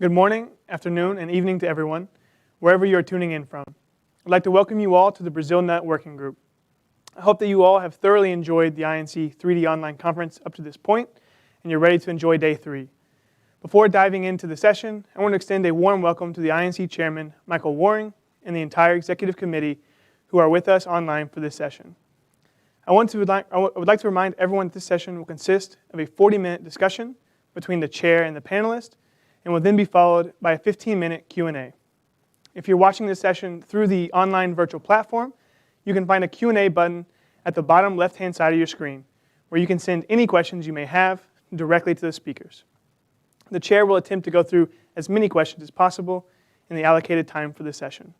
Good morning, afternoon, and evening to everyone, wherever you are tuning in from. I'd like to welcome you all to the Brazil Nut Working Group. I hope that you all have thoroughly enjoyed the INC 3D Online Conference up to this point, and you're ready to enjoy Day 3. Before diving into the session, I want to extend a warm welcome to the INC Chairman, Michael Waring, and the entire Executive Committee who are with us online for this session. I would like to remind everyone that this session will consist of a 40-minute discussion between the chair and the panelist, and will then be followed by a 15-minute Q&A. If you're watching this session through the online virtual platform, you can find a Q&A button at the bottom left-hand side of your screen, where you can send any questions you may have directly to the speakers. The chair will attempt to go through as many questions as possible in the allocated time for the session.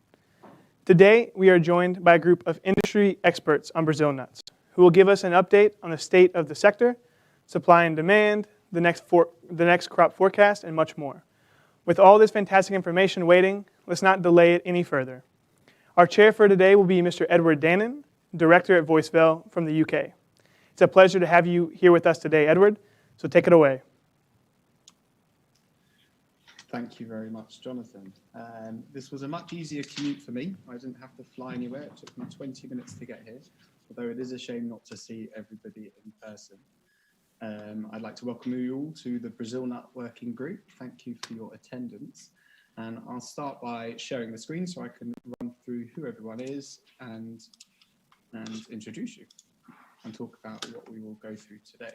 Today, we are joined by a group of industry experts on Brazil nuts, who will give us an update on the state of the sector, supply and demand, the next crop forecast, and much more. With all this fantastic information waiting, let's not delay it any further. Our chair for today will be Mr. Edward Dannon, Director at Voicevell from the UK. It's a pleasure to have you here with us today, Edward, so take it away. Thank you very much, Jonathan. This was a much easier commute for me. I didn't have to fly anywhere. It took me 20 minutes to get here, although it is a shame not to see everybody in person. I'd like to welcome you all to the Brazil Nut Working Group. Thank you for your attendance. And I'll start by sharing the screen so I can run through who everyone is and introduce you and talk about what we will go through today.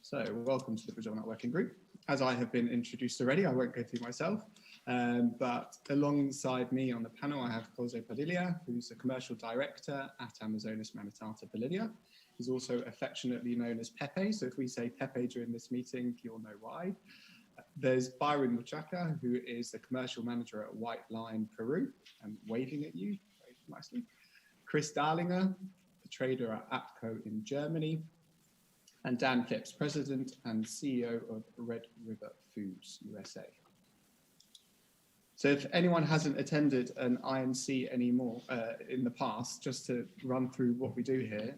So welcome to the Brazil Nut Working Group. As I have been introduced already, I won't go through myself, but alongside me on the panel, I have Jose Padilla, who's a commercial director at Amazonas Manitata Bolivia. He's also affectionately known as Pepe, so if we say Pepe during this meeting, you'll know why. There's Byron Muchaca, who is the commercial manager at White Line Peru, and waving at you very nicely. Chris Darlinger, the trader at APCO in Germany, and Dan Phipps, president and CEO of Red River Foods USA. So if anyone hasn't attended an INC anymore in the past, just to run through what we do here,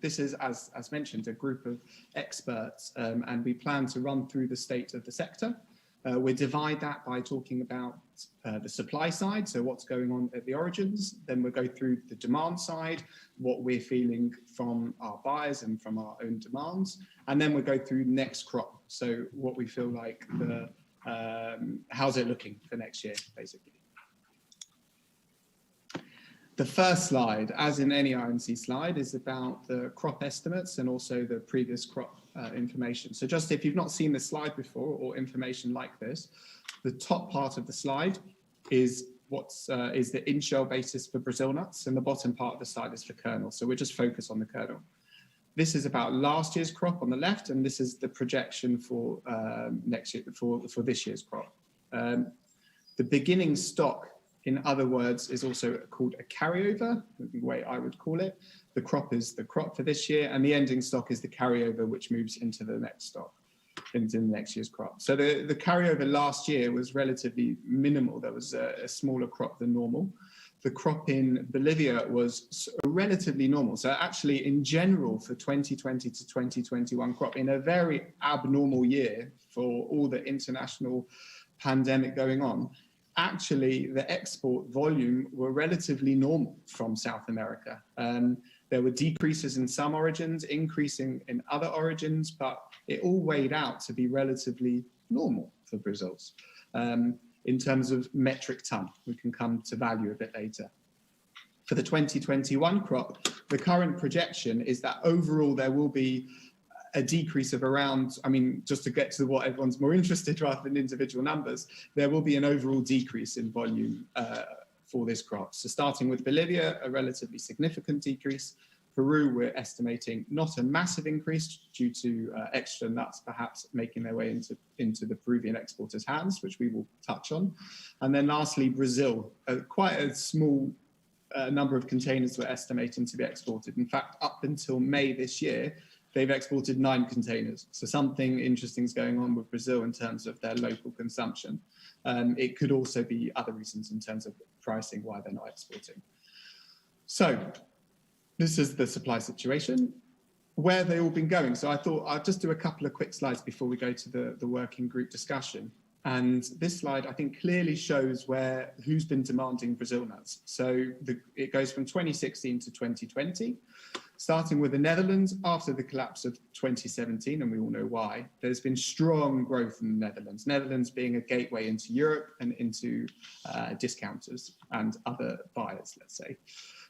this is, as mentioned, a group of experts, and we plan to run through the state of the sector. We divide that by talking about the supply side, so what's going on at the origins. Then we'll go through the demand side, what we're feeling from our buyers and from our own demands. And then we'll go through next crop, so what we feel like how's it looking for next year, basically. The first slide, as in any INC slide, is about the crop estimates and also the previous crop information. So just if you've not seen this slide before or information like this, the top part of the slide is is the in-shell basis for Brazil nuts, and the bottom part of the slide is for kernel. So we'll just focus on the kernel. This is about last year's crop on the left, and this is the projection for next year, for this year's crop. The beginning stock, in other words, is also called a carryover, the way I would call it. The crop is the crop for this year, and the ending stock is the carryover, which moves into the next stock, into the next year's crop. So the carryover last year was relatively minimal. There was a smaller crop than normal. The crop in Bolivia was relatively normal. So actually, in general, for 2020 to 2021 crop, in a very abnormal year for all the international pandemic going on, actually the export volume were relatively normal from South America. There were decreases in some origins, increasing in other origins, but it all weighed out to be relatively normal for Brazil's. In terms of metric ton, we can come to value a bit later. For the 2021 crop, the current projection is that overall there will be a decrease of around, I mean, just to get to what everyone's more interested rather than individual numbers, there will be an overall decrease in volume for this crop. So starting with Bolivia, a relatively significant decrease. Peru, we're estimating not a massive increase due to extra nuts perhaps making their way into the Peruvian exporters' hands, which we will touch on. And then lastly, Brazil, quite a small number of containers we're estimating to be exported. In fact, up until May this year, they've exported 9 containers. So something interesting is going on with Brazil in terms of their local consumption. It could also be other reasons in terms of pricing why they're not exporting. So this is the supply situation, where they've all been going. So I thought I'll just do a couple of quick slides before we go to the working group discussion. And this slide, I think, clearly shows who's been demanding Brazil nuts. So it goes from 2016 to 2020, starting with the Netherlands after the collapse of 2017, and we all know why. There's been strong growth in the Netherlands, Netherlands being a gateway into Europe and into discounters and other buyers, let's say.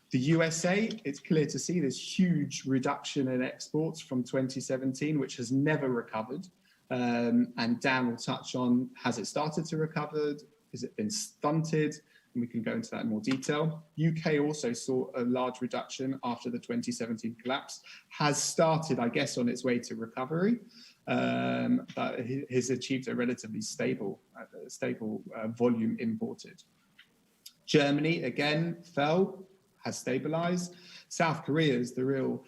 The USA, it's clear to see this huge reduction in exports from 2017, which has never recovered. And Dan will touch on, has it started to recover? Has it been stunted? And we can go into that in more detail. UK also saw a large reduction after the 2017 collapse, has started, I guess, on its way to recovery, but has achieved a relatively stable volume imported. Germany, again, fell, has stabilized. South Korea is the real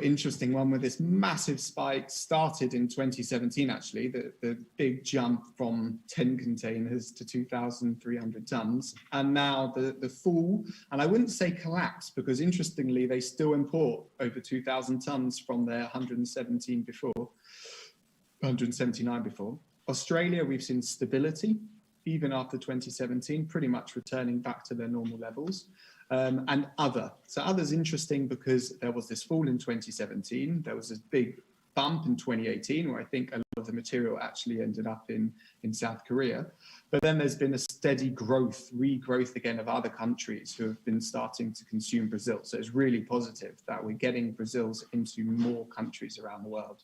interesting one, with this massive spike started in 2017, actually, the big jump from 10 containers to 2,300 tons. And now the fall, and I wouldn't say collapse, because interestingly, they still import over 2,000 tons from their 179 before. Australia, we've seen stability, even after 2017, pretty much returning back to their normal levels. And other. So other's interesting because there was this fall in 2017. There was this big bump in 2018, where I think a lot of the material actually ended up in South Korea. But then there's been a steady regrowth again of other countries who have been starting to consume Brazil. So it's really positive that we're getting Brazils into more countries around the world.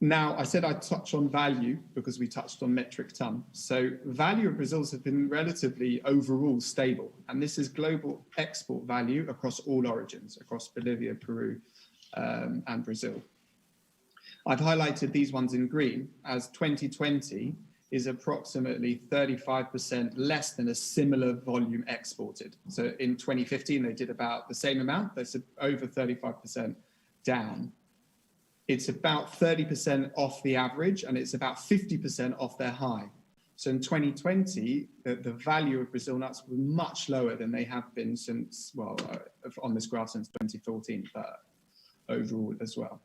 Now, I said I'd touch on value because we touched on metric ton. So value of Brazils have been relatively overall stable. And this is global export value across all origins, across Bolivia, Peru, and Brazil. I've highlighted these ones in green, as 2020 is approximately 35% less than a similar volume exported. So in 2015, they did about the same amount. That's over 35% down. It's about 30% off the average, and it's about 50% off their high. So in 2020, the value of Brazil nuts was much lower than they have been since, well, on this graph since 2014, but overall as well.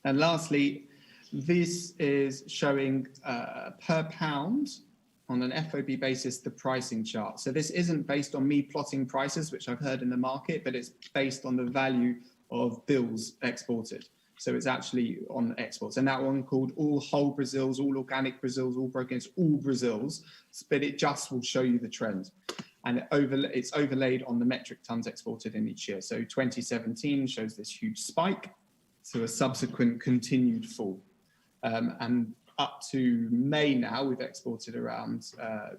And lastly, this is showing per pound on an FOB basis, the pricing chart. So this isn't based on me plotting prices, which I've heard in the market, but it's based on the value of bills exported. So it's actually on exports. And that one called all whole Brazils, all organic Brazils, all broken, it's all Brazils, but it just will show you the trend. And it's overlaid on the metric tons exported in each year. So 2017 shows this huge spike to a subsequent continued fall. And up to May now, we've exported around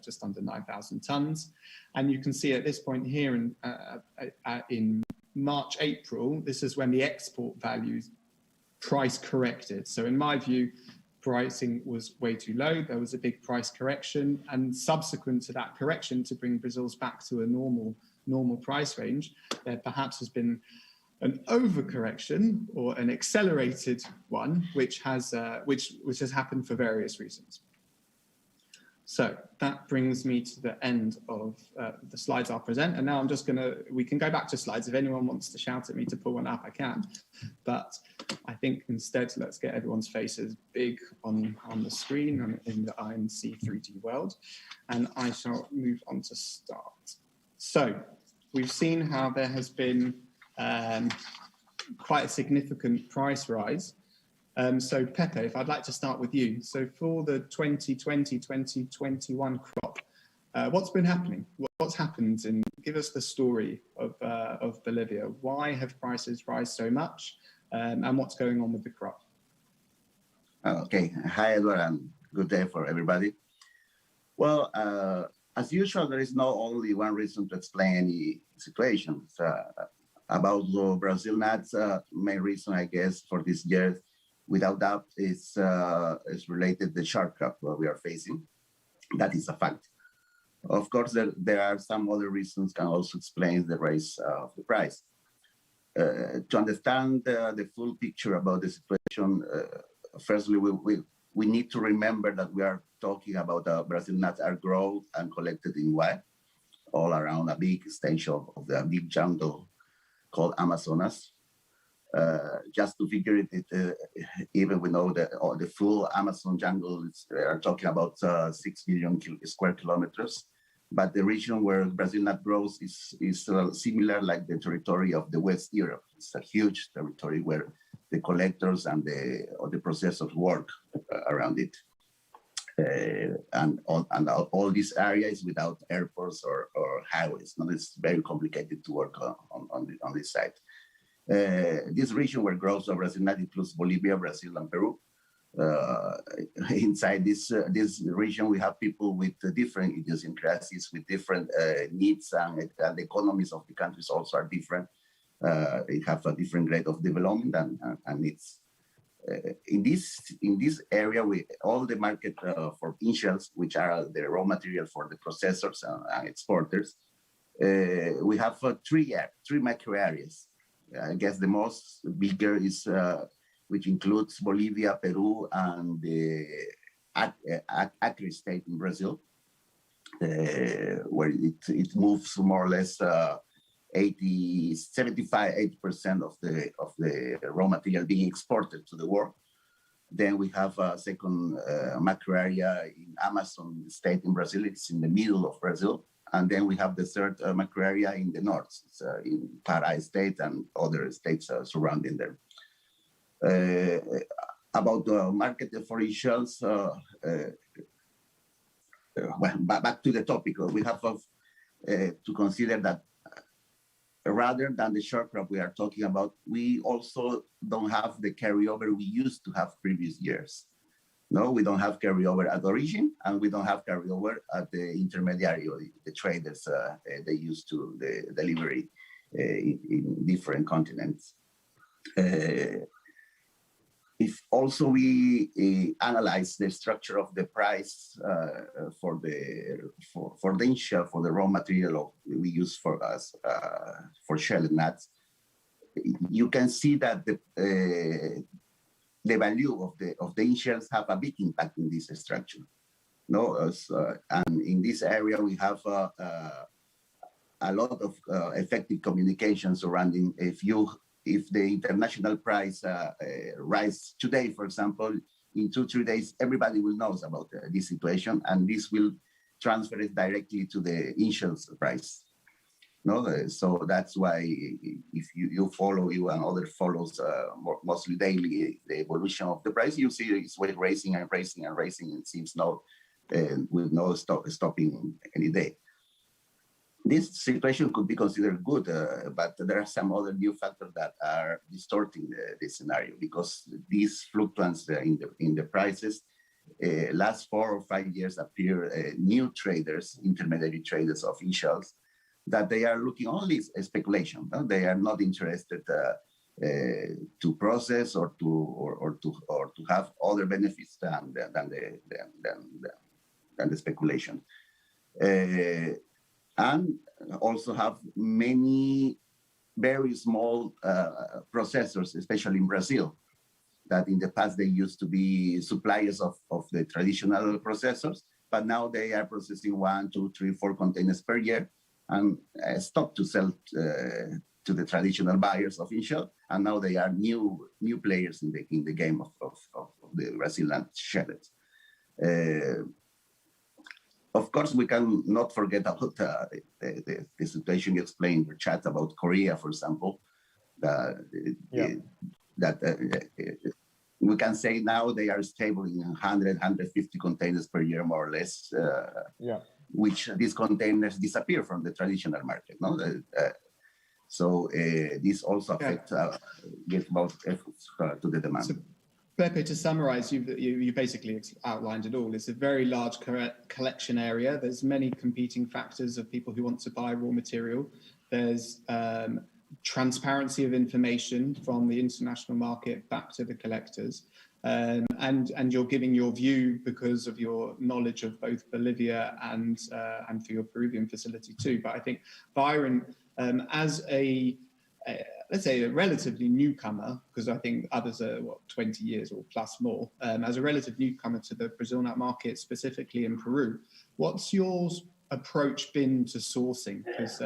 just under 9,000 tons. And you can see at this point here in March, April, this is when the export values price corrected. So in my view, pricing was way too low. There was a big price correction, and subsequent to that correction to bring Brazil's back to a normal price range, there perhaps has been an overcorrection or an accelerated one, which has happened for various reasons. So that brings me to the end of the slides I'll present. And now I'm just we can go back to slides. If anyone wants to shout at me to pull one up, I can. But I think instead, let's get everyone's faces big on the screen and in the INC 3D world. And I shall move on to start. So we've seen how there has been quite a significant price rise. So Pepe, if I'd like to start with you. So for the 2020-2021 crop, what's been happening? What's happened? And give us the story of Bolivia. Why have prices rise so much? And what's going on with the crop? Okay. Hi, Edward, and good day for everybody. Well, as usual, there is not only one reason to explain any situation. About the Brazil nuts, main reason, I guess, for this year, without doubt, is related to the short crop that we are facing. That is a fact. Of course, there are some other reasons can also explain the rise of the price. To understand the full picture about the situation, firstly, we need to remember that we are talking about Brazil nuts are grown and collected in wild, all around a big extension of the big jungle called Amazonas. Just to figure even we know that the full Amazon jungle are talking about 6 million square kilometers, but the region where Brazil nut grows is similar like the territory of the West Europe. It's a huge territory where the collectors and the processors work around it. And all this area is without airports or highways. No, it's very complicated to work on this side. This region where grows Brazil nut includes Bolivia, Brazil, and Peru. Inside this region, we have people with different idiosyncrasies, with different needs, and the economies of the countries also are different. They have a different grade of development and needs. In this area, all the market for in-shells, which are the raw material for the processors and exporters, we have three macro areas. I guess the most bigger is which includes Bolivia, Peru, and the Acre state in Brazil, where it moves more or less 80% of the raw material being exported to the world. Then we have a second macro area in Amazon state in Brazil. It's in the middle of Brazil. And then we have the third macro area in the north, it's, in Pará state and other states surrounding them. About the market for shells, well, back to the topic, we have to consider that rather than the short crop we are talking about, we also don't have the carryover we used to have previous years. No, we don't have carryover at origin, and we don't have carryover at the intermediary or the traders they used to the delivery in different continents. If also we analyze the structure of the price for the in-shell, for the raw material we use for shell nuts, you can see that the value of the in-shells have a big impact in this structure. No, and in this area we have a lot of effective communication surrounding if the international price rise today, for example, in 2-3 days, everybody will know about this situation, and this will transfer it directly to the in-shells price. No, so that's why if you follow, you and other follows mostly daily the evolution of the price, you see it's raising and raising and raising. It seems no with no stopping any day. This situation could be considered good, but there are some other new factors that are distorting this scenario, because these fluctuations in the prices last 4 or 5 years appear new traders, intermediary traders of in-shells, that they are looking only at speculation. No? They are not interested to process or to have other benefits than the speculation, and also have many very small processors, especially in Brazil, that in the past they used to be suppliers of the traditional processors, but now they are processing 1, 2, 3, 4 containers per year, and stop to sell to the traditional buyers of in-shell, and now they are new players in the game of the Brazilian shellers. Of course, we can not forget about the situation you explained in the chat about Korea, for example. We can say now they are stable in 100, 150 containers per year, more or less. Which these containers disappear from the traditional market. No, so this also affects give both efforts to the demand. So, Pepe, to summarize, you basically outlined it all. It's a very large collection area. There's many competing factors of people who want to buy raw material. There's transparency of information from the international market back to the collectors. And you're giving your view because of your knowledge of both Bolivia and for your Peruvian facility too. But I think Byron, as let's say a relatively newcomer, because I think others are 20 years or plus more, as a relative newcomer to the Brazil nut market, specifically in Peru, what's your approach been to sourcing? Because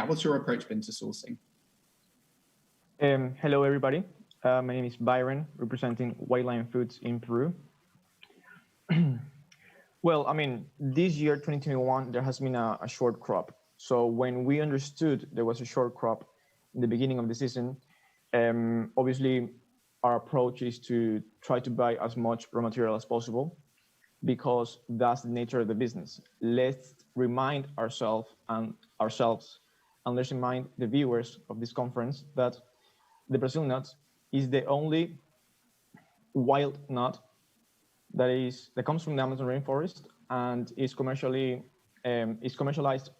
what's your approach been to sourcing? Hello, everybody. My name is Byron, representing White Lion Foods in Peru. Well, I mean, this year, 2021, there has been a short crop. So when we understood there was a short crop in the beginning of the season, obviously our approach is to try to buy as much raw material as possible because that's the nature of the business. Let's remind ourselves, and let's remind the viewers of this conference that the Brazil nut is the only wild nut that comes from the Amazon rainforest and is commercialized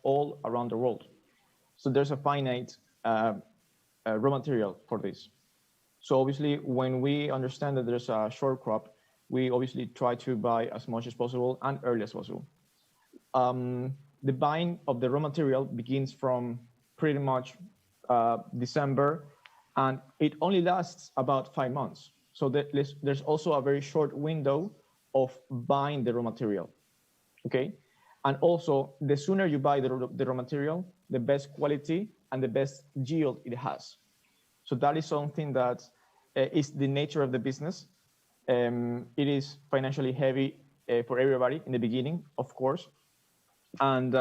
all around the world. So there's a finite raw material for this. So obviously, when we understand that there's a short crop, we obviously try to buy as much as possible and early as possible. The buying of the raw material begins from pretty much December, and it only lasts about 5 months. So there's also a very short window of buying the raw material, okay? And also, the sooner you buy the raw material, the best quality and the best yield it has. So that is something that is the nature of the business. It is financially heavy for everybody in the beginning, of course. And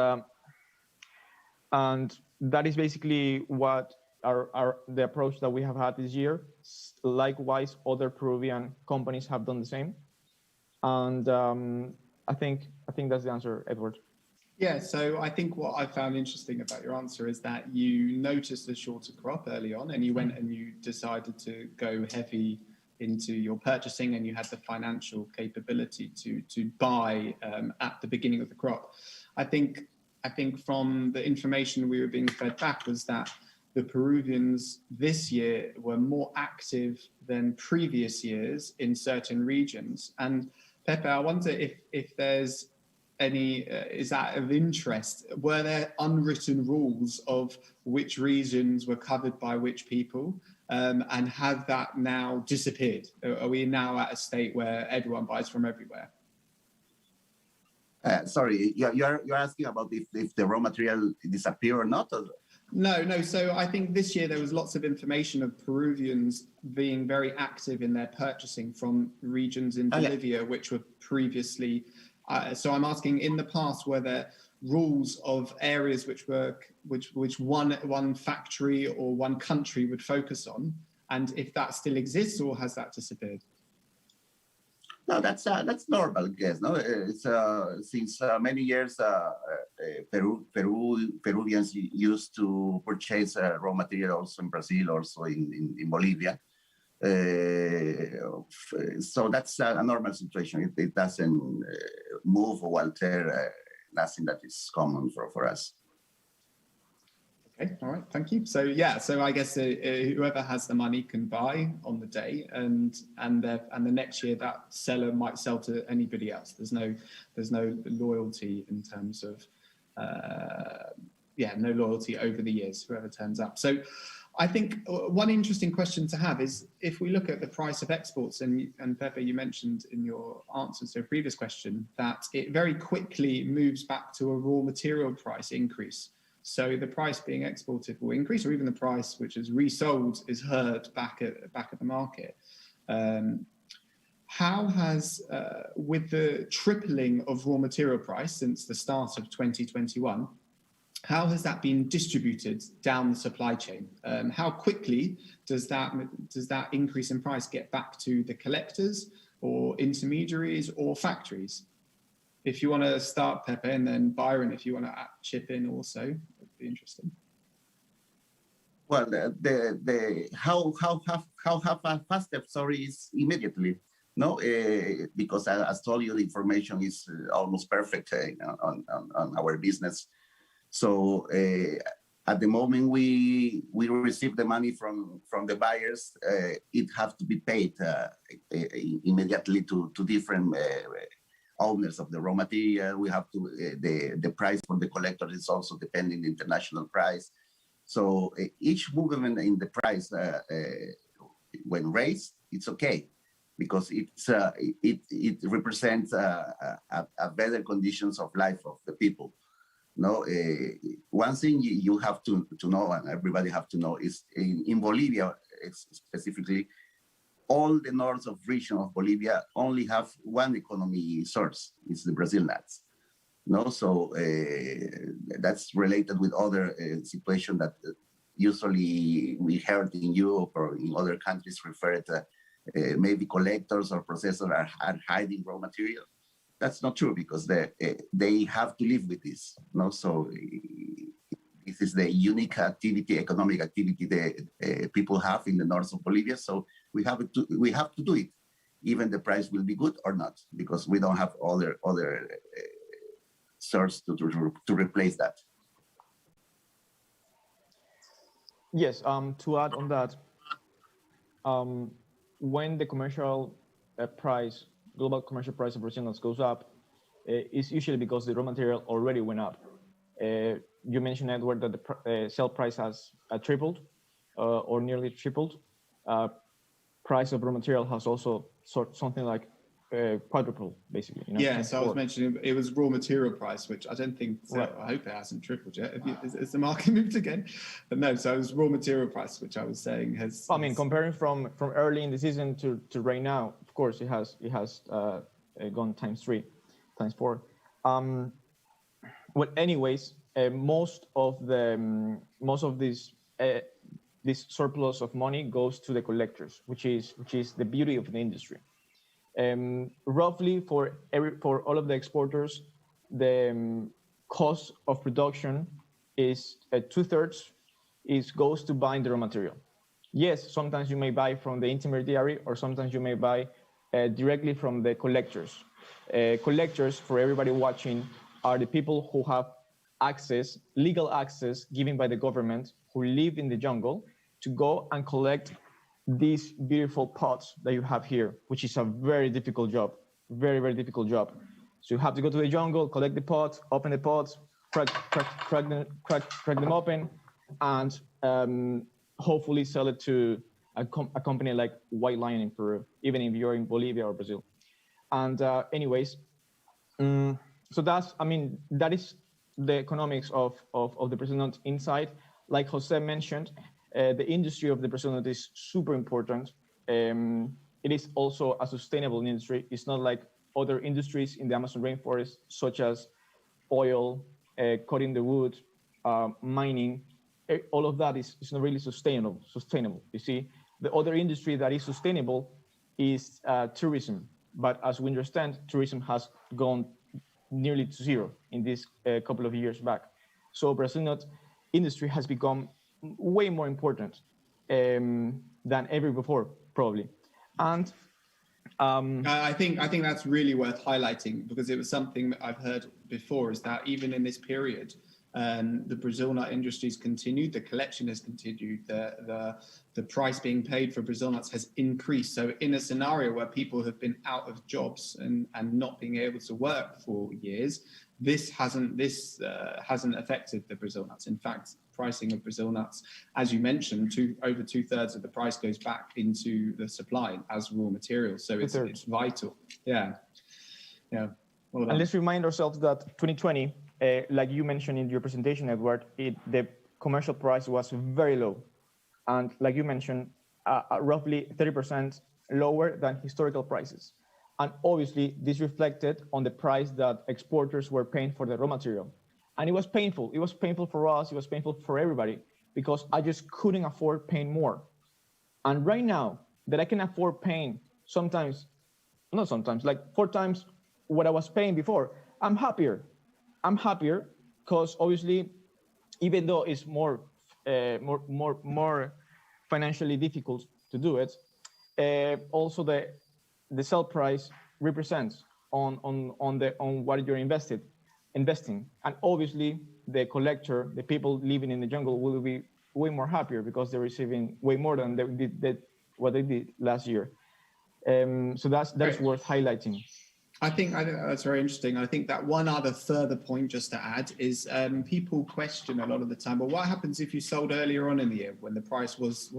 that is basically what the approach that we have had this year. Likewise, other Peruvian companies have done the same. And I think that's the answer, Edward. Yeah, so I think what I found interesting about your answer is that you noticed a shorter crop early on and you went and you decided to go heavy into your purchasing and you had the financial capability to buy at the beginning of the crop. I think from the information we were being fed back was that the Peruvians this year were more active than previous years in certain regions. And Pepe, I wonder if there's any, is that of interest? Were there unwritten rules of which regions were covered by which people? And have that now disappeared? Are we now at a state where everyone buys from everywhere? Sorry, you're asking about if the raw material disappear or not? Or? No. So I think this year there was lots of information of Peruvians being very active in their purchasing from regions in Bolivia, which were previously. So I'm asking, in the past, were there rules of areas which one factory or one country would focus on, and if that still exists, or has that disappeared? No, that's normal, I guess. No, it's since many years, Peruvians used to purchase raw material also in Brazil, also in Bolivia. So that's a normal situation. It doesn't move or alter. Nothing that is common for us. Okay, all right, thank you. So yeah, so I guess whoever has the money can buy on the day, and the next year that seller might sell to anybody else. There's no loyalty in terms of no loyalty over the years. Whoever turns up. So I think one interesting question to have is if we look at the price of exports, and Pepe, you mentioned in your answer to a previous question that it very quickly moves back to a raw material price increase. So the price being exported will increase, or even the price which is resold is heard back at the market. How has, with the tripling of raw material price since the start of 2021, how has that been distributed down the supply chain? How quickly does that increase in price get back to the collectors or intermediaries or factories? If you want to start, Pepe, and then Byron, if you want to chip in also, it'd be interesting. Well, how fast the story is immediately, no, because as told you, the information is almost perfect on our business. So at the moment we receive the money from the buyers, it has to be paid immediately to different owners of the raw material. We have to the price for the collector is also depending on the international price. So each movement in the price when raised, it's okay because it represents a better conditions of life of the people. No, one thing you have to know, and everybody have to know, is in Bolivia, specifically, all the north of region of Bolivia only have one economy source, it's the Brazil nuts. No, so that's related with other situation that usually we heard in Europe or in other countries referred to maybe collectors or processors are hiding raw material. That's not true because they have to live with this. No, so this is the unique activity, economic activity that people have in the north of Bolivia. So we have to do it, even the price will be good or not, because we don't have other source to replace that. Yes, to add on that, when the commercial price, global commercial price of Brazil nuts goes up, it's usually because the raw material already went up. You mentioned, Edward, that the sale price has tripled or nearly tripled. Price of raw material has also something like quadrupled, basically. You know? Yeah, so I was mentioning it was raw material price, which I don't think, so Right. I hope it hasn't tripled yet. Has the market moved again? But no, so it was raw material price, which I was saying has... I mean, comparing from early in the season to right now, of course, it has gone times 3, times 4. Well, anyways, most of this surplus of money goes to the collectors, which is the beauty of the industry. Roughly for all of the exporters, the cost of production is 2/3 goes to buying the raw material. Yes, sometimes you may buy from the intermediary, or sometimes you may buy directly from the collectors. Collectors, for everybody watching, are the people who have access, legal access given by the government, who live in the jungle, to go and collect these beautiful pots that you have here, which is a very difficult job, very, very difficult job. So you have to go to the jungle, collect the pots, open the pots, crack them open, and hopefully sell it to a company like White Lion in Peru, even if you're in Bolivia or Brazil. And anyways, so that is the economics of the Brazil nut inside. Like Jose mentioned, the industry of the Brazil nut is super important. It is also a sustainable industry. It's not like other industries in the Amazon rainforest, such as oil, cutting the wood, mining. All of that is not really sustainable. You see, the other industry that is sustainable is tourism. But as we understand, tourism has gone nearly to zero in this couple of years back. So Brazil nut industry has become way more important than ever before, probably. And I think that's really worth highlighting, because it was something that I've heard before, is that even in this period, the Brazil nut industry's continued, the collection has continued, the price being paid for Brazil nuts has increased. So in a scenario where people have been out of jobs and not being able to work for years, this hasn't affected the Brazil nuts. In fact, pricing of Brazil nuts, as you mentioned, over 2/3 of the price goes back into the supply as raw material. So it's vital. Yeah. Well done. And let's remind ourselves that 2020, like you mentioned in your presentation, Edward, the commercial price was very low. And like you mentioned, roughly 30% lower than historical prices. And obviously, this reflected on the price that exporters were paying for the raw material. And it was painful. It was painful for us. It was painful for everybody, because I just couldn't afford paying more. And right now that I can afford paying like 4 times what I was paying before, I'm happier. I'm happier because obviously, even though it's more financially difficult to do it, also the sell price represents on what you're investing, and obviously the collector, the people living in the jungle, will be way more happier because they're receiving way more than what they did last year. So that's worth highlighting. I think that's very interesting. I think that one other further point just to add is people question a lot of the time, well, what happens if you sold earlier on in the year when the price was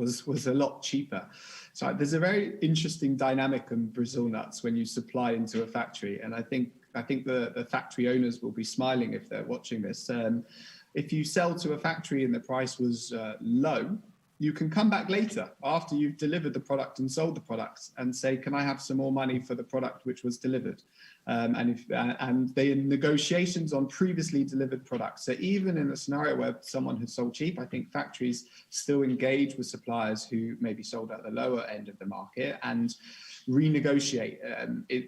a lot cheaper? So there's a very interesting dynamic in Brazil nuts when you supply into a factory. And I think the factory owners will be smiling if they're watching this. If you sell to a factory and the price was low, you can come back later after you've delivered the product and sold the product and say, can I have some more money for the product which was delivered? And the negotiations on previously delivered products. So even in a scenario where someone has sold cheap, I think factories still engage with suppliers who maybe sold at the lower end of the market and renegotiate.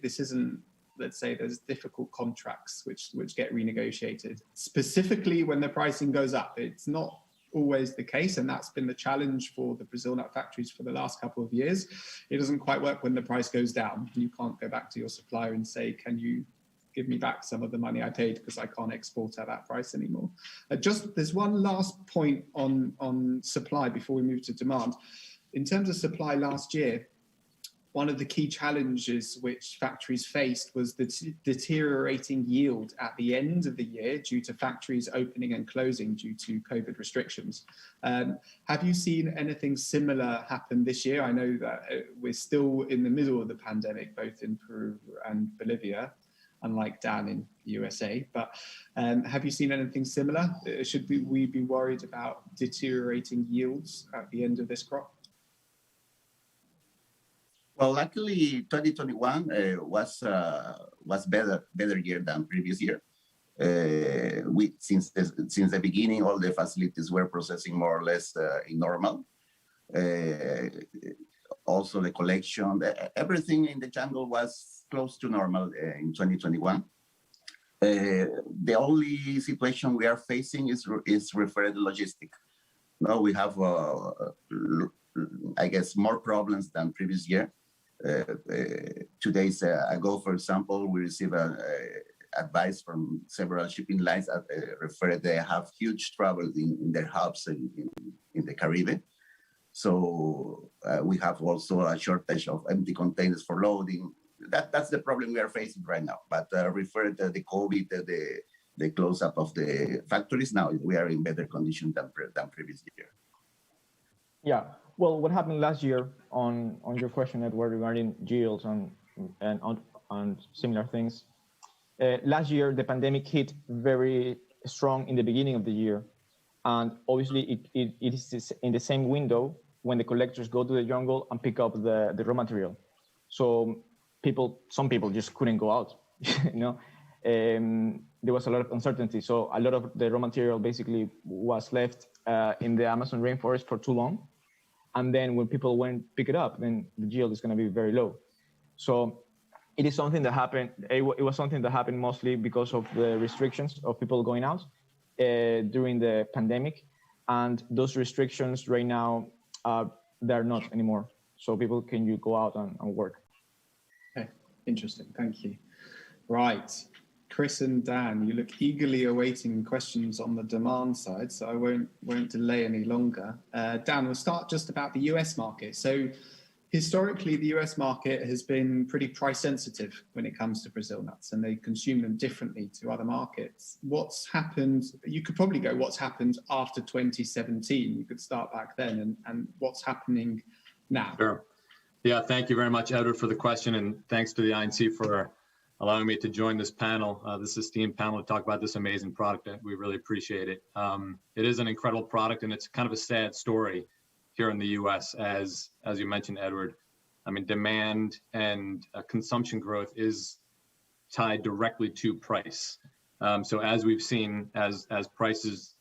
This isn't, let's say there's difficult contracts which get renegotiated specifically when the pricing goes up. It's not always the case, and that's been the challenge for the Brazil nut factories for the last couple of years. It doesn't quite work when the price goes down. You can't go back to your supplier and say, can you give me back some of the money I paid because I can't export at that price anymore. There's one last point on supply before we move to demand. In terms of supply last year, one of the key challenges which factories faced was the deteriorating yield at the end of the year due to factories opening and closing due to COVID restrictions. Have you seen anything similar happen this year? I know that we're still in the middle of the pandemic, both in Peru and Bolivia, unlike Dan in the USA, but have you seen anything similar? Should we be worried about deteriorating yields at the end of this crop? Well, luckily, 2021 was better year than previous year. Since the beginning, all the facilities were processing more or less in normal. Also, the collection, everything in the jungle was close to normal in 2021. The only situation we are facing is referred to logistics. Now we have, I guess, more problems than previous year. 2 days ago, for example, we received advice from several shipping lines that refer they have huge trouble in their hubs in the Caribbean. So we have also a shortage of empty containers for loading. That's the problem we are facing right now. But referred to the COVID, the close up of the factories, now we are in better condition than previous year. Yeah. Well, what happened last year on your question, Edward, regarding yields and similar things. Last year, the pandemic hit very strong in the beginning of the year. And obviously, it is in the same window when the collectors go to the jungle and pick up the raw material. So some people just couldn't go out, you know. There was a lot of uncertainty. So a lot of the raw material basically was left in the Amazon rainforest for too long. And then when people went pick it up, then the yield is going to be very low. So it is something that happened. It was something that happened mostly because of the restrictions of people going out during the pandemic. And those restrictions right now, they're not anymore. So people can go out and work. Okay, interesting. Thank you. Right. Chris and Dan, you look eagerly awaiting questions on the demand side, so I won't delay any longer. Dan, we'll start just about the US market. So historically, the US market has been pretty price sensitive when it comes to Brazil nuts, and they consume them differently to other markets. What's happened? You could probably go, what's happened after 2017? You could start back then, and what's happening now? Sure. Yeah, thank you very much, Edward, for the question, and thanks to the INC for allowing me to join this panel, this esteemed panel, to talk about this amazing product. We really appreciate it. It is an incredible product, and it's kind of a sad story here in the U.S. As you mentioned, Edward. I mean, demand and consumption growth is tied directly to price. So as we've seen, as prices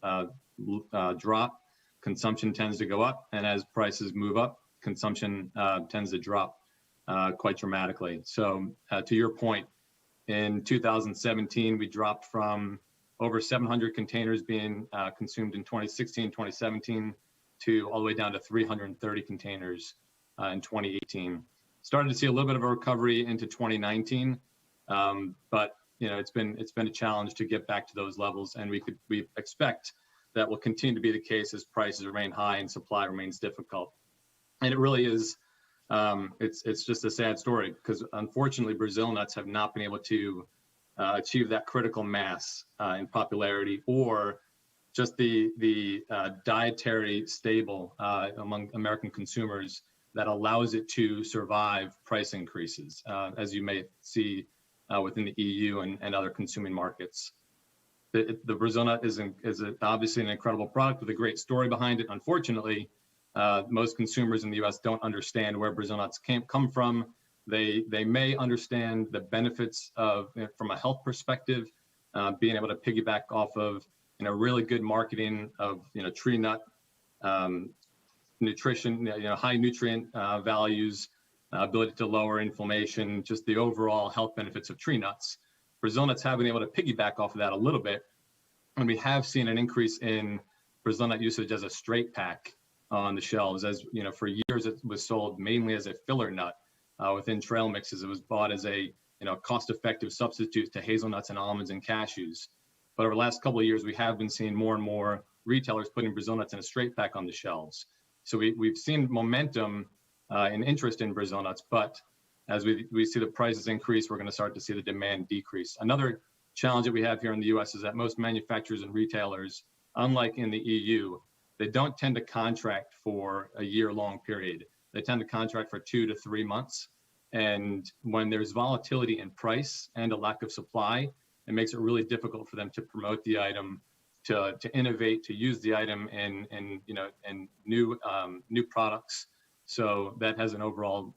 drop, consumption tends to go up, and as prices move up, consumption tends to drop quite dramatically. So to your point, in 2017, we dropped from over 700 containers being consumed in 2016, 2017, to all the way down to 330 containers in 2018. Started to see a little bit of a recovery into 2019, but you know it's been a challenge to get back to those levels, and we expect that will continue to be the case as prices remain high and supply remains difficult. And it really is. It's just a sad story because unfortunately Brazil nuts have not been able to achieve that critical mass in popularity or just the dietary stable among American consumers that allows it to survive price increases, as you may see within the EU and other consuming markets. The Brazil nut is obviously an incredible product with a great story behind it. Unfortunately, Most consumers in the U.S. don't understand where Brazil nuts come from. They may understand the benefits of, from a health perspective, being able to piggyback off of, really good marketing of, tree nut nutrition, high nutrient values, ability to lower inflammation, just the overall health benefits of tree nuts. Brazil nuts have been able to piggyback off of that a little bit, and we have seen an increase in Brazil nut usage as a straight pack on the shelves. As for years it was sold mainly as a filler nut within trail mixes. It was bought as a cost-effective substitute to hazelnuts and almonds and cashews. But over the last couple of years, we have been seeing more and more retailers putting Brazil nuts in a straight pack on the shelves. So we've seen momentum and interest in Brazil nuts, but as we see the prices increase, we're going to start to see the demand decrease. Another challenge that we have here in the US is that most manufacturers and retailers, unlike in the EU, they don't tend to contract for a year-long period. They tend to contract for 2 to 3 months. And when there's volatility in price and a lack of supply, it makes it really difficult for them to promote the item, to innovate, to use the item in new products. So that has an overall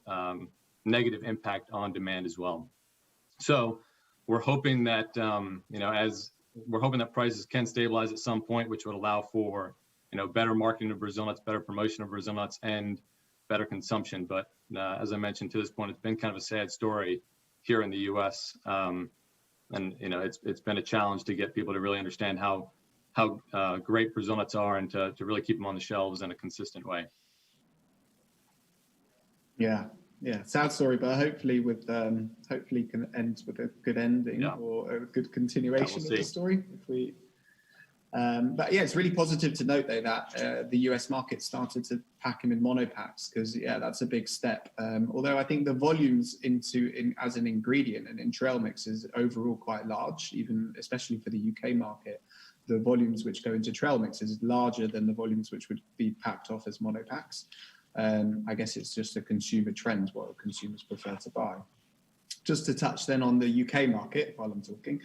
negative impact on demand as well. So we're hoping that we're hoping that prices can stabilize at some point, which would allow for better marketing of Brazil nuts, better promotion of Brazil nuts, and better consumption. But as I mentioned, to this point, it's been kind of a sad story here in the U.S. And it's been a challenge to get people to really understand how great Brazil nuts are, and to really keep them on the shelves in a consistent way. Yeah, sad story, but hopefully hopefully can end with a good ending, or a good continuation of the story. But yeah, it's really positive to note though that the US market started to pack them in monopacks, because that's a big step. Although I think the volumes as an ingredient and in trail mix is overall quite large, even especially for the UK market. The volumes which go into trail mix is larger than the volumes which would be packed off as monopacks. I guess it's just a consumer trend, what consumers prefer to buy. Just to touch then on the UK market while I'm talking.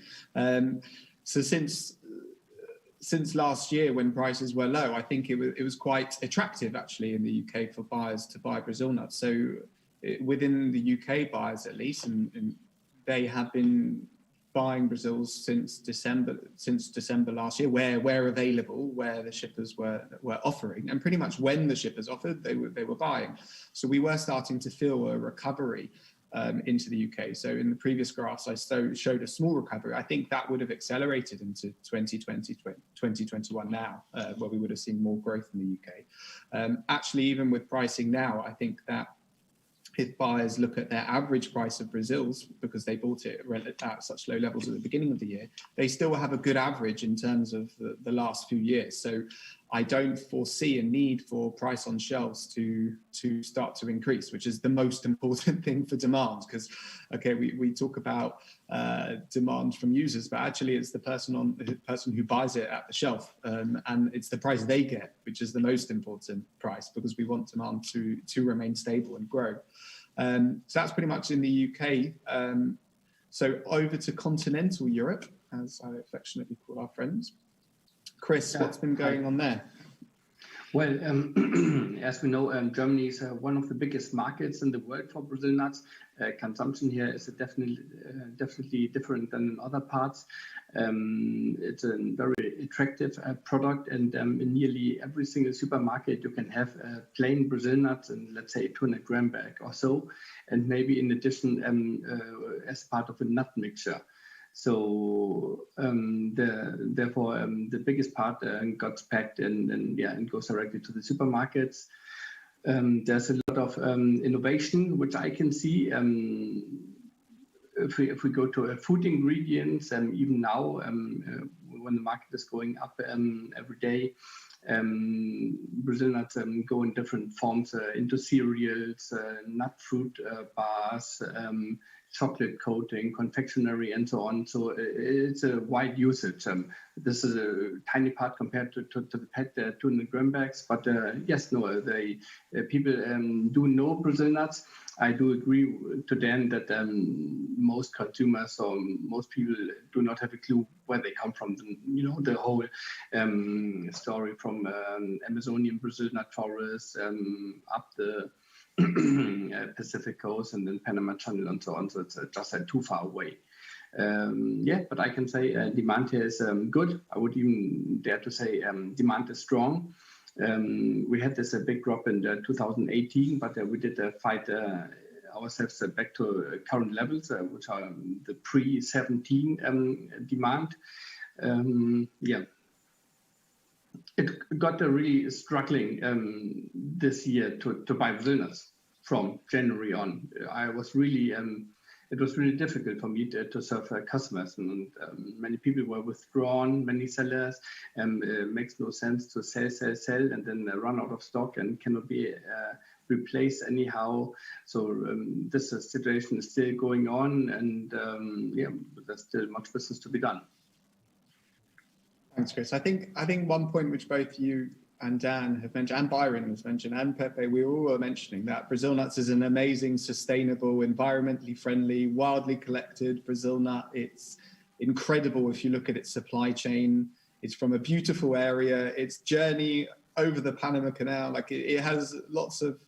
So since last year, when prices were low, I think it was quite attractive actually in the UK for buyers to buy Brazil nuts. So within the UK buyers at least, and they have been buying Brazils since December last year, where available, where the shippers were offering, and pretty much when the shippers offered, they were buying. So we were starting to feel a recovery into the UK. So in the previous graphs, I showed a small recovery. I think that would have accelerated into 2020, 2021 now, where we would have seen more growth in the UK. Actually, even with pricing now, I think that if buyers look at their average price of Brazils, because they bought it at such low levels at the beginning of the year, they still have a good average in terms of the last few years. So I don't foresee a need for price on shelves to start to increase, which is the most important thing for demand. Because, okay, we talk about demand from users, but actually it's the person who buys it at the shelf, and it's the price they get, which is the most important price, because we want demand to remain stable and grow. So that's pretty much in the UK. So over to continental Europe, as I affectionately call our friends. Chris, what's been going on there? Well, as we know, Germany is one of the biggest markets in the world for Brazil nuts. Consumption here is definitely different than in other parts. It's a very attractive product, and in nearly every single supermarket you can have plain Brazil nuts in, let's say, 200 gram bag or so, and maybe in addition as part of a nut mixture. So therefore, the biggest part got packed and goes directly to the supermarkets. There's a lot of innovation, which I can see. If we go to food ingredients, even now, when the market is going up every day, Brazil nuts go in different forms into cereals, nut fruit bars, chocolate coating, confectionery, and so on. So it's a wide usage. This is a tiny part compared to the PET 200 gram bags. But yes, no, people do know Brazil nuts. I do agree to Dan that most consumers or most people do not have a clue where they come from. The whole story from Amazonian Brazil nut forest up the Pacific coast and then Panama Channel and so on. So it's just too far away. But I can say demand here is good. I would even dare to say demand is strong. We had this big drop in 2018, but we did fight ourselves back to current levels, which are the pre-17 demand. It got really struggling this year to buy Brazil nuts from January on. It was really difficult for me to serve customers, and many people were withdrawn, many sellers, and it makes no sense to sell, and then run out of stock and cannot be replaced anyhow. So this situation is still going on, and there's still much business to be done. Thanks, Chris. I think one point which both you and Dan have mentioned, and Byron has mentioned, and Pepe, we all were mentioning that Brazil nuts is an amazing, sustainable, environmentally friendly, wildly collected Brazil nut. It's incredible if you look at its supply chain. It's from a beautiful area. Its journey over the Panama Canal, like it has lots of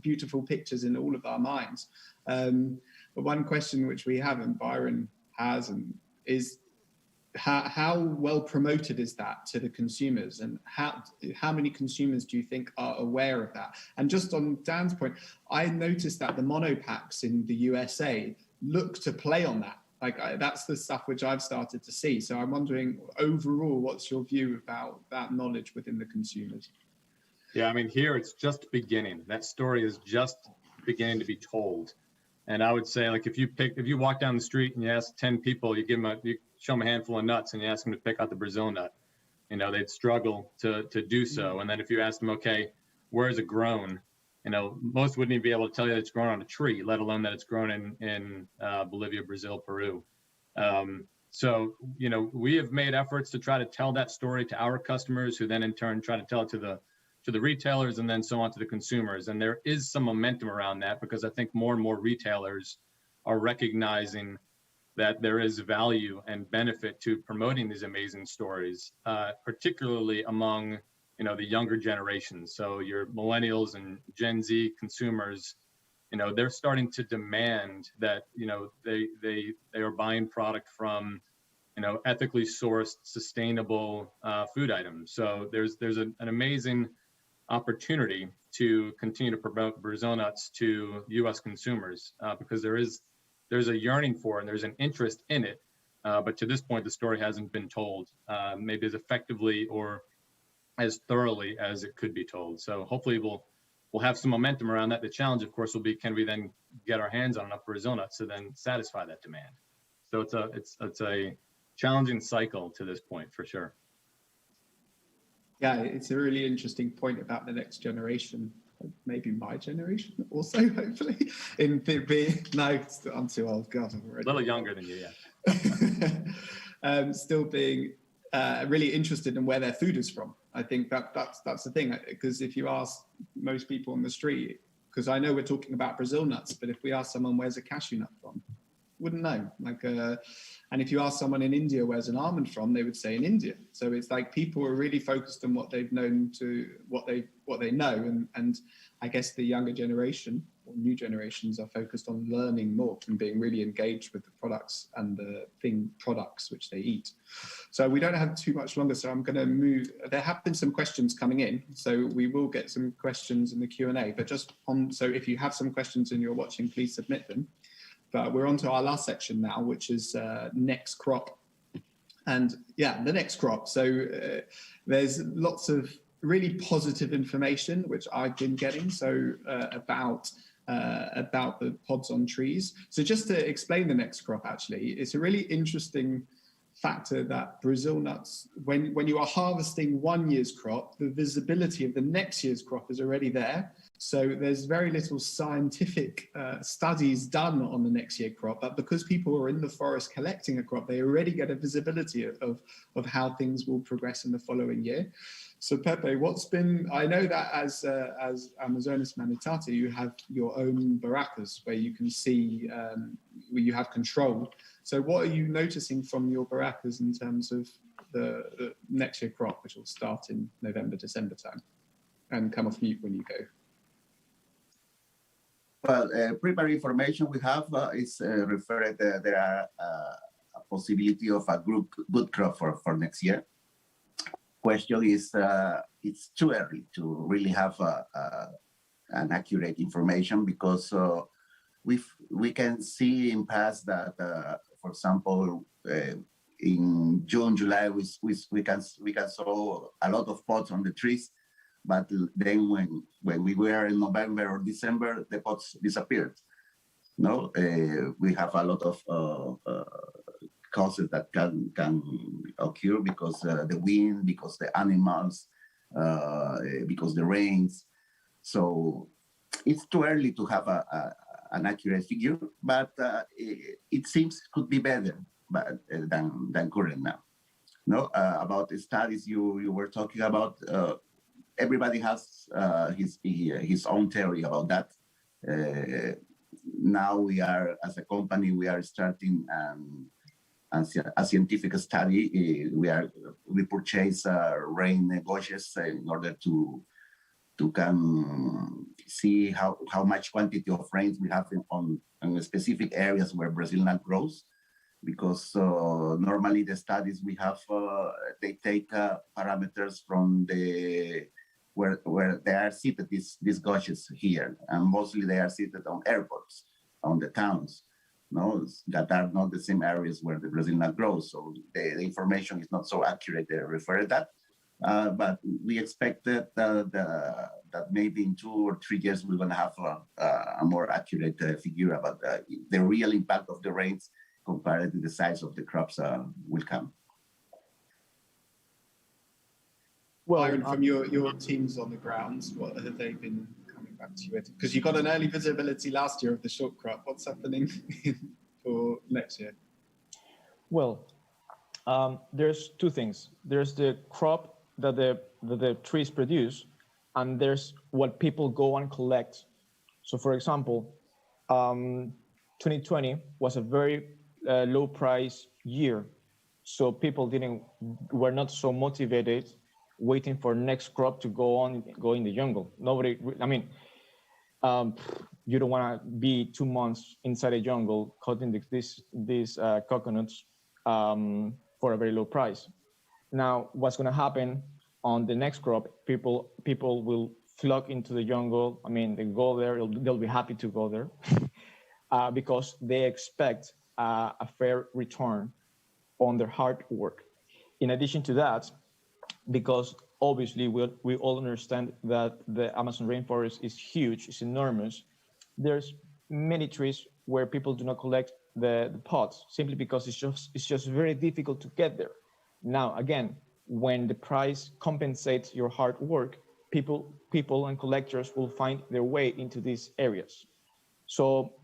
beautiful pictures in all of our minds. But one question which we have, and Byron has, is how well promoted is that to the consumers, and how many consumers do you think are aware of that? And just on Dan's point, I noticed that the monopacks in the USA look to play on that. That's the stuff which I've started to see. So I'm wondering, overall, what's your view about that knowledge within the consumers? Yeah, I mean, here it's just beginning. That story is just beginning to be told. And I would say, like, if you walk down the street and you ask 10 people, you show them a handful of nuts and you ask them to pick out the Brazil nut, they'd struggle to do so. And then if you ask them, okay, where is it grown? Most wouldn't even be able to tell you that it's grown on a tree, let alone that it's grown in Bolivia, Brazil, Peru. So we have made efforts to try to tell that story to our customers, who then in turn try to tell it to the retailers, and then so on to the consumers. And there is some momentum around that, because I think more and more retailers are recognizing that there is value and benefit to promoting these amazing stories, particularly among the younger generations. So your millennials and Gen Z consumers, they're starting to demand that they are buying product from ethically sourced, sustainable food items. So there's an amazing opportunity to continue to promote Brazil nuts to U.S. consumers, because there's a yearning for it and there's an interest in it. But to this point, the story hasn't been told maybe as effectively or as thoroughly as it could be told. So hopefully we'll have some momentum around that. The challenge, of course, will be, can we then get our hands on enough Brazil nuts to then satisfy that demand? So it's a challenging cycle to this point, for sure. Yeah, it's a really interesting point about the next generation. Maybe my generation also, hopefully. I'm too old. God, I'm already a little younger than you, yeah. Still being really interested in where their food is from. I think that's the thing, because if you ask most people on the street, because I know we're talking about Brazil nuts, but if we ask someone where's a cashew nut from, wouldn't know. And if you ask someone in India where's an almond from, they would say in India. So it's like people are really focused on what they've known to what they know, and I guess the younger generation or new generations are focused on learning more and being really engaged with the products and the products which they eat. So we don't have too much longer, so I'm going to move. There have been some questions coming in, so we will get some questions in the Q&A. But so if you have some questions and you're watching, please submit them. But we're on to our last section now, which is next crop. And yeah, the next crop. So there's lots of really positive information, which I've been getting, so about the pods on trees. So just to explain the next crop, actually, it's a really interesting factor that Brazil nuts, when you are harvesting one year's crop, the visibility of the next year's crop is already there. So there's very little scientific studies done on the next year crop, but because people are in the forest collecting a crop, they already get a visibility of how things will progress in the following year. So Pepe, I know that as Amazonas Manitata, you have your own barracas where you can see, where you have control. So what are you noticing from your barracas in terms of the next year crop, which will start in November, December time and come off mute when you go? Well, primary information we have is referred there are a possibility of a good crop for next year. Question is, it's too early to really have an accurate information because we can see in past that, for example, in June, July, we can saw a lot of pods on the trees, but then when we were in November or December, the pods disappeared. No, we have a lot of causes that can occur because the wind, because the animals, because the rains. So it's too early to have an accurate figure, but it seems could be better than current now. No, about the studies you were talking about. Everybody has his own theory about that. Now we are, as a company, we are starting a scientific study. We purchase rain gauges in order to can see how much quantity of rains we have on specific areas where Brazil nut grows. Because normally the studies we have, they take parameters from where they are seated, these gauges here, and mostly they are seated on airports, on the towns, no, that are not the same areas where the Brazil nut grows. So the information is not so accurate. They refer to that, but we expect that maybe in 2 or 3 years we're going to have a more accurate figure about the real impact of the rains compared to the size of the crops will come. Well, Byron, from your teams on the grounds, what have they been coming back to you with? Because you got an early visibility last year of the short crop. What's happening for next year? Well, there's 2 things. There's the crop that the trees produce, and there's what people go and collect. So, for example, 2020 was a very low price year, so people were not so motivated waiting for next crop to go in the jungle. Nobody, I mean, you don't want to be 2 months inside a jungle cutting these coconuts for a very low price. Now, what's going to happen on the next crop? People will flock into the jungle. I mean, they go there. They'll be happy to go there because they expect a fair return on their hard work. In addition to that, because obviously we all understand that the Amazon rainforest is huge, it's enormous. There's many trees where people do not collect the pods simply because it's just very difficult to get there. Now, again, when the price compensates your hard work, people and collectors will find their way into these areas. So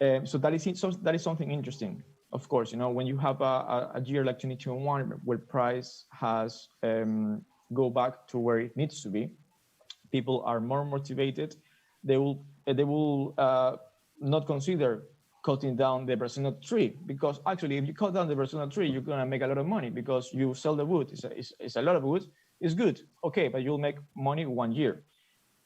that is something interesting. Of course, you know, when you have a year like 2021 where price has go back to where it needs to be, people are more motivated. They will not consider cutting down the Brazil nut tree, because actually if you cut down the Brazil nut tree, you're gonna make a lot of money because you sell the wood. It's a lot of wood. It's good, okay, but you'll make money 1 year,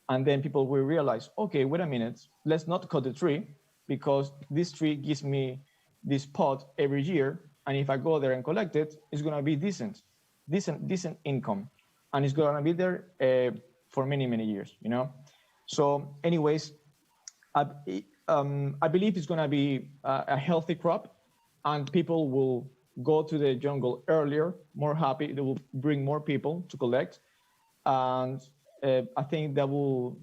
and then people will realize, okay, wait a minute, let's not cut the tree because this tree gives me this pot every year, and if I go there and collect it, it's gonna be decent income, and it's gonna be there for many years, you know. So, anyways, I believe it's gonna be a healthy crop, and people will go to the jungle earlier, more happy. They will bring more people to collect, and I think that will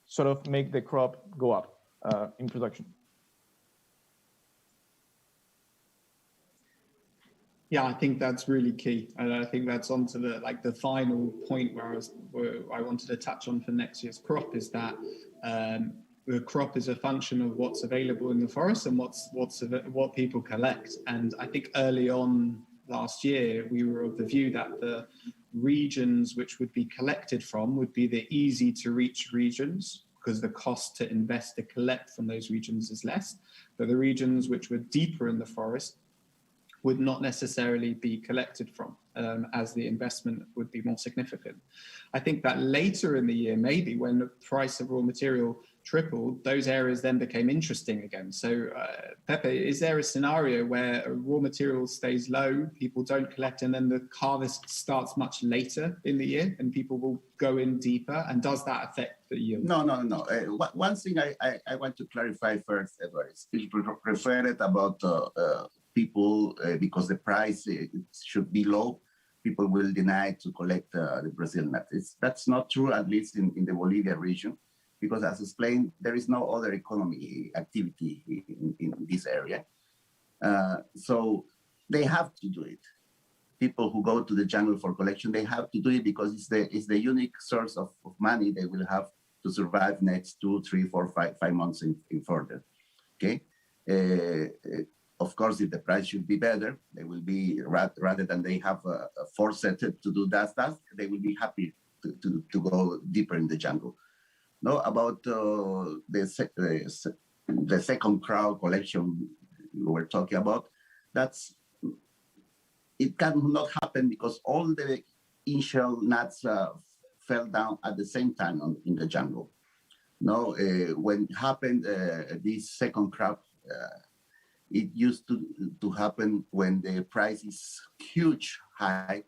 sort of make the crop go up in production. Yeah, I think that's really key, and I think that's onto the final point where I wanted to touch on for next year's crop is that the crop is a function of what's available in the forest and what people collect. And I think early on last year we were of the view that the regions which would be collected from would be the easy to reach regions, because the cost to invest to collect from those regions is less. But the regions which were deeper in the forest would not necessarily be collected from, as the investment would be more significant. I think that later in the year, maybe when the price of raw material tripled, those areas then became interesting again. So Pepe, is there a scenario where raw material stays low, people don't collect, and then the harvest starts much later in the year and people will go in deeper? And does that affect the yield? No. One thing I want to clarify first, Edward, is referred about people, because the price should be low, people will deny to collect the Brazil nuts. That's not true, at least in the Bolivia region, because as explained, there is no other economy activity in this area. So they have to do it. People who go to the jungle for collection, they have to do it because it's the unique source of money they will have to survive next 2, 3, 4, 5 months in further. Okay. Of course, if the price should be better, they will be, rather than they have a foresight to do that, they will be happy to go deeper in the jungle. No, about the second crop collection we were talking about, it cannot happen because all the initial nuts fell down at the same time in the jungle. No, when it happened, this second crop, it used to happen when the price is huge high,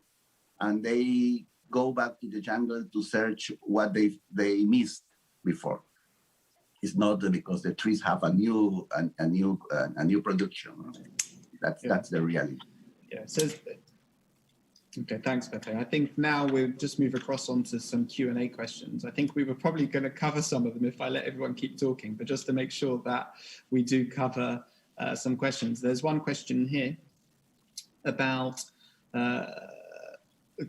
and they go back to the jungle to search what they missed before. It's not because the trees have a new production. That's the reality. Yeah. So, okay, thanks, Pepe. I think now we'll just move across onto some Q&A questions. I think we were probably going to cover some of them if I let everyone keep talking, but just to make sure that we do cover some questions. There's one question here about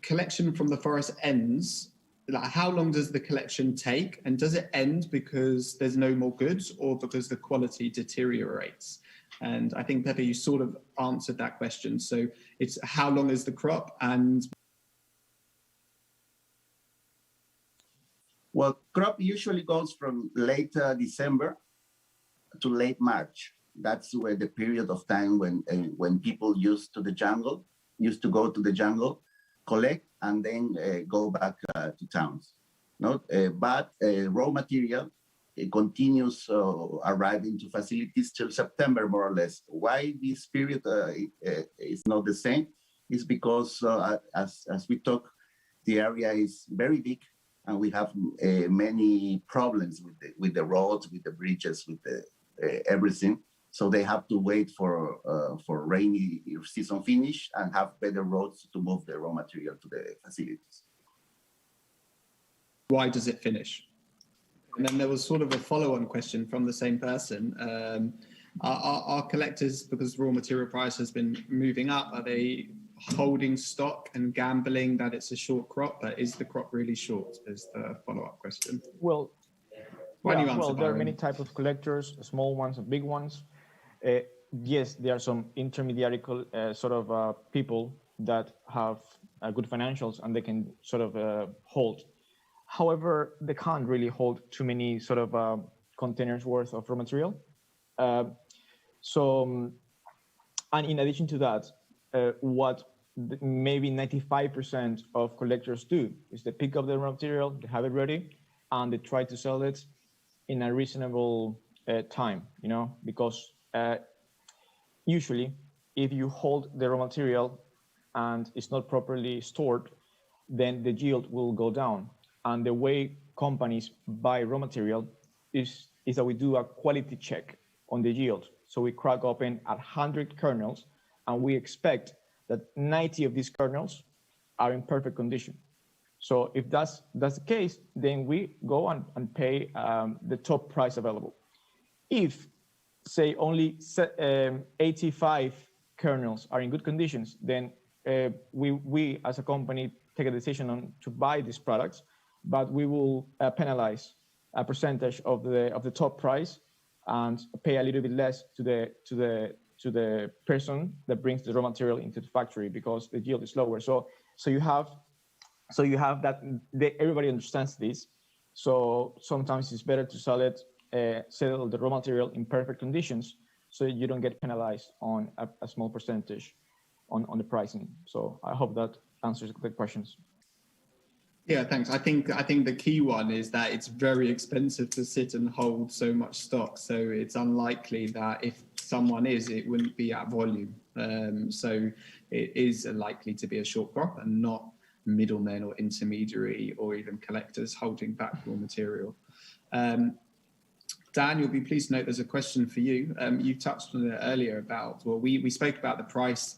collection from the forest ends. Like, how long does the collection take, and does it end because there's no more goods or because the quality deteriorates? And I think, Pepe, you sort of answered that question. So it's how long is the crop? And well, crop usually goes from late December to late March. That's where the period of time when people used to go to the jungle, collect, and then go back to towns. But raw material continues arriving to facilities till September, more or less. Why this period is not the same is because, as we talk, the area is very big, and we have many problems with the roads, with the bridges, with everything. So they have to wait for rainy season finish and have better roads to move the raw material to the facilities. Why does it finish? And then there was sort of a follow-on question from the same person. Are collectors, because raw material price has been moving up, are they holding stock and gambling that it's a short crop? But is the crop really short? Is the follow-up question. Well, Why don't you answer, there are Byron? many types of collectors, small ones and big ones. Yes, there are some intermediary people that have good financials and they can sort of hold. However, they can't really hold too many sort of containers worth of raw material. And in addition to that, what maybe 95% of collectors do is they pick up the raw material, they have it ready, and they try to sell it in a reasonable time, because usually if you hold the raw material and it's not properly stored, then the yield will go down. And the way companies buy raw material is that we do a quality check on the yield. So we crack open 100 kernels, and we expect that 90 of these kernels are in perfect condition. So if that's the case, then we go and pay the top price available. If, say, only 85 kernels are in good conditions, then we as a company take a decision on to buy these products, but we will penalize a percentage of the top price and pay a little bit less to the person that brings the raw material into the factory because the yield is lower. So you have that everybody understands this. So sometimes it's better to sell the raw material in perfect conditions, so you don't get penalized on a small percentage on the pricing. So I hope that answers the questions. Yeah, thanks. I think the key one is that it's very expensive to sit and hold so much stock. So it's unlikely that if someone it wouldn't be at volume. So it is likely to be a short crop and not middlemen or intermediary or even collectors holding back raw material. Dan, you'll be pleased to note there's a question for you. You touched on it earlier about, well, we spoke about the price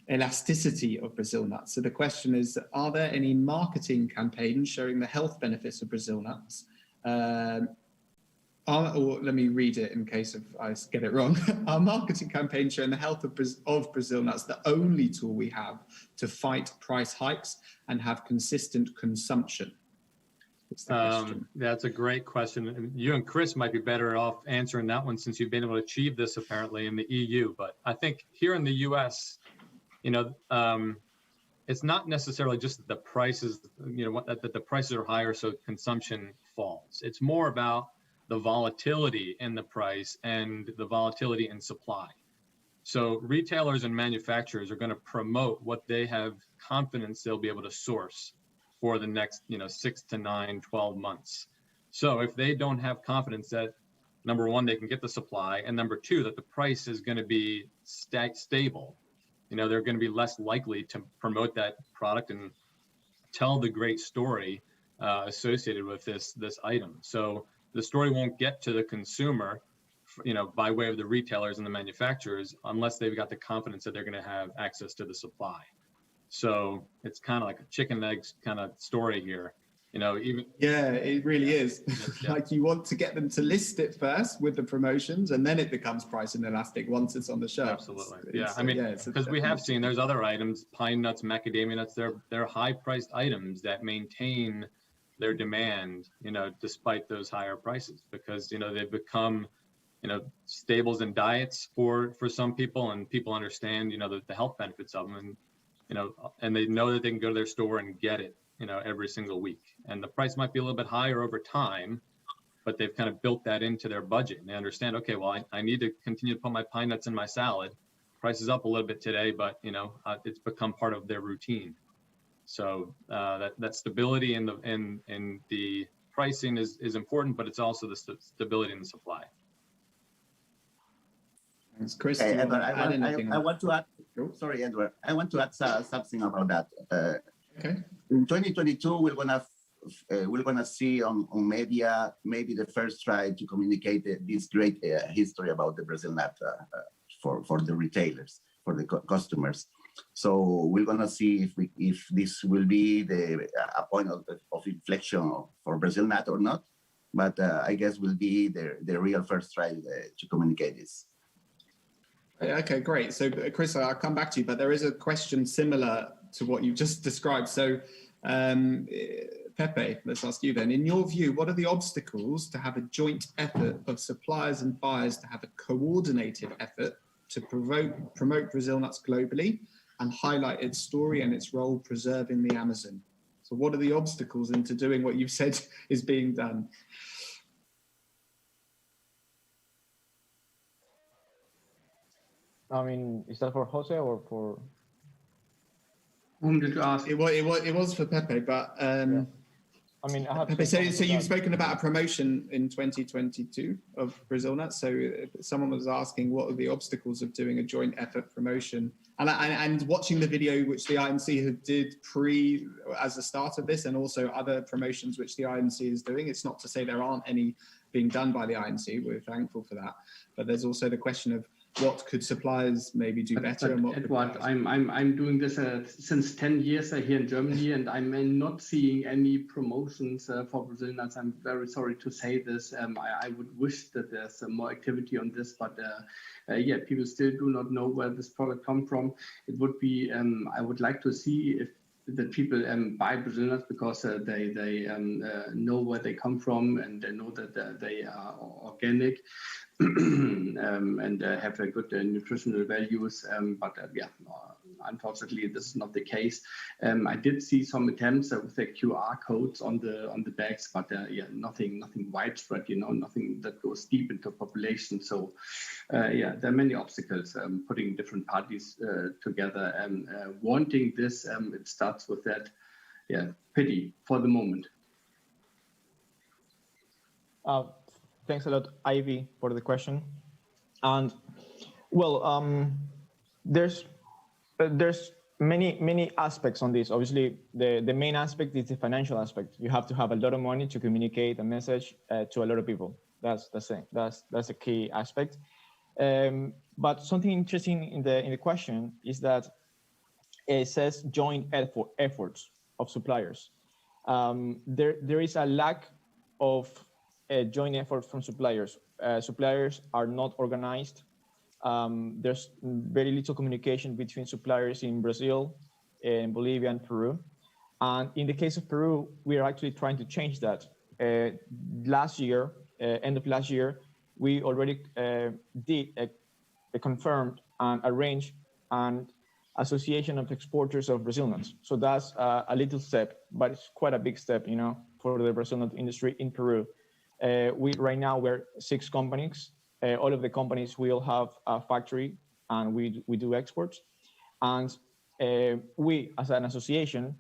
elasticity of Brazil nuts. So the question is, are there any marketing campaigns showing the health benefits of Brazil nuts? Or let me read it in case I get it wrong. Are marketing campaigns showing the health of Brazil nuts the only tool we have to fight price hikes and have consistent consumption? That's a great question. You and Chris might be better off answering that one since you've been able to achieve this apparently in the EU. But I think here in the US, it's not necessarily just that the prices, that the prices are higher so consumption falls. It's more about the volatility in the price and the volatility in supply. So retailers and manufacturers are going to promote what they have confidence they'll be able to source for the next 6 to 9, 12 months. So if they don't have confidence that, number one, they can get the supply, and number two, that the price is going to be stable, they're going to be less likely to promote that product and tell the great story associated with this item. So the story won't get to the consumer, by way of the retailers and the manufacturers, unless they've got the confidence that they're going to have access to the supply. So it's kind of like a chicken and eggs kind of story here. Yeah, it really is. Yeah. Like you want to get them to list it first with the promotions, and then it becomes price inelastic once it's on the shelf. Absolutely. Because we have seen there's other items, pine nuts, macadamia nuts, they're high-priced items that maintain their demand, despite those higher prices, because they've become staples in diets for some people, and people understand the health benefits of them, and and they know that they can go to their store and get it every single week. And the price might be a little bit higher over time, but they've kind of built that into their budget, and they understand, okay, well, I need to continue to put my pine nuts in my salad. Price is up a little bit today, but it's become part of their routine. So that stability in the pricing is important, but it's also the stability in the supply. Thanks, Chris. Edward, I want to add. Sorry, Edward. I want to add something about that. Okay. In 2022, we're gonna see on media maybe the first try to communicate this great history about the Brazil nut for the retailers, for the customers. So we're gonna see if this will be a point of inflection for Brazil nut or not. But I guess will be the real first try to communicate this. Okay, great. So, Chris, I'll come back to you, but there is a question similar to what you've just described. So, Pepe, let's ask you then. In your view, what are the obstacles to have a joint effort of suppliers and buyers to have a coordinated effort to promote Brazil nuts globally and highlight its story and its role preserving the Amazon? So what are the obstacles into doing what you've said is being done? Is that for Jose or for? Whom did you ask? It was for Pepe, but Yeah. I have. Pepe, so you've spoken about a promotion in 2022 of Brazil nuts. So someone was asking what are the obstacles of doing a joint effort promotion, and watching the video which the INC did as the start of this, and also other promotions which the INC is doing. It's not to say there aren't any being done by the INC. We're thankful for that, but there's also the question of what could suppliers maybe do better and what could Edward, suppliers- I'm doing this since 10 years here in Germany, and I'm not seeing any promotions for Brazil nuts. I'm very sorry to say this. I would wish that there's more activity on this, but yeah, people still do not know where this product come from. It would be I would like to see if that people buy Brazil nuts because they know where they come from, and they know that they are organic. And have a good nutritional values, but yeah, unfortunately, this is not the case. I did see some attempts with the QR codes on the bags, but yeah, nothing widespread. Nothing that goes deep into population. So yeah, there are many obstacles putting different parties together and wanting this. It starts with that, yeah, pity for the moment. Thanks a lot, Ivy, for the question. And well, there's many aspects on this. Obviously, the main aspect is the financial aspect. You have to have a lot of money to communicate a message to a lot of people. That's a key aspect. But something interesting in the question is that it says joint efforts of suppliers. There is a lack of a joint effort from suppliers. Suppliers are not organized. There's very little communication between suppliers in Brazil, in Bolivia, and Peru. And in the case of Peru, we are actually trying to change that. Last year, end of last year, we already confirmed and arranged an association of exporters of Brazil nuts. So that's a little step, but it's quite a big step, for the Brazil nut industry in Peru. Right now we're 6 companies. All of the companies will have a factory, and we do exports. And we, as an association,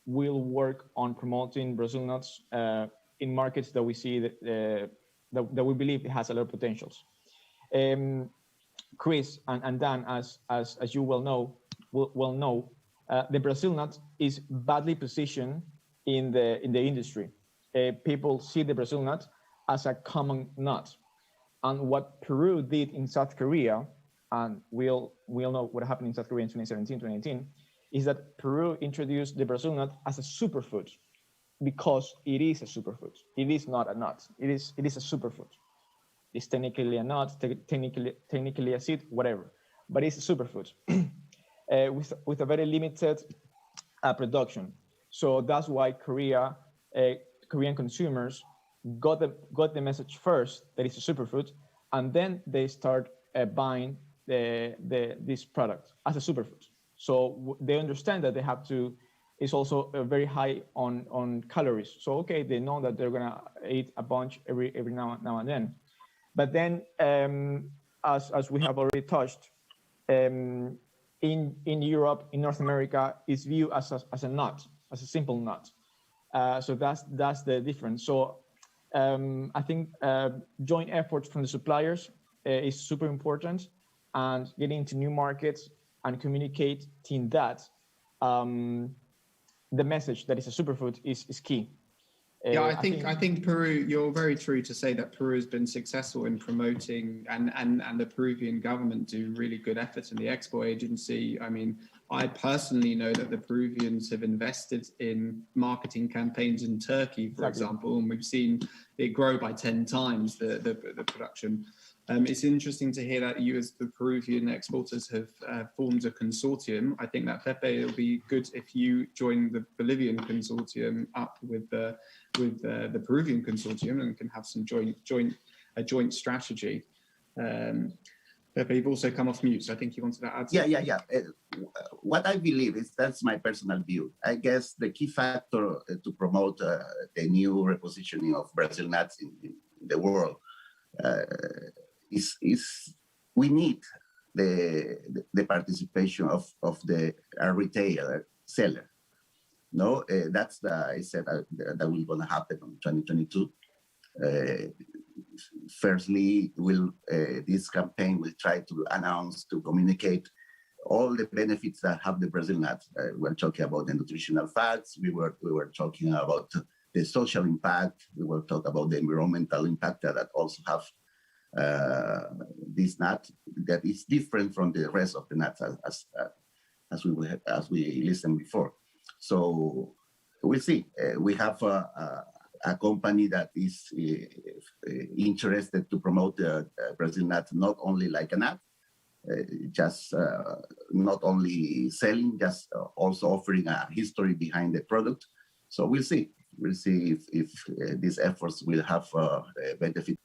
will work on promoting Brazil nuts in markets that we see that we believe it has a lot of potentials. Chris and Dan, as you well know, the Brazil nut is badly positioned in the industry. People see the Brazil nut as a common nut. And what Peru did in South Korea, and we all know what happened in South Korea in 2017, 2018, is that Peru introduced the Brazil nut as a superfood because it is a superfood. It is not a nut. It is a superfood. It's technically a nut, technically a seed, whatever, but it's a superfood with a very limited production. So that's why Korean consumers got the message first that it's a superfood, and then they start buying this product as a superfood. So they understand that they have to. It's also very high on calories. So okay, they know that they're gonna eat a bunch every now and then. But then, as we have already touched, in Europe, in North America, it's viewed as a nut, as a simple nut. So that's the difference. So I think joint efforts from the suppliers is super important, and getting into new markets and communicating that the message that it's a superfood is key. Yeah, I think Peru, you're very true to say that Peru has been successful in promoting, and the Peruvian government do really good efforts in the export agency. I mean, I personally know that the Peruvians have invested in marketing campaigns in Turkey, for example, and we've seen it grow by 10 times the production. It's interesting to hear that you, as the Peruvian exporters, have formed a consortium. I think that, Pepe, it'll be good if you join the Bolivian consortium up with the Peruvian consortium, and can have some joint strategy. Pepe, you've also come off mute, so I think you wanted to add something. Yeah. What I believe is, that's my personal view. I guess the key factor to promote the new repositioning of Brazil nuts in the world is we need the participation of the retailer seller. No, that's I said that will gonna happen in 2022. Firstly, this campaign will try to announce, to communicate all the benefits that have the Brazil nut. We're talking about the nutritional facts. We were talking about the social impact. We were talking about the environmental impact that also have this nut that is different from the rest of the nuts as we listened before. So we'll see. We have a company that is interested to promote the Brazil nut not only like a nut, just not only selling, just also offering a history behind the product. So we'll see. We'll see if these efforts will have a benefit.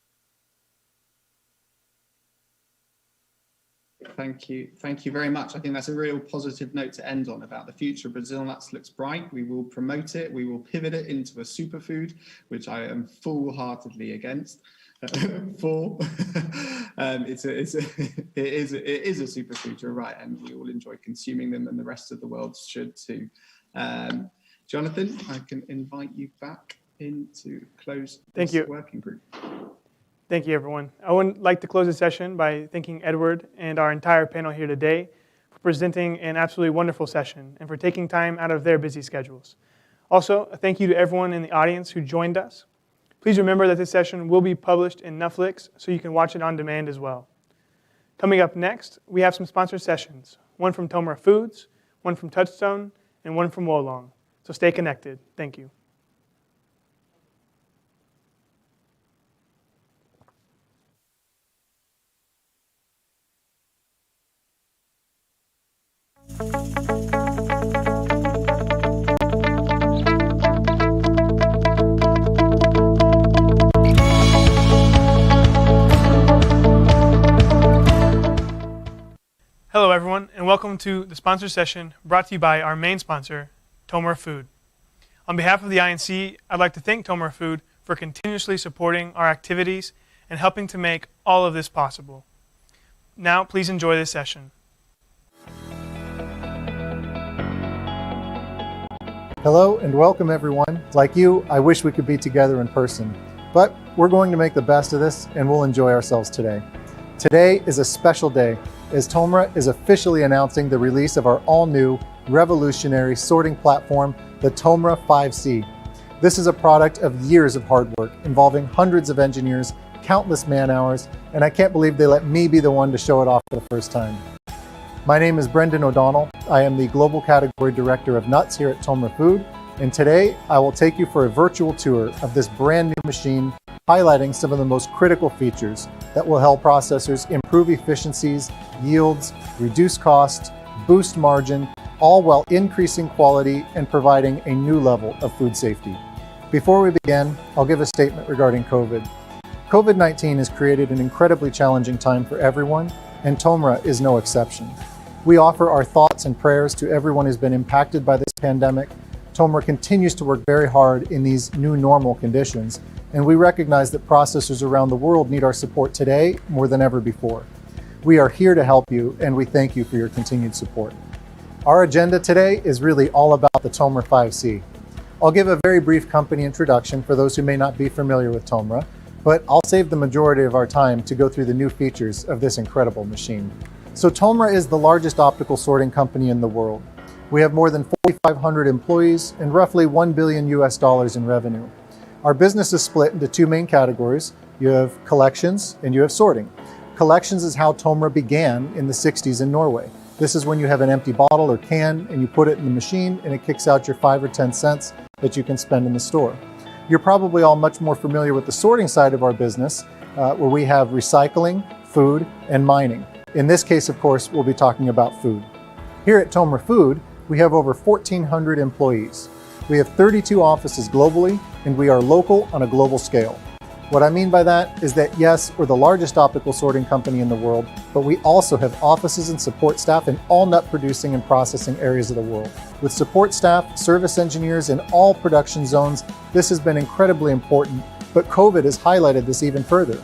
Thank you very much. I think that's a real positive note to end on about the future. Brazil nuts looks bright. We will promote it. We will pivot it into a superfood, which I am full-heartedly against. It is a superfood. You're right, and we all enjoy consuming them, and the rest of the world should too. Jonathan, I can invite you back in to close this working group. Thank you, everyone. I would like to close the session by thanking Edward and our entire panel here today for presenting an absolutely wonderful session and for taking time out of their busy schedules. Also, a thank you to everyone in the audience who joined us. Please remember that this session will be published in Netflix, so you can watch it on demand as well. Coming up next, we have some sponsored sessions, one from Tomra Foods, one from Touchstone, and one from Wolong. So stay connected. Thank you. Hello, everyone, and welcome to the sponsor session brought to you by our main sponsor, Tomra Food. On behalf of the INC, I'd like to thank Tomra Food for continuously supporting our activities and helping to make all of this possible. Now, please enjoy this session. Hello and welcome, everyone. Like you, I wish we could be together in person, but we're going to make the best of this and we'll enjoy ourselves today. Today is a special day as Tomra is officially announcing the release of our all-new revolutionary sorting platform, the Tomra 5C. This is a product of years of hard work involving hundreds of engineers, countless man-hours, and I can't believe they let me be the one to show it off for the first time. My name is Brendan O'Donnell. I am the Global Category Director of Nuts here at Tomra Food, and today I will take you for a virtual tour of this brand new machine, highlighting some of the most critical features that will help processors improve efficiencies, yields, reduce costs, boost margin, all while increasing quality and providing a new level of food safety. Before we begin, I'll give a statement regarding COVID. COVID-19 has created an incredibly challenging time for everyone, and Tomra is no exception. We offer our thoughts and prayers to everyone who's been impacted by this pandemic. Tomra continues to work very hard in these new normal conditions, and we recognize that processors around the world need our support today more than ever before. We are here to help you, and we thank you for your continued support. Our agenda today is really all about the Tomra 5C. I'll give a very brief company introduction for those who may not be familiar with Tomra, but I'll save the majority of our time to go through the new features of this incredible machine. So Tomra is the largest optical sorting company in the world. We have more than 4,500 employees and roughly $1 billion in revenue. Our business is split into two main categories. You have collections and you have sorting. Collections is how Tomra began in the 60s in Norway. This is when you have an empty bottle or can and you put it in the machine and it kicks out your 5 or 10 cents that you can spend in the store. You're probably all much more familiar with the sorting side of our business, where we have recycling, food, and mining. In this case, of course, we'll be talking about food. Here at Tomra Food, we have over 1,400 employees. We have 32 offices globally, and we are local on a global scale. What I mean by that is that yes, we're the largest optical sorting company in the world, but we also have offices and support staff in all nut producing and processing areas of the world. With support staff, service engineers in all production zones, this has been incredibly important, but COVID has highlighted this even further.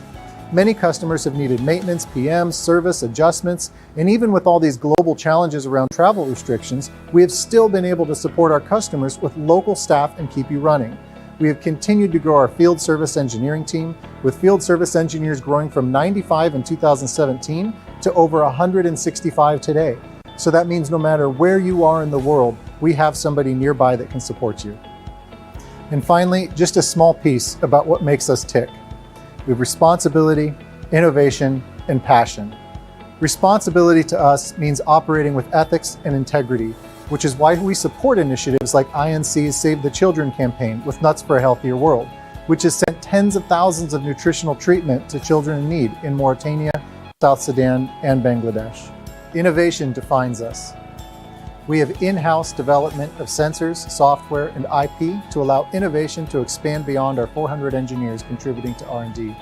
Many customers have needed maintenance, PMs, service, adjustments, and even with all these global challenges around travel restrictions, we have still been able to support our customers with local staff and keep you running. We have continued to grow our field service engineering team, with field service engineers growing from 95 in 2017 to over 165 today. So that means no matter where you are in the world, we have somebody nearby that can support you. And finally, just a small piece about what makes us tick. We have responsibility, innovation, and passion. Responsibility to us means operating with ethics and integrity, which is why we support initiatives like INC's Save the Children campaign with Nuts for a Healthier World, which has sent tens of thousands of nutritional treatment to children in need in Mauritania, South Sudan, and Bangladesh. Innovation defines us. We have in-house development of sensors, software, and IP to allow innovation to expand beyond our 400 engineers contributing to R&D.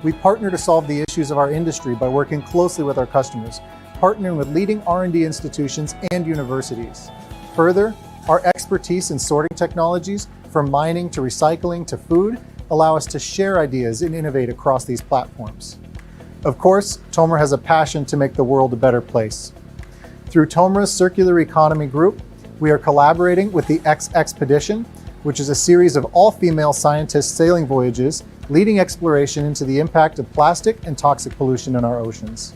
We partner to solve the issues of our industry by working closely with our customers, partnering with leading R&D institutions and universities. Further, our expertise in sorting technologies, from mining to recycling to food, allow us to share ideas and innovate across these platforms. Of course, TOMRA has a passion to make the world a better place. Through TOMRA's Circular Economy Group, we are collaborating with the X-Expedition, which is a series of all-female scientists sailing voyages, leading exploration into the impact of plastic and toxic pollution in our oceans.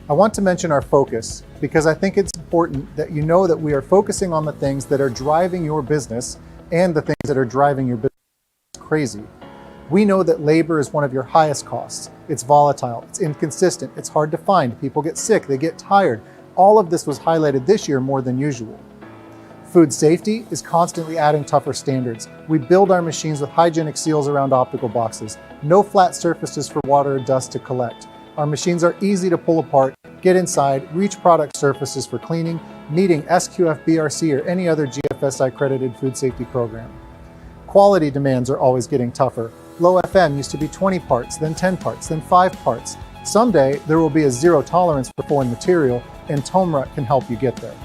I want to mention our focus because I think it's important that you know that we are focusing on the things that are driving your business and the things that are driving your business crazy. We know that labor is one of your highest costs. It's volatile, it's inconsistent, it's hard to find, people get sick, they get tired. All of this was highlighted this year more than usual. Food safety is constantly adding tougher standards. We build our machines with hygienic seals around optical boxes, no flat surfaces for water or dust to collect. Our machines are easy to pull apart, get inside, reach product surfaces for cleaning, meeting SQF BRC or any other GFSI accredited food safety program. Quality demands are always getting tougher. Low FM used to be 20 parts, then 10 parts, then 5 parts. Someday, there will be a zero tolerance for foreign material, and TOMRA can help you get there.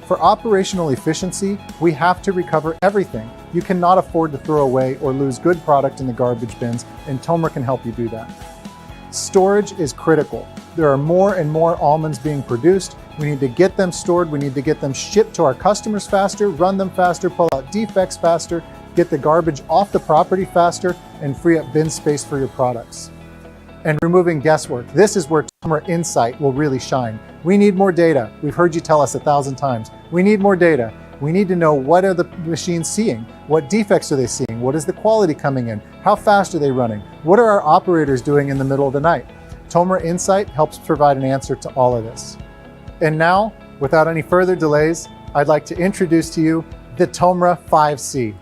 For operational efficiency, we have to recover everything. You cannot afford to throw away or lose good product in the garbage bins, and TOMRA can help you do that. Storage is critical. There are more and more almonds being produced. We need to get them stored. We need to get them shipped to our customers faster, run them faster, pull out defects faster, get the garbage off the property faster, and free up bin space for your products. And removing guesswork. This is where TOMRA Insight will really shine. We need more data. We've heard you tell us 1,000 times. We need more data. We need to know what are the machines seeing? What defects are they seeing? What is the quality coming in? How fast are they running? What are our operators doing in the middle of the night? TOMRA Insight helps provide an answer to all of this. And now, without any further delays, I'd like to introduce to you the TOMRA 5C.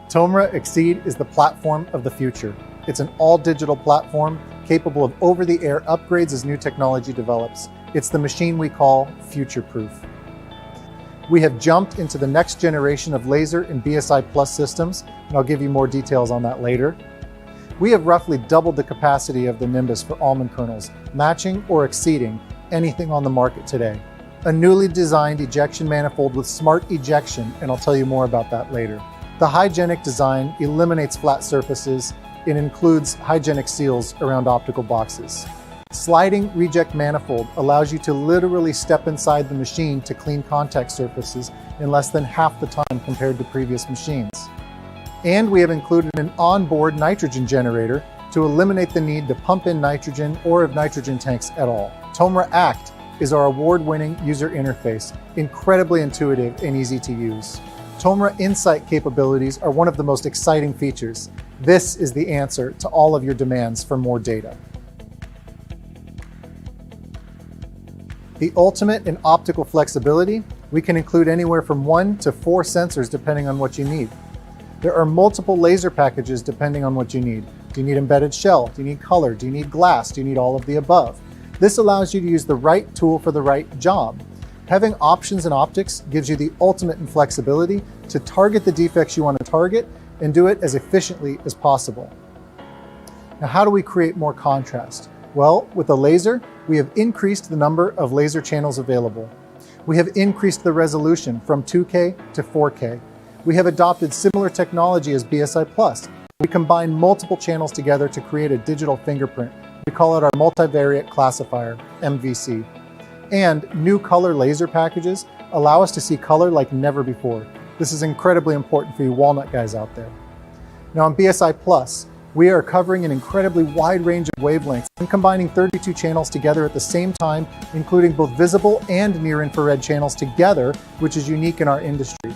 TOMRA Exceed is the platform of the future. It's an all-digital platform capable of over-the-air upgrades as new technology develops. It's the machine we call future-proof. We have jumped into the next generation of laser and BSI Plus systems, and I'll give you more details on that later. We have roughly doubled the capacity of the Nimbus for almond kernels, matching or exceeding anything on the market today. A newly designed ejection manifold with smart ejection, and I'll tell you more about that later. The hygienic design eliminates flat surfaces and includes hygienic seals around optical boxes. Sliding reject manifold allows you to literally step inside the machine to clean contact surfaces in less than half the time compared to previous machines. And we have included an onboard nitrogen generator to eliminate the need to pump in nitrogen or of nitrogen tanks at all. Tomra Act is our award-winning user interface, incredibly intuitive and easy to use. Tomra Insight capabilities are one of the most exciting features. This is the answer to all of your demands for more data. The ultimate in optical flexibility, we can include anywhere from 1 to 4 sensors depending on what you need. There are multiple laser packages depending on what you need. Do you need embedded shell? Do you need color? Do you need glass? Do you need all of the above? This allows you to use the right tool for the right job. Having options in optics gives you the ultimate in flexibility to target the defects you want to target and do it as efficiently as possible. Now, how do we create more contrast? Well, with a laser, we have increased the number of laser channels available. We have increased the resolution from 2K to 4K. We have adopted similar technology as BSI+. We combine multiple channels together to create a digital fingerprint. We call it our multivariate classifier, MVC. And new color laser packages allow us to see color like never before. This is incredibly important for you walnut guys out there. Now on BSI+, we are covering an incredibly wide range of wavelengths and combining 32 channels together at the same time, including both visible and near-infrared channels together, which is unique in our industry.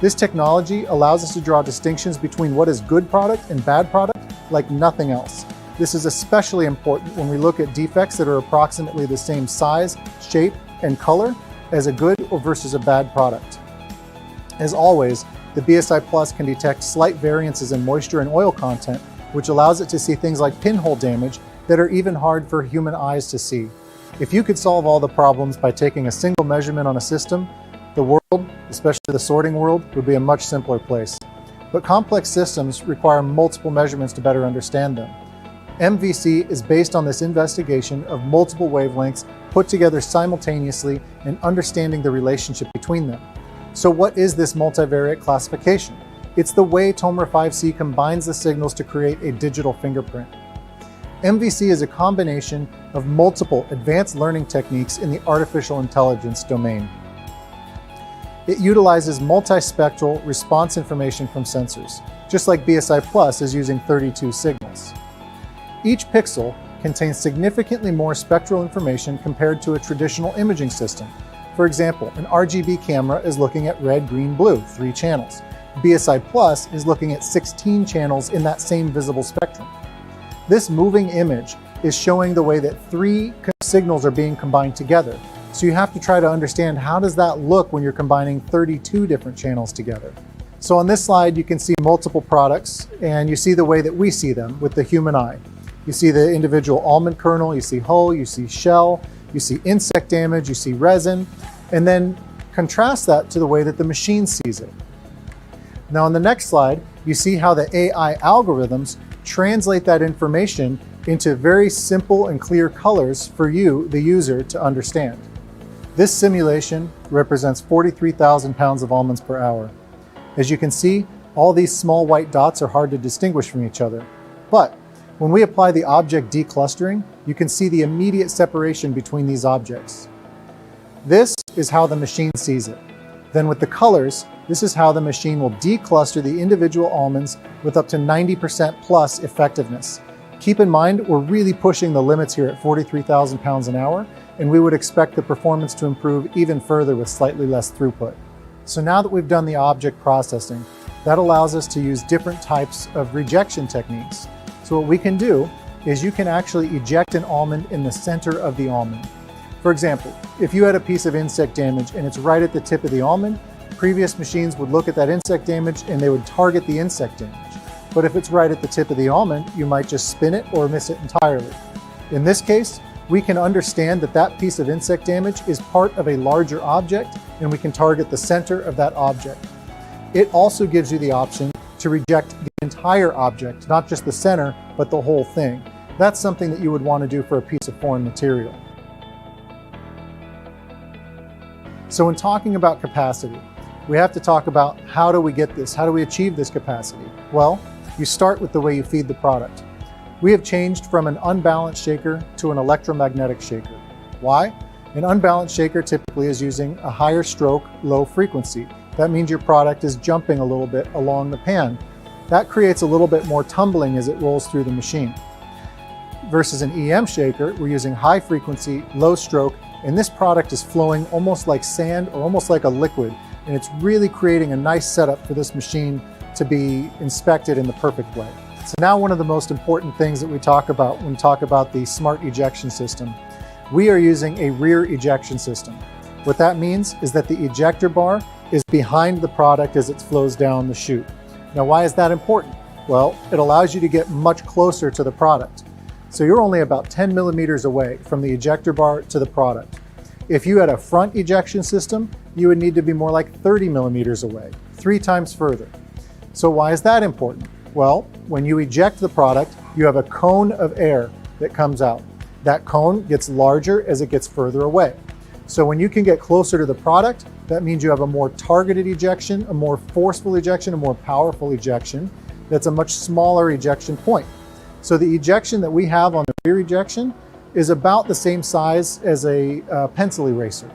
This technology allows us to draw distinctions between what is good product and bad product like nothing else. This is especially important when we look at defects that are approximately the same size, shape, and color as a good or versus a bad product. As always, the BSI Plus can detect slight variances in moisture and oil content, which allows it to see things like pinhole damage that are even hard for human eyes to see. If you could solve all the problems by taking a single measurement on a system, the world, especially the sorting world, would be a much simpler place. But complex systems require multiple measurements to better understand them. MVC is based on this investigation of multiple wavelengths put together simultaneously and understanding the relationship between them. So what is this multivariate classification? It's the way Tomra 5C combines the signals to create a digital fingerprint. MVC is a combination of multiple advanced learning techniques in the artificial intelligence domain. It utilizes multispectral response information from sensors, just like BSI Plus is using 32 signals. Each pixel contains significantly more spectral information compared to a traditional imaging system. For example, an RGB camera is looking at red, green, blue, 3 channels. BSI Plus is looking at 16 channels in that same visible spectrum. This moving image is showing the way that 3 signals are being combined together. So you have to try to understand how does that look when you're combining 32 different channels together. So on this slide, you can see multiple products and you see the way that we see them with the human eye. You see the individual almond kernel, you see hull, you see shell, you see insect damage, you see resin, and then contrast that to the way that the machine sees it. Now on the next slide, you see how the AI algorithms translate that information into very simple and clear colors for you, the user, to understand. This simulation represents 43,000 pounds of almonds per hour. As you can see, all these small white dots are hard to distinguish from each other. But when we apply the object declustering, you can see the immediate separation between these objects. This is how the machine sees it. Then with the colors, this is how the machine will decluster the individual almonds with up to 90% plus effectiveness. Keep in mind, we're really pushing the limits here at 43,000 pounds an hour, and we would expect the performance to improve even further with slightly less throughput. So now that we've done the object processing, that allows us to use different types of rejection techniques. So what we can do is you can actually eject an almond in the center of the almond. For example, if you had a piece of insect damage and it's right at the tip of the almond, previous machines would look at that insect damage and they would target the insect damage. But if it's right at the tip of the almond, you might just spin it or miss it entirely. In this case, we can understand that that piece of insect damage is part of a larger object and we can target the center of that object. It also gives you the option to reject the entire object, not just the center, but the whole thing. That's something that you would want to do for a piece of foreign material. So when talking about capacity, we have to talk about how do we get this? How do we achieve this capacity? Well, you start with the way you feed the product. We have changed from an unbalanced shaker to an electromagnetic shaker. Why? An unbalanced shaker typically is using a higher stroke, low frequency. That means your product is jumping a little bit along the pan. That creates a little bit more tumbling as it rolls through the machine. Versus an EM shaker, we're using high frequency, low stroke, and this product is flowing almost like sand or almost like a liquid. And it's really creating a nice setup for this machine to be inspected in the perfect way. So now one of the most important things that we talk about when we talk about the smart ejection system, we are using a rear ejection system. What that means is that the ejector bar is behind the product as it flows down the chute. Now, why is that important? Well, it allows you to get much closer to the product. So you're only about 10 millimeters away from the ejector bar to the product. If you had a front ejection system, you would need to be more like 30 millimeters away, 3 times further. So why is that important? Well, when you eject the product, you have a cone of air that comes out. That cone gets larger as it gets further away. So when you can get closer to the product, that means you have a more targeted ejection, a more forceful ejection, a more powerful ejection. That's a much smaller ejection point. So the ejection that we have on the rear ejection is about the same size as a pencil eraser.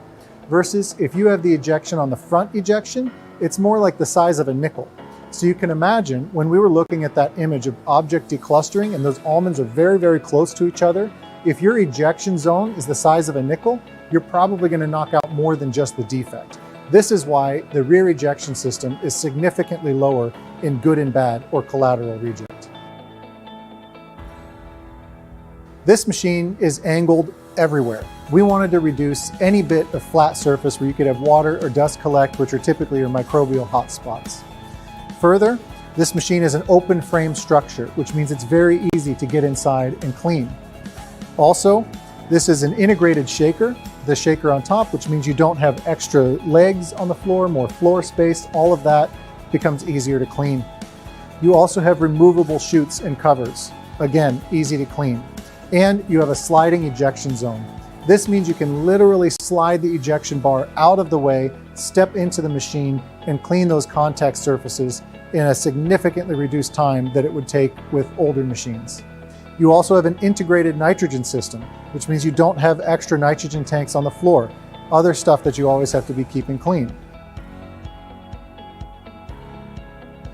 Versus if you have the ejection on the front ejection, it's more like the size of a nickel. So you can imagine when we were looking at that image of object declustering and those almonds are very, very close to each other, if your ejection zone is the size of a nickel, you're probably going to knock out more than just the defect. This is why the rear ejection system is significantly lower in good and bad or collateral reject. This machine is angled everywhere. We wanted to reduce any bit of flat surface where you could have water or dust collect, which are typically your microbial hotspots. Further, this machine is an open frame structure, which means it's very easy to get inside and clean. Also, this is an integrated shaker, the shaker on top, which means you don't have extra legs on the floor, more floor space, all of that becomes easier to clean. You also have removable chutes and covers. Again, easy to clean. And you have a sliding ejection zone. This means you can literally slide the ejection bar out of the way, step into the machine, and clean those contact surfaces in a significantly reduced time that it would take with older machines. You also have an integrated nitrogen system, which means you don't have extra nitrogen tanks on the floor, other stuff that you always have to be keeping clean.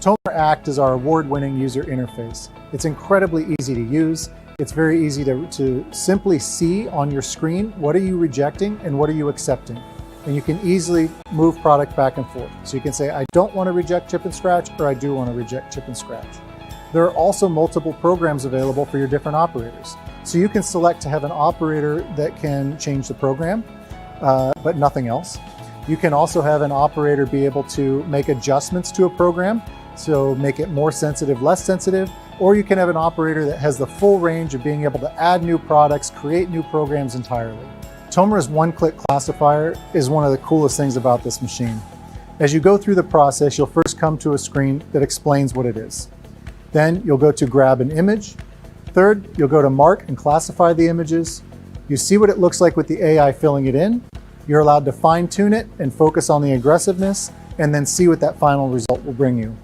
Tomra Act is our award-winning user interface. It's incredibly easy to use. It's very easy to simply see on your screen what are you rejecting and what are you accepting. And you can easily move product back and forth. So you can say, I don't want to reject chip and scratch, or I do want to reject chip and scratch. There are also multiple programs available for your different operators. So you can select to have an operator that can change the program, but nothing else. You can also have an operator be able to make adjustments to a program, so make it more sensitive, less sensitive, or you can have an operator that has the full range of being able to add new products, create new programs entirely. Tomra's one-click classifier is one of the coolest things about this machine. As you go through the process, you'll first come to a screen that explains what it is. Then you'll go to grab an image. Third, you'll go to mark and classify the images. You see what it looks like with the AI filling it in. You're allowed to fine-tune it and focus on the aggressiveness, and then see what that final result will bring you.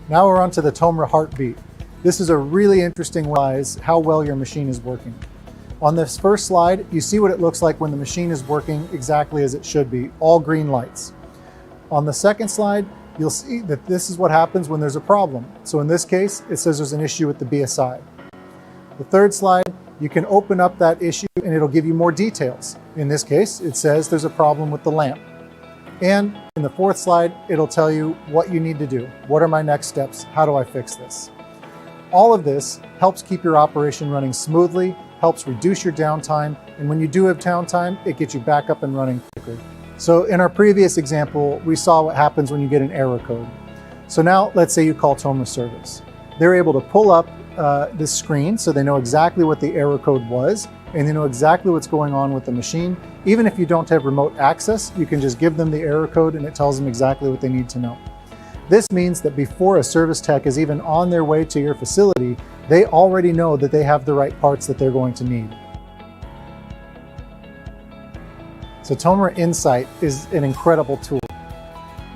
Now we're on to the Tomra Heartbeat. This is a really interesting way to how well your machine is working. On this first slide, you see what it looks like when the machine is working exactly as it should be, all green lights. On the second slide, you'll see that this is what happens when there's a problem. So in this case, it says there's an issue with the BSI. The third slide, you can open up that issue and it'll give you more details. In this case, it says there's a problem with the lamp. And in the fourth slide, it'll tell you what you need to do. What are my next steps? How do I fix this? All of this helps keep your operation running smoothly, helps reduce your downtime, and when you do have downtime, it gets you back up and running quicker. So in our previous example, we saw what happens when you get an error code. So now let's say you call Tomra Service. They're able to pull up this screen so they know exactly what the error code was, and they know exactly what's going on with the machine. Even if you don't have remote access, you can just give them the error code and it tells them exactly what they need to know. This means that before a service tech is even on their way to your facility, they already know that they have the right parts that they're going to need. So Tomra Insight is an incredible tool.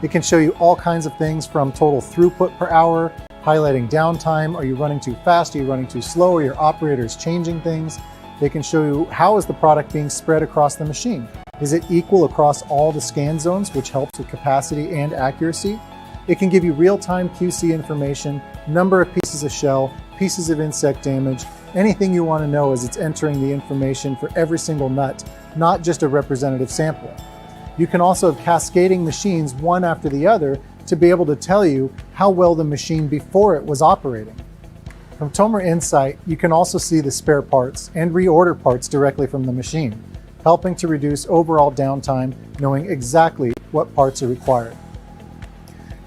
It can show you all kinds of things from total throughput per hour, highlighting downtime. Are you running too fast? Are you running too slow? Are your operators changing things? They can show you how is the product being spread across the machine. Is it equal across all the scan zones, which helps with capacity and accuracy? It can give you real-time QC information, number of pieces of shell, pieces of insect damage, anything you want to know as it's entering the information for every single nut, not just a representative sample. You can also have cascading machines one after the other to be able to tell you how well the machine before it was operating. From TOMRA Insight, you can also see the spare parts and reorder parts directly from the machine, helping to reduce overall downtime, knowing exactly what parts are required.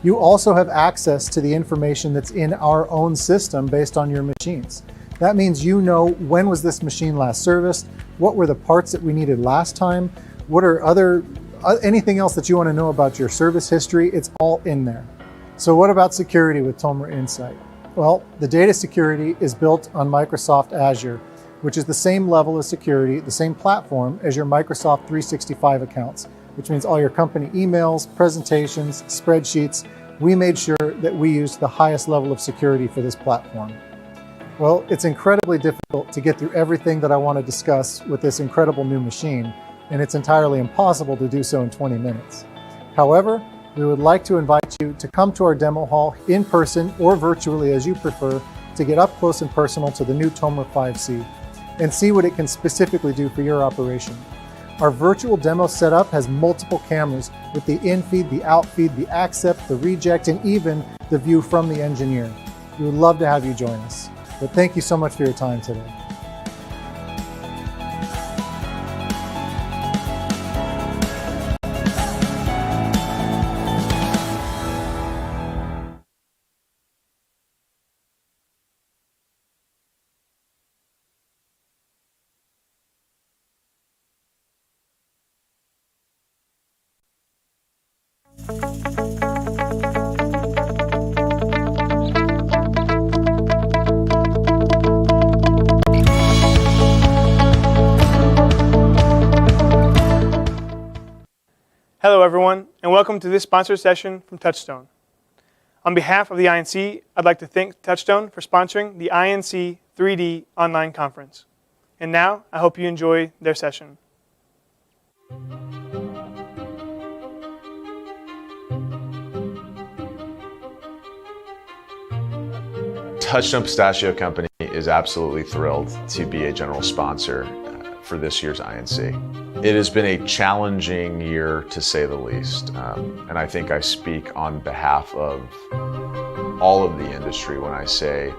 You also have access to the information that's in our own system based on your machines. That means you know when was this machine last serviced, what were the parts that we needed last time, what are anything else that you want to know about your service history, it's all in there. So what about security with TOMRA Insight? Well, the data security is built on Microsoft Azure, which is the same level of security, the same platform as your Microsoft 365 accounts, which means all your company emails, presentations, spreadsheets. We made sure that we used the highest level of security for this platform. Well, it's incredibly difficult to get through everything that I want to discuss with this incredible new machine, and it's entirely impossible to do so in 20 minutes. However, we would like to invite you to come to our demo hall in person or virtually as you prefer to get up close and personal to the new TOMRA 5C and see what it can specifically do for your operation. Our virtual demo setup has multiple cameras with the in-feed, the out-feed, the accept, the reject, and even the view from the engineer. We would love to have you join us. But thank you so much for your time today. Hello, everyone, and welcome to this sponsored session from Touchstone. On behalf of the INC, I'd like to thank Touchstone for sponsoring the INC 3D online conference. And now, I hope you enjoy their session. Touchstone Pistachio Company is absolutely thrilled to be a general sponsor for this year's INC. It has been a challenging year, to say the least, and I think I speak on behalf of all of the industry when I say,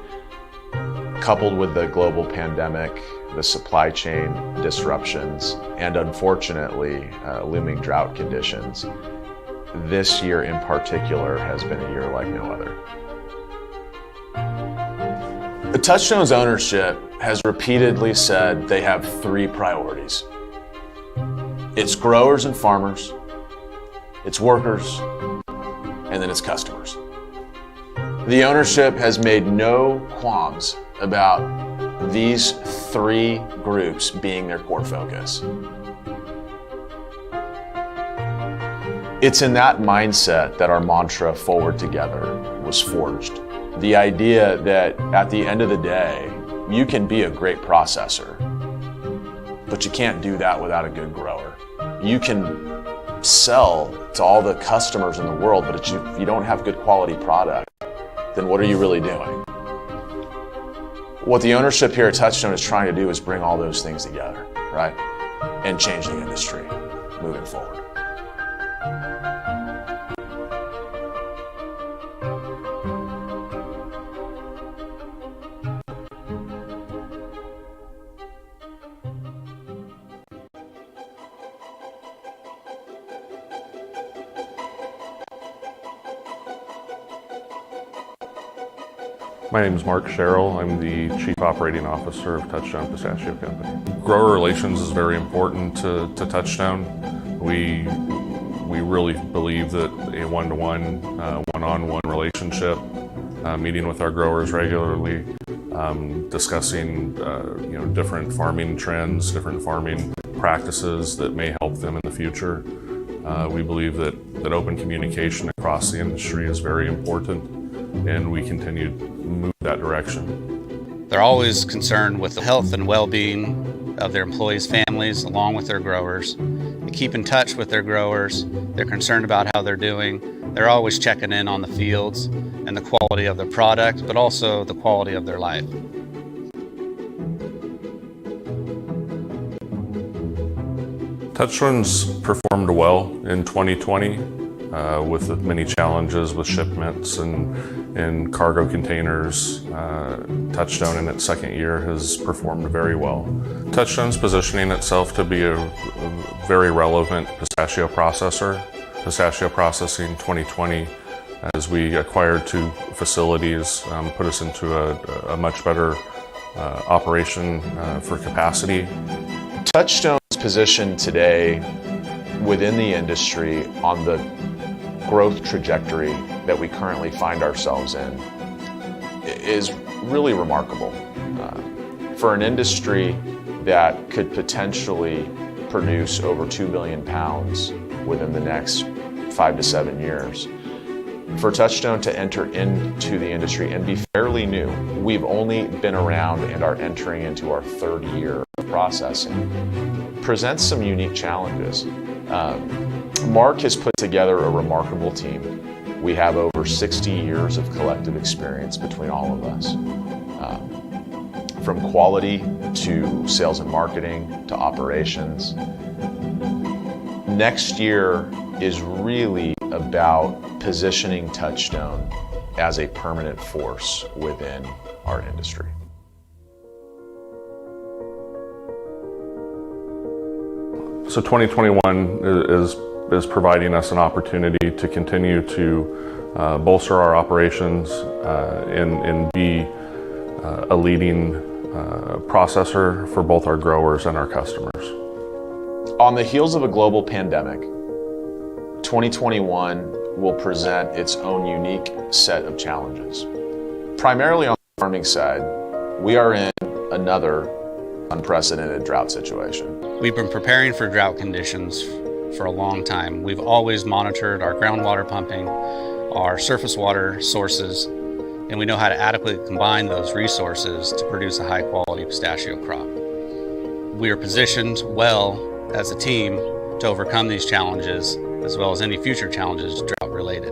coupled with the global pandemic, the supply chain disruptions, and unfortunately, looming drought conditions, this year in particular has been a year like no other. The Touchstone's ownership has repeatedly said they have three priorities. It's growers and farmers, it's workers, and then it's customers. The ownership has made no qualms about these three groups being their core focus. It's in that mindset that our mantra, Forward Together, was forged. The idea that at the end of the day, you can be a great processor, but you can't do that without a good grower. You can sell to all the customers in the world, but if you don't have good quality product, then what are you really doing? What the ownership here at Touchstone is trying to do is bring all those things together, right? And change the industry moving forward. My name is Mark Sherrill. I'm the Chief Operating Officer of Touchstone Pistachio Company. Grower relations is very important to Touchstone. We really believe that a one-to-one, one-on-one relationship, meeting with our growers regularly, discussing different farming trends, different farming practices that may help them in the future. We believe that open communication across the industry is very important. and we continue to move that direction. They're always concerned with the health and well-being of their employees' families, along with their growers. They keep in touch with their growers. They're concerned about how they're doing. They're always checking in on the fields and the quality of their product, but also the quality of their life. Touchstone's performed well in 2020 with the many challenges with shipments and cargo containers. Touchstone in its second year has performed very well. Touchstone's positioning itself to be a very relevant pistachio processor. Pistachio processing 2020, as we acquired 2 facilities, put us into a much better operation for capacity. Touchstone's position today within the industry on the growth trajectory that we currently find ourselves in is really remarkable. For an industry that could potentially produce over 2 billion pounds within the next 5 to 7 years, for Touchstone to enter into the industry and be fairly new, we've only been around and are entering into our 3rd year of processing, presents some unique challenges. Mark has put together a remarkable team. We have over 60 years of collective experience between all of us. From quality to sales and marketing to operations. Next year is really about positioning Touchstone as a permanent force within our industry. So 2021 is providing us an opportunity to continue to bolster our operations and be a leading processor for both our growers and our customers. On the heels of a global pandemic, 2021 will present its own unique set of challenges. Primarily on the farming side, we are in another unprecedented drought situation. We've been preparing for drought conditions for a long time. We've always monitored our groundwater pumping, our surface water sources, and we know how to adequately combine those resources to produce a high quality pistachio crop. We are positioned well as a team to overcome these challenges, as well as any future challenges drought related.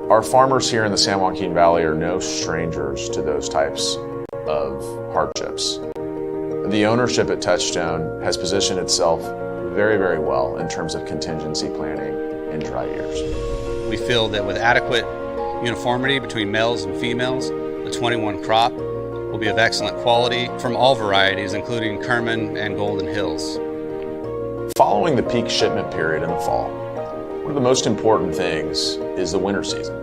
Our farmers here in the San Joaquin Valley are no strangers to those types of hardships. The ownership at Touchstone has positioned itself very, very well in terms of contingency planning in dry years. We feel that with adequate uniformity between males and females, the 21 crop will be of excellent quality from all varieties, including Kerman and Golden Hills. Following the peak shipment period in the fall, one of the most important things is the winter season.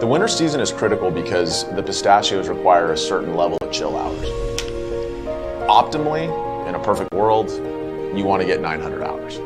The winter season is critical because the pistachios require a certain level of chill hours. Optimally, in a perfect world, you want to get 900 hours.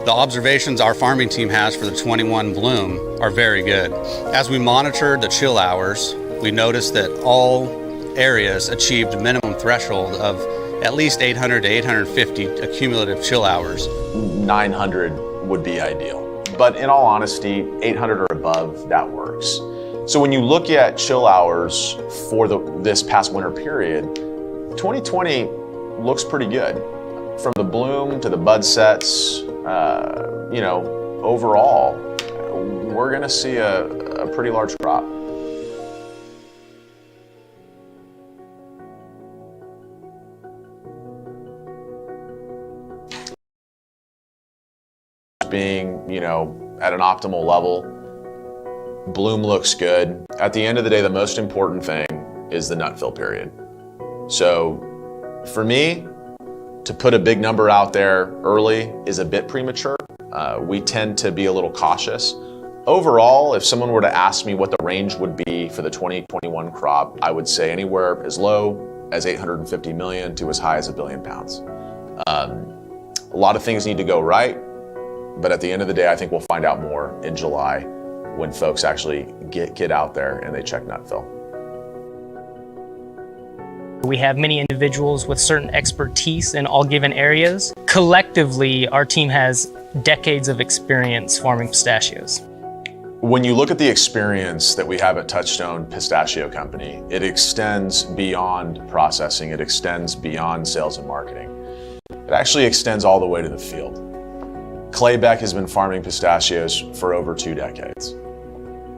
The observations our farming team has for the 21 bloom are very good. As we monitored the chill hours, we noticed that all areas achieved a minimum threshold of at least 800 to 850 accumulative chill hours. 900 would be ideal. But in all honesty, 800 or above, that works. So when you look at chill hours for this past winter period, 2020 looks pretty good. From the bloom to the bud sets, overall, we're gonna see a pretty large crop. Being, at an optimal level, bloom looks good. At the end of the day, the most important thing is the nut fill period. So for me, to put a big number out there early is a bit premature. We tend to be a little cautious. Overall, if someone were to ask me what the range would be for the 2021 crop, I would say anywhere as low as 850 million to as high as 1 billion pounds. A lot of things need to go right, but at the end of the day, I think we'll find out more in July when folks actually get out there and they check nut fill. We have many individuals with certain expertise in all given areas. Collectively, our team has decades of experience farming pistachios. When you look at the experience that we have at Touchstone Pistachio Company, it extends beyond processing, it extends beyond sales and marketing. It actually extends all the way to the field. Clay Beck has been farming pistachios for over 2 decades.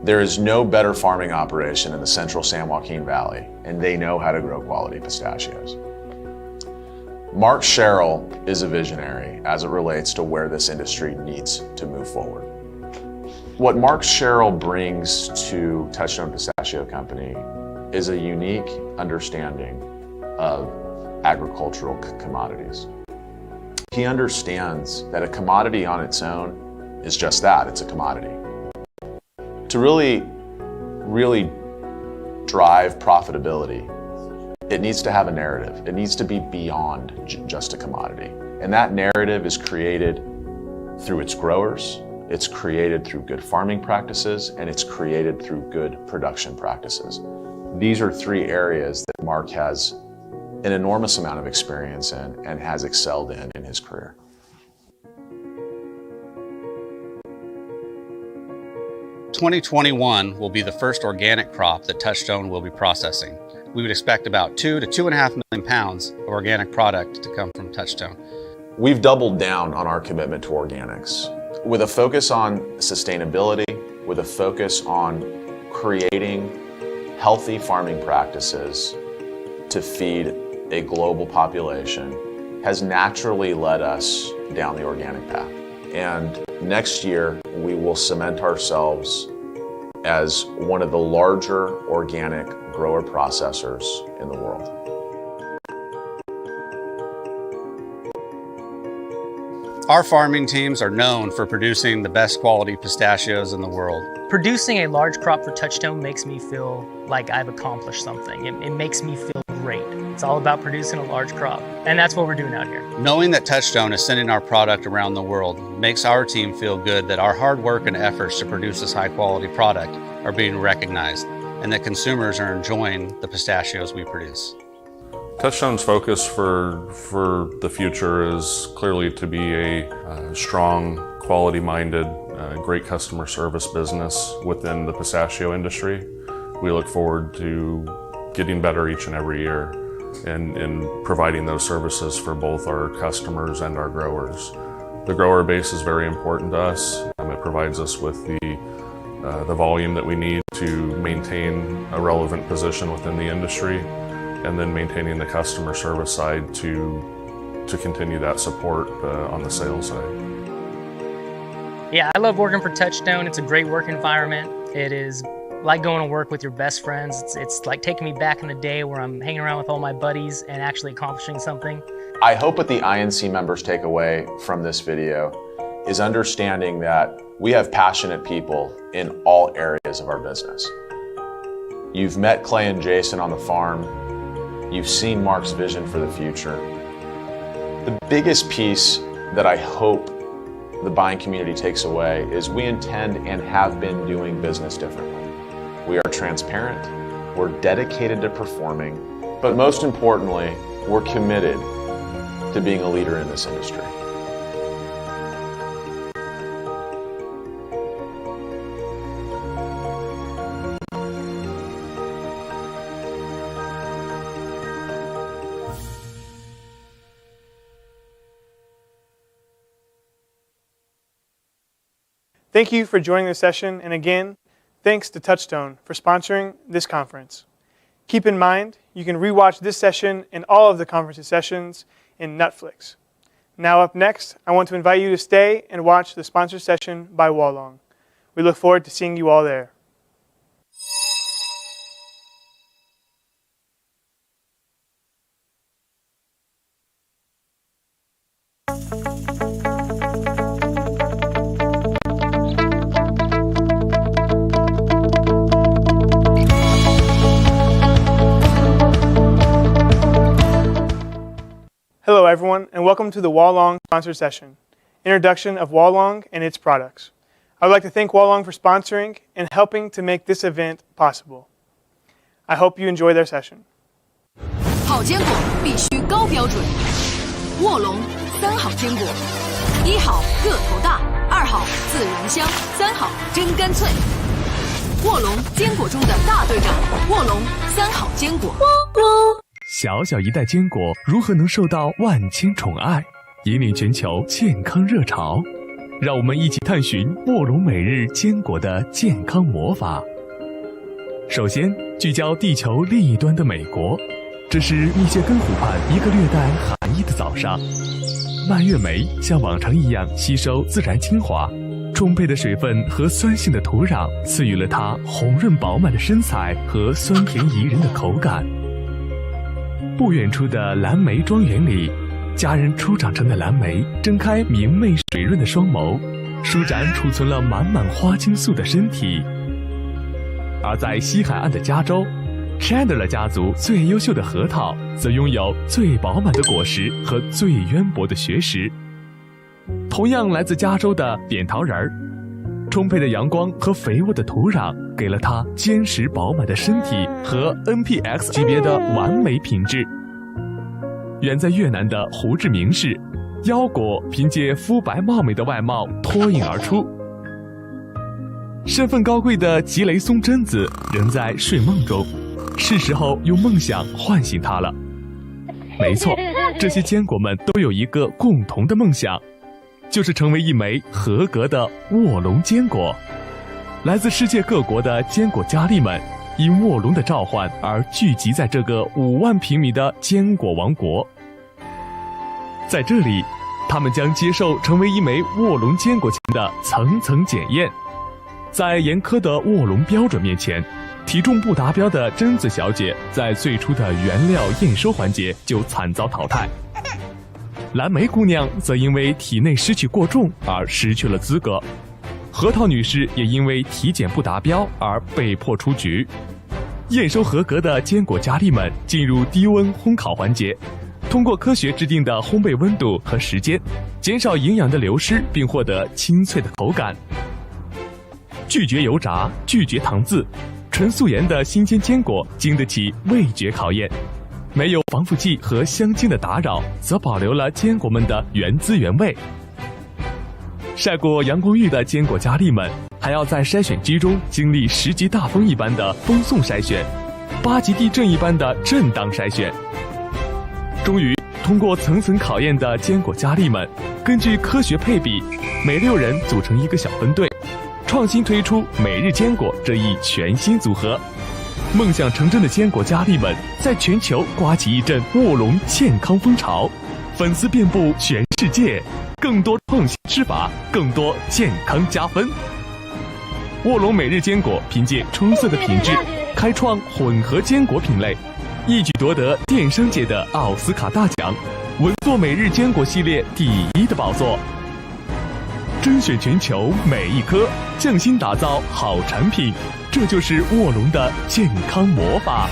There is no better farming operation in the central San Joaquin Valley, and they know how to grow quality pistachios. Mark Sherrill is a visionary as it relates to where this industry needs to move forward. What Mark Sherrill brings to Touchstone Pistachio Company is a unique understanding of agricultural commodities. He understands that a commodity on its own is just that, it's a commodity. To really drive profitability, it needs to have a narrative. It needs to be beyond just a commodity. And that narrative is created through its growers, it's created through good farming practices, and it's created through good production practices. These are 3 areas that Mark has an enormous amount of experience in and has excelled in his career. "2021 will be the first organic crop that Touchstone will be processing. We would expect about 2 to 2.5 million pounds of organic product to come from Touchstone." We've doubled down on our commitment to organics with a focus on sustainability, with a focus on creating healthy farming practices to feed a global population has naturally led us down the organic path. And next year, we will cement ourselves as one of the larger organic grower processors in the world. Our farming teams are known for producing the best quality pistachios in the world. Producing a large crop for Touchstone makes me feel like I've accomplished something. It makes me feel great. It's all about producing a large crop, and that's what we're doing out here. Knowing that Touchstone is sending our product around the world makes our team feel good that our hard work and efforts to produce this high quality product are being recognized, and that consumers are enjoying the pistachios we produce. Touchstone's focus for the future is clearly to be a strong, quality-minded, great customer service business within the pistachio industry. We look forward to getting better each and every year and providing those services for both our customers and our growers. The grower base is very important to us. It provides us with the volume that we need to maintain a relevant position within the industry, and then maintaining the customer service side to continue that support on the sales side. Yeah, I love working for Touchstone. It's a great work environment. It is like going to work with your best friends. It's like taking me back in the day where I'm hanging around with all my buddies and actually accomplishing something. I hope what the INC members take away from this video is understanding that we have passionate people in all areas of our business. You've met Clay and Jason on the farm. You've seen Mark's vision for the future. The biggest piece that I hope the buying community takes away is we intend and have been doing business differently. We are transparent, we're dedicated to performing, but most importantly, we're committed to being a leader in this industry. Thank you for joining the session, and again, thanks to Touchstone for sponsoring this conference. Keep in mind, you can rewatch this session and all of the conference sessions in Netflix. Now up next, I want to invite you to stay and watch the sponsor session by Hualong. We look forward to seeing you all there. Hello everyone, and welcome to the Hualong sponsor session, introduction of Hualong and its products. I would like to thank Hualong for sponsoring and helping to make this event possible. I hope you enjoy their session. 好坚果必须高标准，卧龙3好坚果。1好个头大，2好自然香，3好真干脆。卧龙坚果中的大队长，卧龙3好坚果。小小一袋坚果如何能受到万千宠爱，引领全球健康热潮？让我们一起探寻卧龙每日坚果的健康魔法。首先，聚焦地球另一端的美国，这是密歇根湖畔一个略带寒意的早上。蔓越莓像往常一样吸收自然精华，充沛的水分和酸性的土壤赐予了它红润饱满的身材和酸甜宜人的口感。不远处的蓝莓庄园里，家人初长成的蓝莓睁开明媚水润的双眸，舒展储存了满满花青素的身体。而在西海岸的加州，Chandler 家族最优秀的核桃则拥有最饱满的果实和最渊博的学识。同样来自加州的扁桃仁儿，充沛的阳光和肥沃的土壤给了它坚实饱满的身体和 NPX 级别的完美品质。远在越南的胡志明市，腰果凭借肤白貌美的外貌脱颖而出。身份高贵的吉雷松贞子仍在睡梦中，是时候用梦想唤醒她了。没错，这些坚果们都有一个共同的梦想，就是成为一枚合格的卧龙坚果。来自世界各国的坚果佳丽们因卧龙的召唤而聚集在这个5万平米的坚果王国。在这里，他们将接受成为一枚卧龙坚果前的层层检验。在严苛的卧龙标准面前，体重不达标的贞子小姐在最初的原料验收环节就惨遭淘汰。蓝莓姑娘则因为体内湿气过重而失去了资格，核桃女士也因为体检不达标而被迫出局。验收合格的坚果佳丽们进入低温烘烤环节，通过科学制定的烘焙温度和时间，减少营养的流失，并获得清脆的口感。拒绝油炸，拒绝糖渍，纯素颜的新鲜坚果经得起味觉考验。没有防腐剂和香精的打扰，则保留了坚果们的原汁原味。晒过阳光浴的坚果佳丽们，还要在筛选机中经历10级大风一般的风送筛选，8级地震一般的震荡筛选。终于，通过层层考验的坚果佳丽们，根据科学配比，每6人组成一个小分队，创新推出每日坚果这一全新组合。梦想成真的坚果佳丽们在全球刮起一阵卧龙健康风潮，粉丝遍布全世界，更多创新吃法，更多健康加分。卧龙每日坚果凭借出色的品质，开创混合坚果品类，一举夺得电商界的奥斯卡大奖，稳坐每日坚果系列第1的宝座。甄选全球每一颗，匠心打造好产品，这就是卧龙的健康魔法。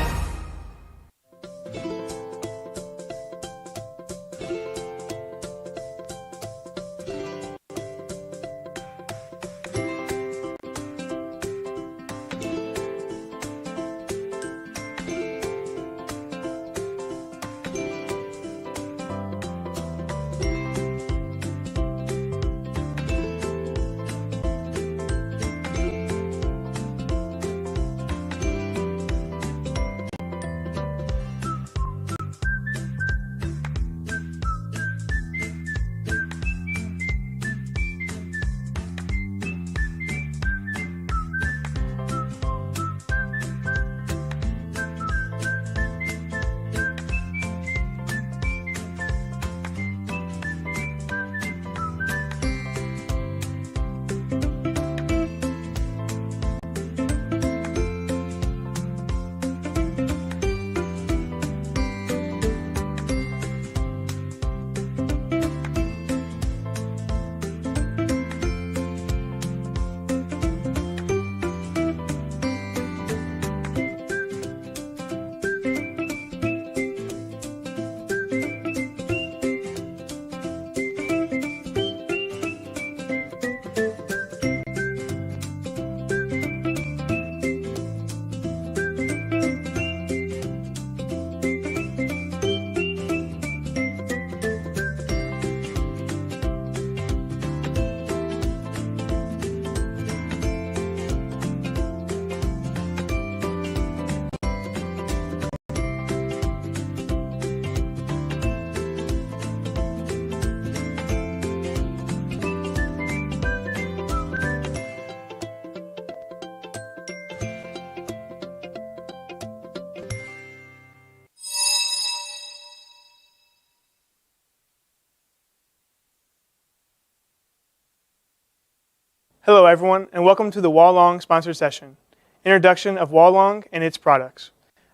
Hello, everyone, and welcome to the Hualong sponsored session, Introduction of Hualong and its Products.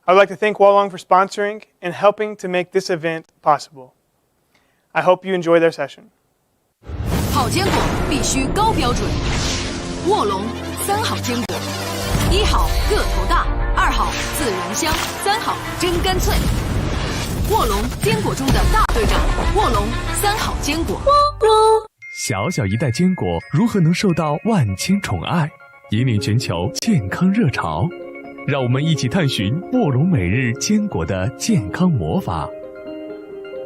I would like to thank Hualong for sponsoring and helping to make this event possible. I hope you enjoy their session. 好坚果必须高标准。卧龙3好坚果，1好个头大，2好自然香，3好真干脆。卧龙坚果中的大队长，卧龙3好坚果。小小一袋坚果如何能受到万千宠爱，引领全球健康热潮？让我们一起探寻卧龙每日坚果的健康魔法。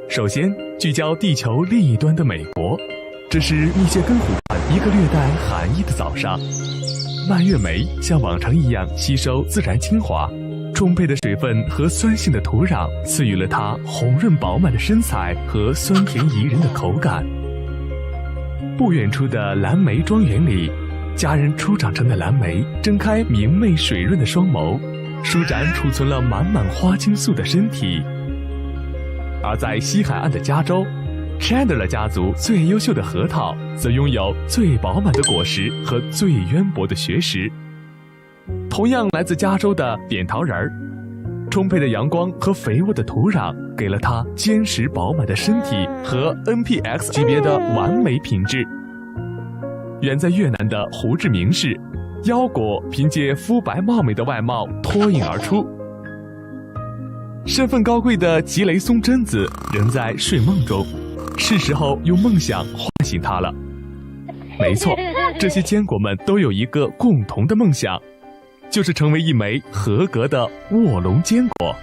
首先，聚焦地球另一端的美国，这是密歇根湖畔一个略带寒意的早上。蔓越莓像往常一样吸收自然精华，充沛的水分和酸性的土壤赐予了它红润饱满的身材和酸甜宜人的口感。不远处的蓝莓庄园里，家人初长成的蓝莓睁开明媚水润的双眸，舒展储存了满满花青素的身体。而在西海岸的加州，Chandler 家族最优秀的核桃则拥有最饱满的果实和最渊博的学识。同样来自加州的扁桃仁儿，充沛的阳光和肥沃的土壤给了它坚实饱满的身体和 NPX 级别的完美品质。远在越南的胡志明市，腰果凭借肤白貌美的外貌脱颖而出。身份高贵的吉雷松榛子仍在睡梦中，是时候用梦想唤醒它了。没错，这些坚果们都有一个共同的梦想，就是成为一枚合格的卧龙坚果。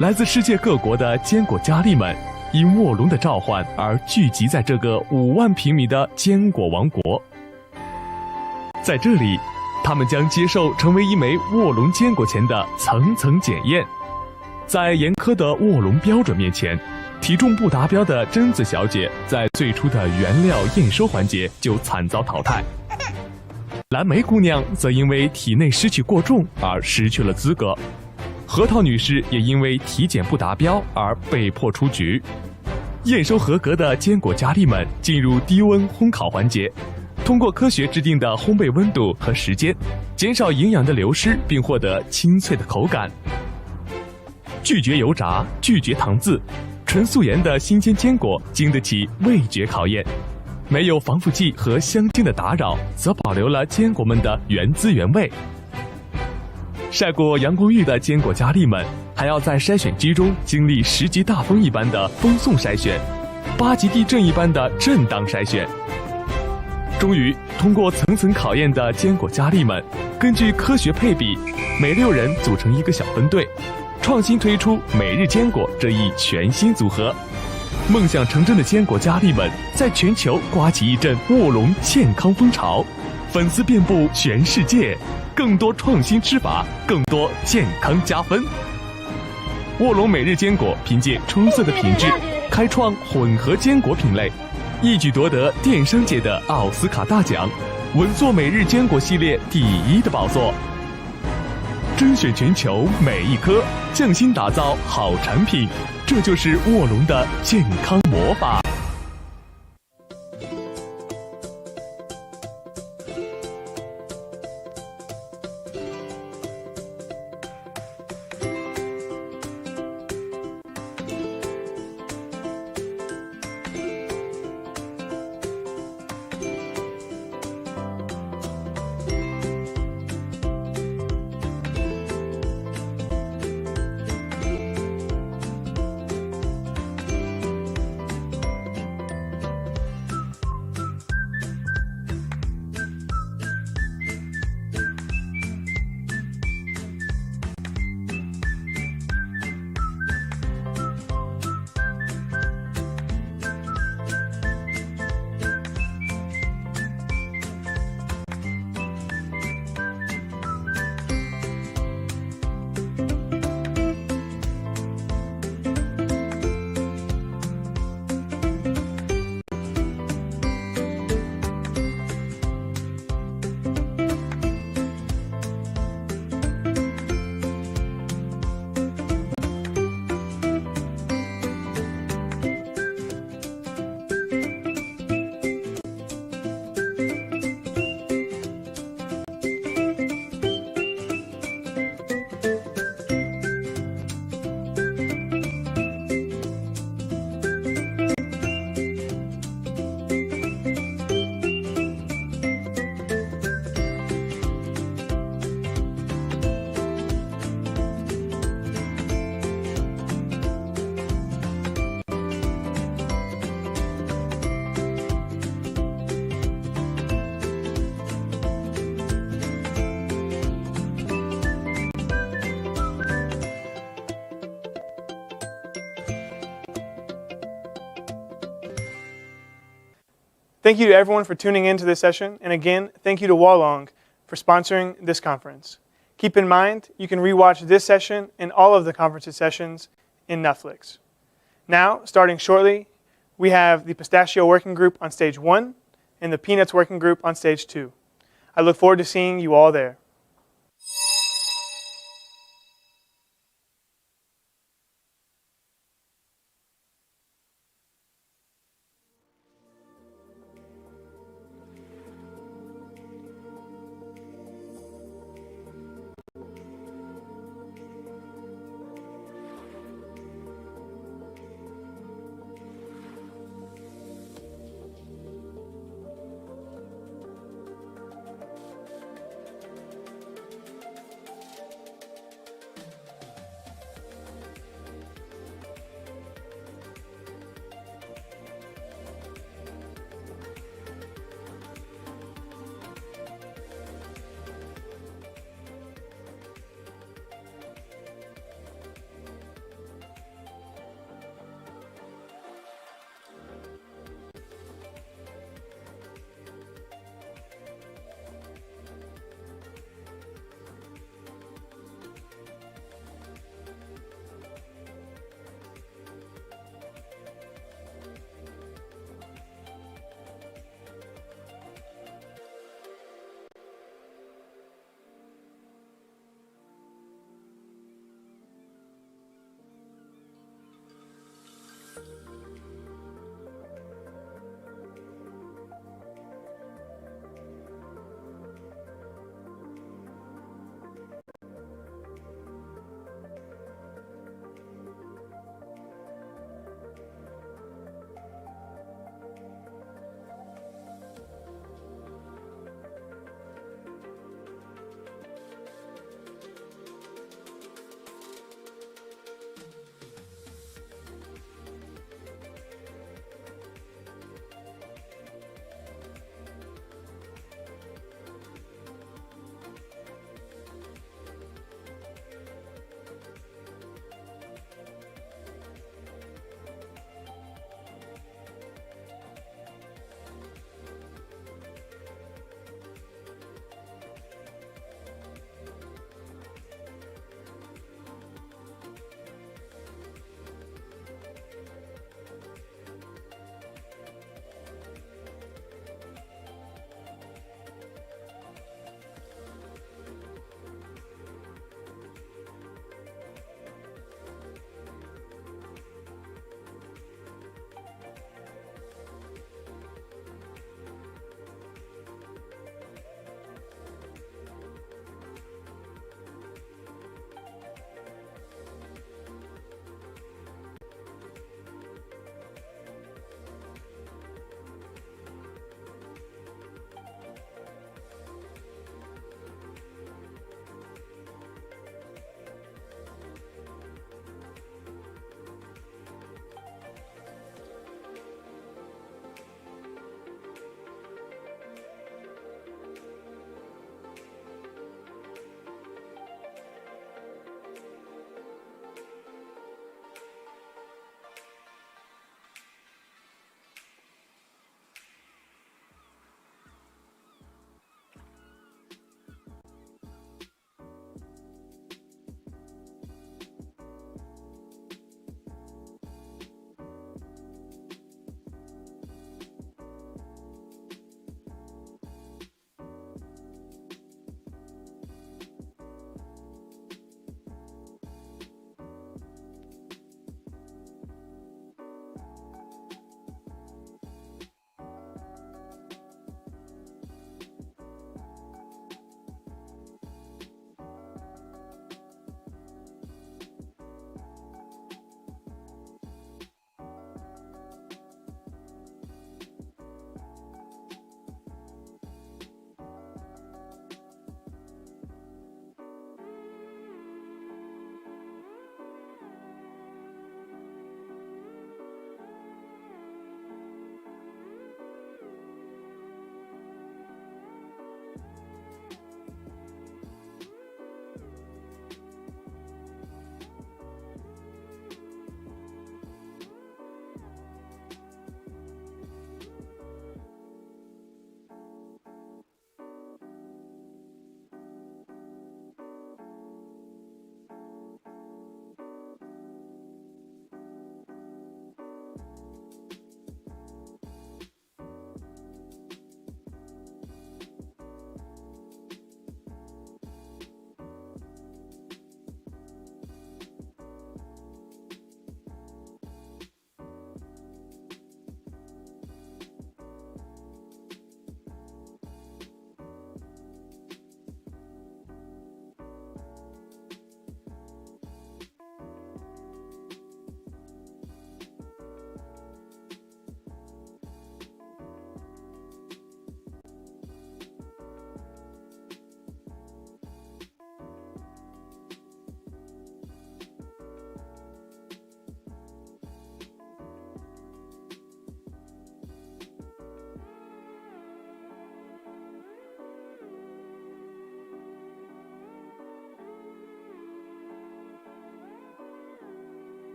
来自世界各国的坚果佳丽们因卧龙的召唤而聚集在这个5万平米的坚果王国。在这里，他们将接受成为一枚卧龙坚果前的层层检验。在严苛的卧龙标准面前，体重不达标的榛子小姐在最初的原料验收环节就惨遭淘汰。蓝莓姑娘则因为体内湿气过重而失去了资格，核桃女士也因为体检不达标而被迫出局。验收合格的坚果佳丽们进入低温烘烤环节，通过科学制定的烘焙温度和时间，减少营养的流失，并获得清脆的口感。拒绝油炸，拒绝糖渍，纯素颜的新鲜坚果经得起味觉考验。没有防腐剂和香精的打扰，则保留了坚果们的原汁原味。晒过阳光浴的坚果佳丽们，还要在筛选机中经历10级大风一般的风送筛选，8级地震一般的震荡筛选。终于，通过层层考验的坚果佳丽们，根据科学配比，每6人组成一个小分队，创新推出每日坚果这一全新组合。梦想成真的坚果佳丽们在全球刮起一阵卧龙健康风潮，粉丝遍布全世界，更多创新吃法，更多健康加分。卧龙每日坚果凭借出色的品质，开创混合坚果品类，一举夺得电商界的奥斯卡大奖，稳坐每日坚果系列第1的宝座。甄选全球每一颗，匠心打造好产品，这就是卧龙的健康魔法。Thank you to everyone for tuning in to this session. And again, thank you to Hualong for sponsoring this conference. Keep in mind, you can rewatch this session and all of the conference's sessions in Netflix. Now, starting shortly, we have the Pistachio Working Group on stage 1 and the Peanuts Working Group on stage 2. I look forward to seeing you all there.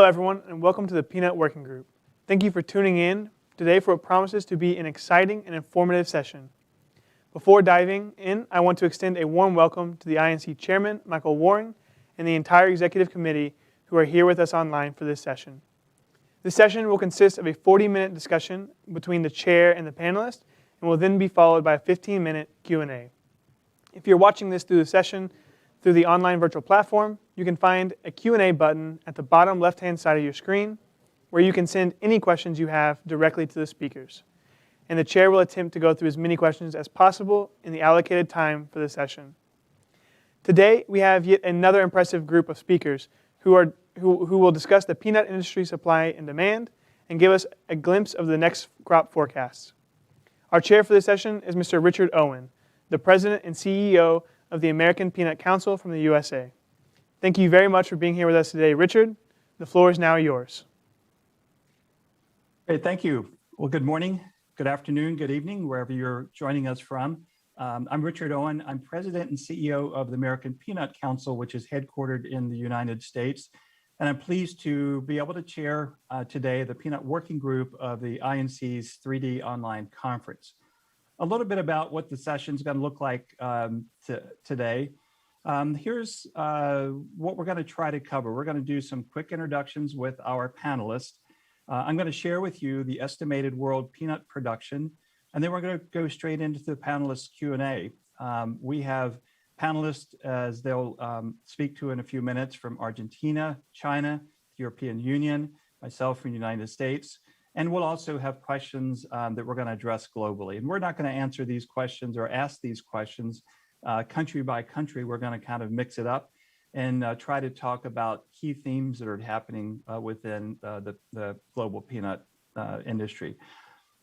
everyone, and welcome to the Peanut Working Group. Thank you for tuning in today for what promises to be an exciting and informative session. Before diving in, I want to extend a warm welcome to the INC Chairman, Michael Waring, and the entire Executive Committee who are here with us online for this session. This session will consist of a 40-minute discussion between the chair and the panelists, and will then be followed by a 15-minute Q&A. If you're watching this through the session through the online virtual platform, you can find a Q&A button at the bottom left-hand side of your screen where you can send any questions you have directly to the speakers. And the chair will attempt to go through as many questions as possible in the allocated time for the session. Today, we have yet another impressive group of speakers who will discuss the peanut industry supply and demand and give us a glimpse of the next crop forecasts. Our chair for this session is Mr. Richard Owen, the President and CEO of the American Peanut Council from the USA. Thank you very much for being here with us today, Richard. The floor is now yours. Great, thank you. Well, good morning, good afternoon, good evening, wherever you're joining us from. I'm Richard Owen. I'm President and CEO of the American Peanut Council, which is headquartered in the United States. And I'm pleased to be able to chair today the Peanut Working Group of the INC's 3D online conference. A little bit about what the session is going to look like today. Here's what we're going to try to cover. We're going to do some quick introductions with our panelists. I'm going to share with you the estimated world peanut production, and then we're going to go straight into the panelists Q&A. We have panelists, as they'll speak to in a few minutes, from Argentina, China, the European Union, myself from the United States. And we'll also have questions that we're going to address globally. And we're not going to answer these questions or ask these questions country by country. We're going to kind of mix it up and try to talk about key themes that are happening within the global peanut industry.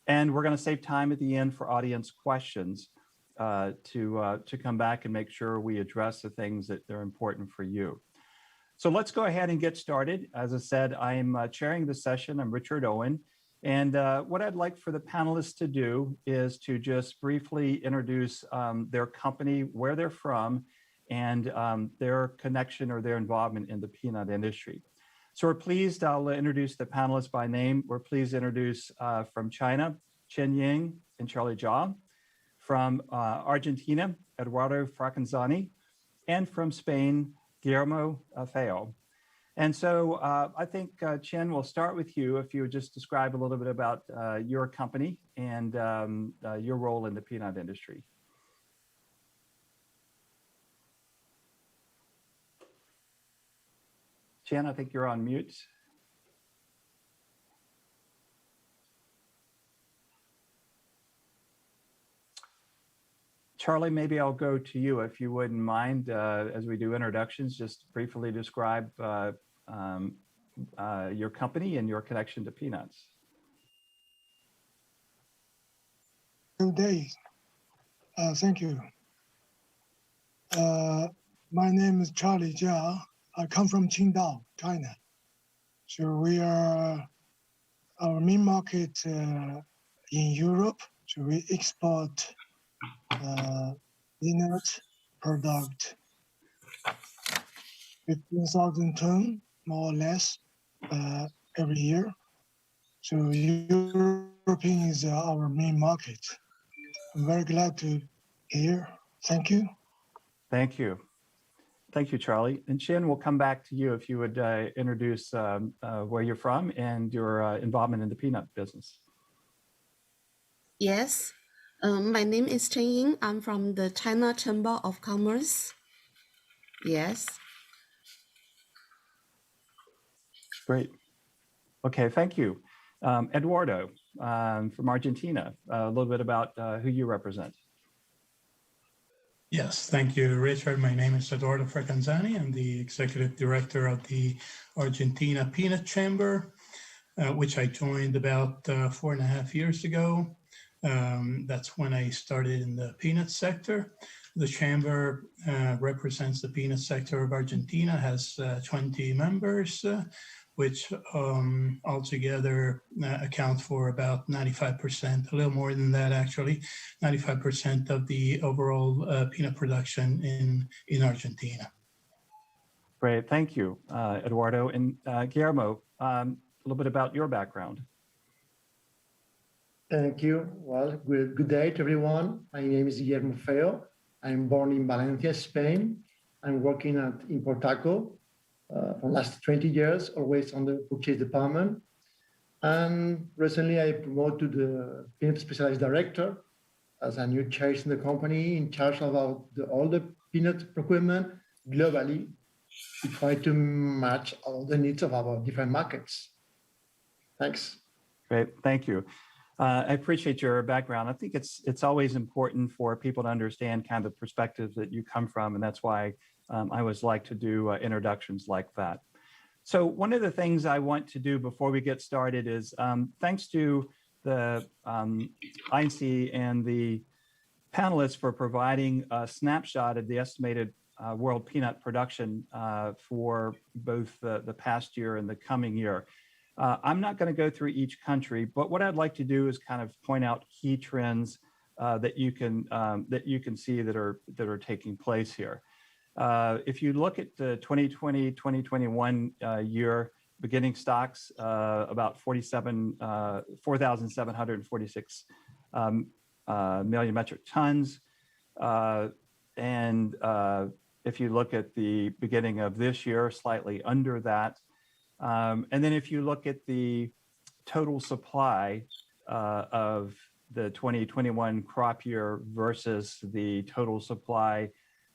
And we're going to save time at the end for audience questions to come back and make sure we address the things that are important for you. So let's go ahead and get started. As I said, I'm chairing the session. I'm Richard Owen. And what I'd like for the panelists to do is to just briefly introduce their company, where they're from, and their connection or their involvement in the peanut industry. So we're pleased, I'll introduce the panelists by name. We're pleased to introduce from China, Chen Ying and Charlie Jia, from Argentina, Eduardo Fraccanzani, and from Spain, Guillermo Feo. And so I think, Chen, we'll start with you if you would just describe a little bit about your company and your role in the peanut industry. Chen, I think you're on mute. Charlie, maybe I'll go to you if you wouldn't mind, as we do introductions, just briefly describe your company and your connection to peanuts. Good day. Thank you. My name is Charlie Jia. I come from Qingdao, China. So we are, our main market in Europe. So we export peanut product 15,000 tons, more or less, every year. So European is our main market. I'm very glad to hear. Thank you. Thank you. Thank you, Charlie. And Chen, we'll come back to you if you would introduce where you're from and your involvement in the peanut business. Yes. My name is Chen Ying. I'm from the China Chamber of Commerce. Yes. Great. Okay, thank you. Eduardo from Argentina, a little bit about who you represent. Yes, thank you, Richard. My name is Eduardo Fraccanzani. I'm the Executive Director of the Argentina Peanut Chamber, which I joined about 4.5 years ago. That's when I started in the peanut sector. The chamber represents the peanut sector of Argentina, has 20 members, which altogether account for about 95%, a little more than that actually, 95% of the overall peanut production in Argentina. Great, thank you, Eduardo. And Guillermo, a little bit about your background. Thank you. Well, good day to everyone. My name is Guillermo Feo. I'm born in Valencia, Spain. I'm working at Importaco for the last 20 years, always on the purchase department. And recently I promoted to the peanut specialized director as a new chair in the company, in charge of all the peanut procurement globally to try to match all the needs of our different markets. Thanks. Great, thank you. I appreciate your background. I think it's always important for people to understand kind of the perspectives that you come from, and that's why I always like to do introductions like that. So one of the things I want to do before we get started is, thanks to the INC and the panelists for providing a snapshot of the estimated world peanut production for both the past year and the coming year. I'm not going to go through each country, but what I'd like to do is kind of point out key trends that you can see that are taking place here. If you look at the 2020-2021 year, beginning stocks about 4,746 million metric tons, and if you look at the beginning of this year, slightly under that. And then if you look at the total supply of the 2021 crop year versus the total supply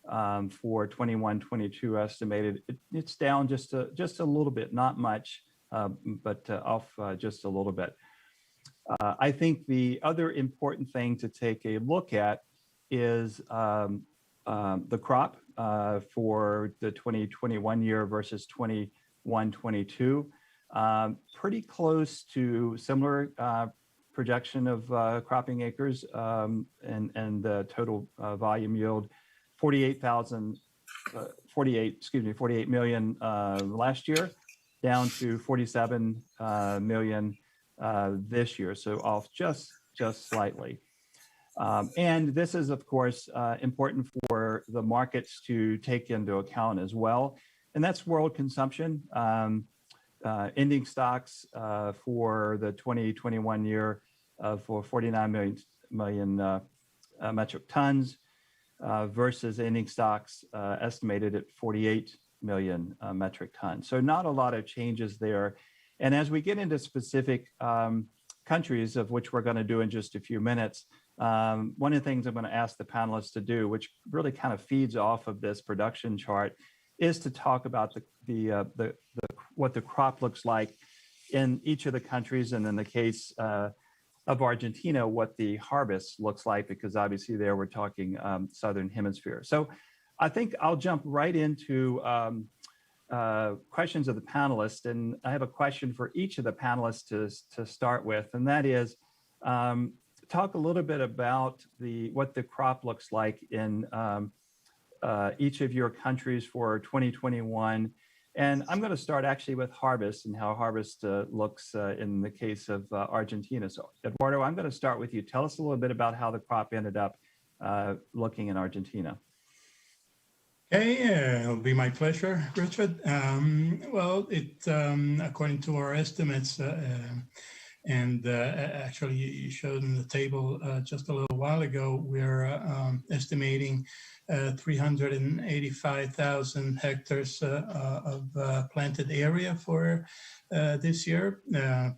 for 21-22 estimated, it's down just a little bit, not much, but off just a little bit. I think the other important thing to take a look at is the crop for the 2021 year versus 21-22. Pretty close to similar projection of cropping acres and the total volume yield, 48 million last year, down to 47 million this year, so off just slightly. And this is, of course, important for the markets to take into account as well, and that's world consumption. Ending stocks for the 2021 year for 49 million metric tons versus ending stocks estimated at 48 million metric tons. So not a lot of changes there. And as we get into specific countries, of which we're going to do in just a few minutes, one of the things I'm going to ask the panelists to do, which really kind of feeds off of this production chart, is to talk about what the crop looks like in each of the countries, and in the case of Argentina, what the harvest looks like, because obviously there we're talking Southern Hemisphere. So I think I'll jump right into questions of the panelists, and I have a question for each of the panelists to start with, and that is, talk a little bit about what the crop looks like in each of your countries for 2021. And I'm going to start actually with harvest and how harvest looks in the case of Argentina. So Eduardo, I'm going to start with you. Tell us a little bit about how the crop ended up looking in Argentina. Okay, it'll be my pleasure, Richard. Well, according to our estimates, and actually you showed in the table just a little while ago, we're estimating 385,000 hectares of planted area for this year,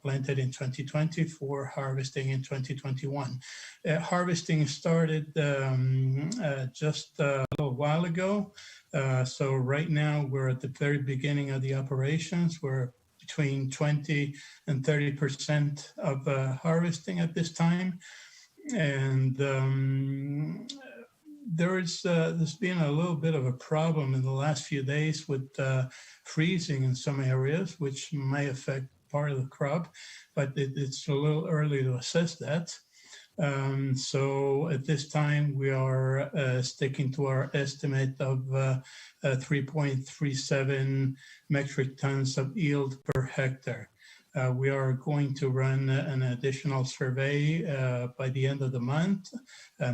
planted in 2020 for harvesting in 2021. Harvesting started just a little while ago. So right now we're at the very beginning of the operations. We're between 20 and 30% of harvesting at this time. And there's been a little bit of a problem in the last few days with freezing in some areas, which may affect part of the crop, but it's a little early to assess that. So at this time, we are sticking to our estimate of 3.37 metric tons of yield per hectare. We are going to run an additional survey by the end of the month,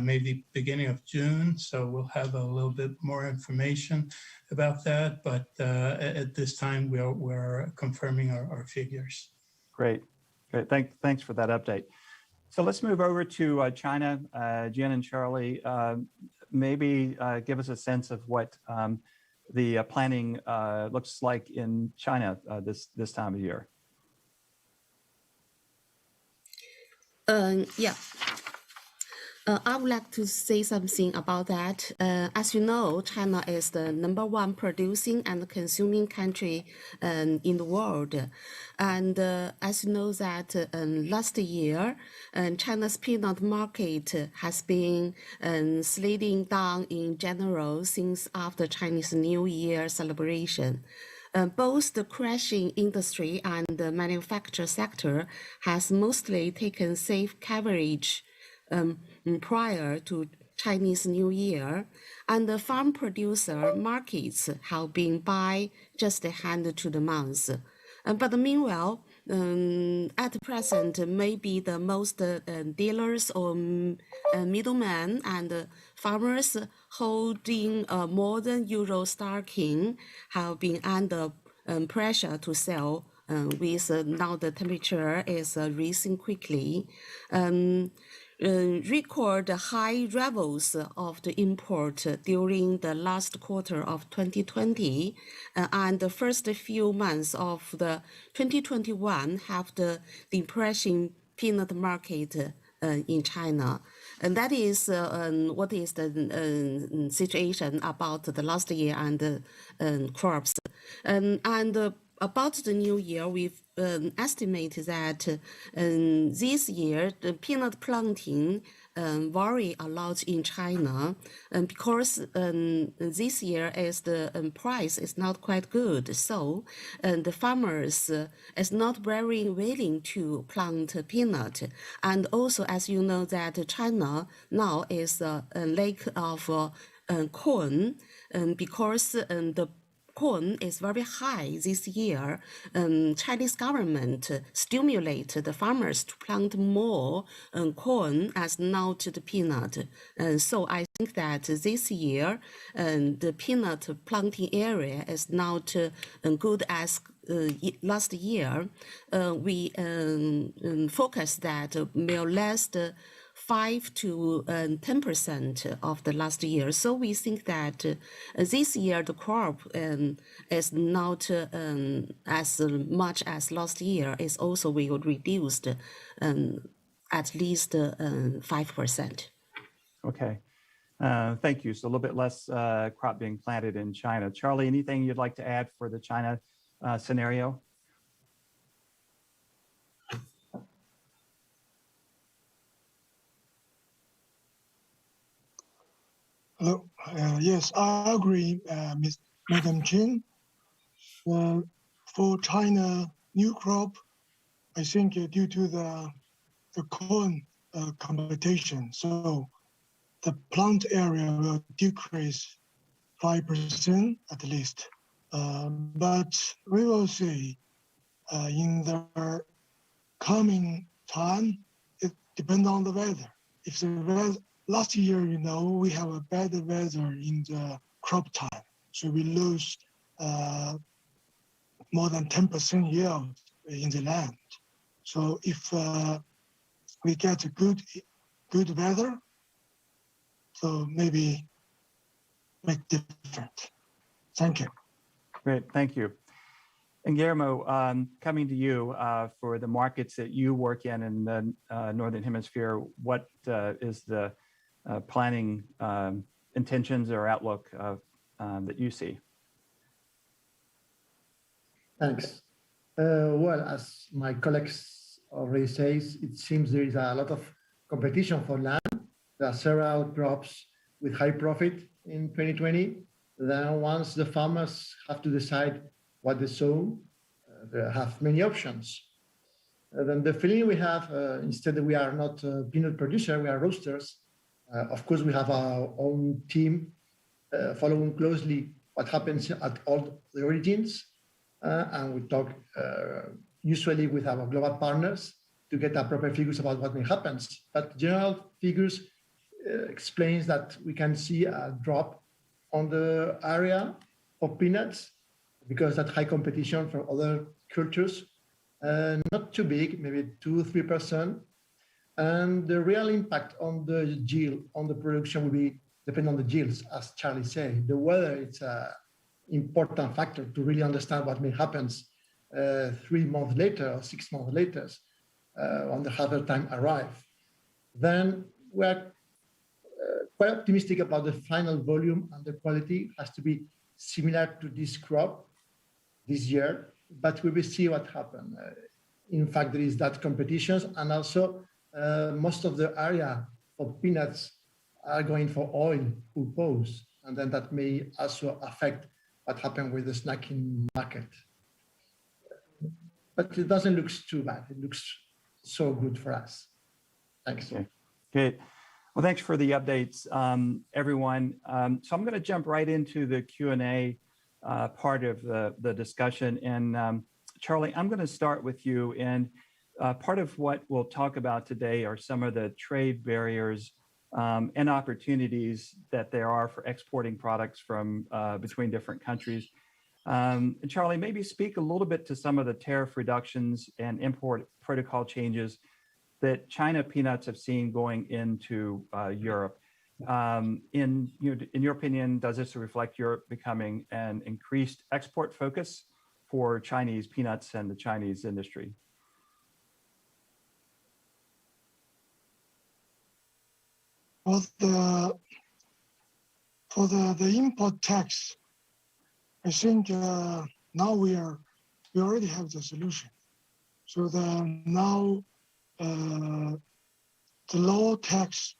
maybe beginning of June. So we'll have a little bit more information about that. But at this time, we're confirming our figures. Great. Thanks for that update. So let's move over to China. Jen and Charlie, maybe give us a sense of what the planning looks like in China this time of year. Yeah. I would like to say something about that. As you know, China is the #1 producing and consuming country in the world. And as you know that last year, China's peanut market has been sliding down in general since after Chinese New Year celebration. Both the crushing industry and the manufacture sector has mostly taken safe coverage prior to Chinese New Year, and the farm producer markets have been by just a hand to the month. But meanwhile, at present, maybe the most dealers or middlemen and farmers holding more than usual stocking have been under pressure to sell with now the temperature is rising quickly. Record high levels of the import during the last quarter of 2020 and the first few months of the 2021 have the depressing peanut market in China. And that is what is the situation about the last year and the crops. About the new year, we've estimated that this year the peanut planting vary a lot in China, because this year is the price is not quite good. So the farmers is not very willing to plant peanut. And also, as you know, that China now is a lake of corn, because the corn is very high this year. Chinese government stimulate the farmers to plant more corn as now to the peanut. So I think that this year the peanut planting area is not good as last year. We focus that more or less 5 to 10% of the last year. So we think that this year the crop is not as much as last year. Is also will reduced at least 5%. Okay, thank you. So a little bit less crop being planted in China. Charlie, anything you'd like to add for the China scenario? Hello. Yes, I agree, Madam Chen. For China new crop, I think due to the corn competition, so the plant area will decrease 5% at least. But we will see in the coming time. It depends on the weather. If the weather last year, you know, we have a bad weather in the crop time, so we lose more than 10% yield in the land. So if we get a good weather, so maybe make different. Thank you. Great, thank you. And Guillermo, coming to you for the markets that you work in the Northern Hemisphere, what is the planning intentions or outlook that you see? Thanks. Well, as my colleagues already says, it seems there is a lot of competition for land. There are several crops with high profit in 2020. Then once the farmers have to decide what they sow, they have many options. Then the feeling we have, instead that we are not a peanut producer, we are roasters. Of course, we have our own team following closely what happens at all the origins, and we talk usually with our global partners to get a proper figures about what may happen. But general figures explains that we can see a drop on the area of peanuts because that high competition from other cultures, not too big, maybe 2-3%. And the real impact on the yield, on the production will be depend on the yields, as Charlie said. The weather is an important factor to really understand what may happen 3 months later or 6 months later when the harvest time arrives. Then we're quite optimistic about the final volume, and the quality has to be similar to this crop this year, but we will see what happens. In fact, there is that competitions, and also most of the area of peanuts are going for oil purpose, and then that may also affect what happened with the snacking market. But it doesn't look too bad. It looks so good for us. Thanks. Okay. Good. Well, thanks for the updates, everyone. So I'm going to jump right into the Q&A part of the discussion. And Charlie, I'm going to start with you. And part of what we'll talk about today are some of the trade barriers and opportunities that there are for exporting products from between different countries. And Charlie, maybe speak a little bit to some of the tariff reductions and import protocol changes that China peanuts have seen going into Europe. In your opinion, does this reflect Europe becoming an increased export focus for Chinese peanuts and the Chinese industry? For the import tax, I think now we already have the solution. So now the low tax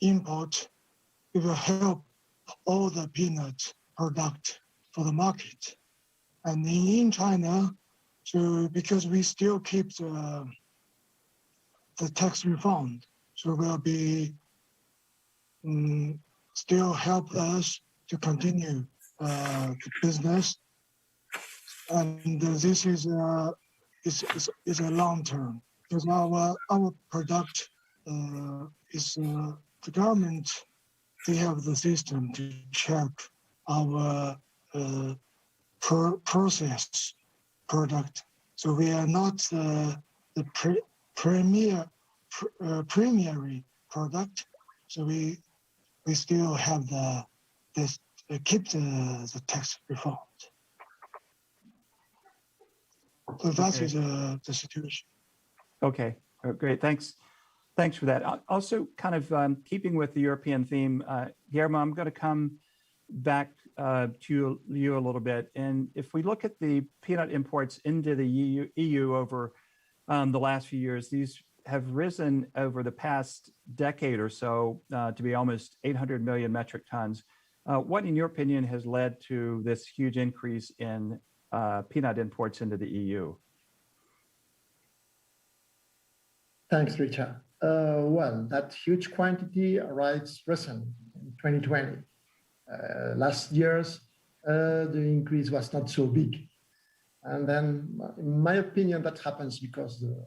import will help all the peanut product for the market. And in China, so because we still keep the tax refund, so will be still help us to continue the business. And this is a long term. Because our product is the government, they have the system to check our processed product. So we are not the primary product. So we still have keep the tax refund. So that is the situation. Okay, great. Thanks for that. Also, kind of keeping with the European theme, Guillermo, I'm going to come back to you a little bit. And if we look at the peanut imports into the EU over the last few years, these have risen over the past decade or so to be almost 800 million metric tons. What, in your opinion, has led to this huge increase in peanut imports into the EU? Thanks, Richard. Well, that huge quantity arrives recent in 2020. Last year's, the increase was not so big. And then, in my opinion, that happens because the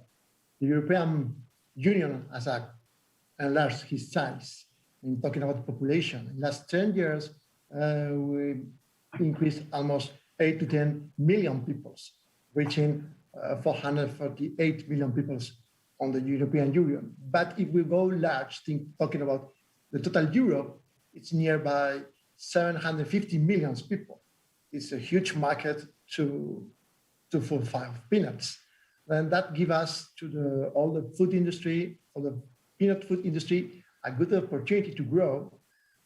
European Union has enlarged his size. In talking about population, in the last 10 years, we increased almost 8 to 10 million people, reaching 448 million people on the European Union. But if we go large, talking about the total Europe, it's nearby 750 million people. It's a huge market to fulfill peanuts. And that gives us to all the food industry, or the peanut food industry, a good opportunity to grow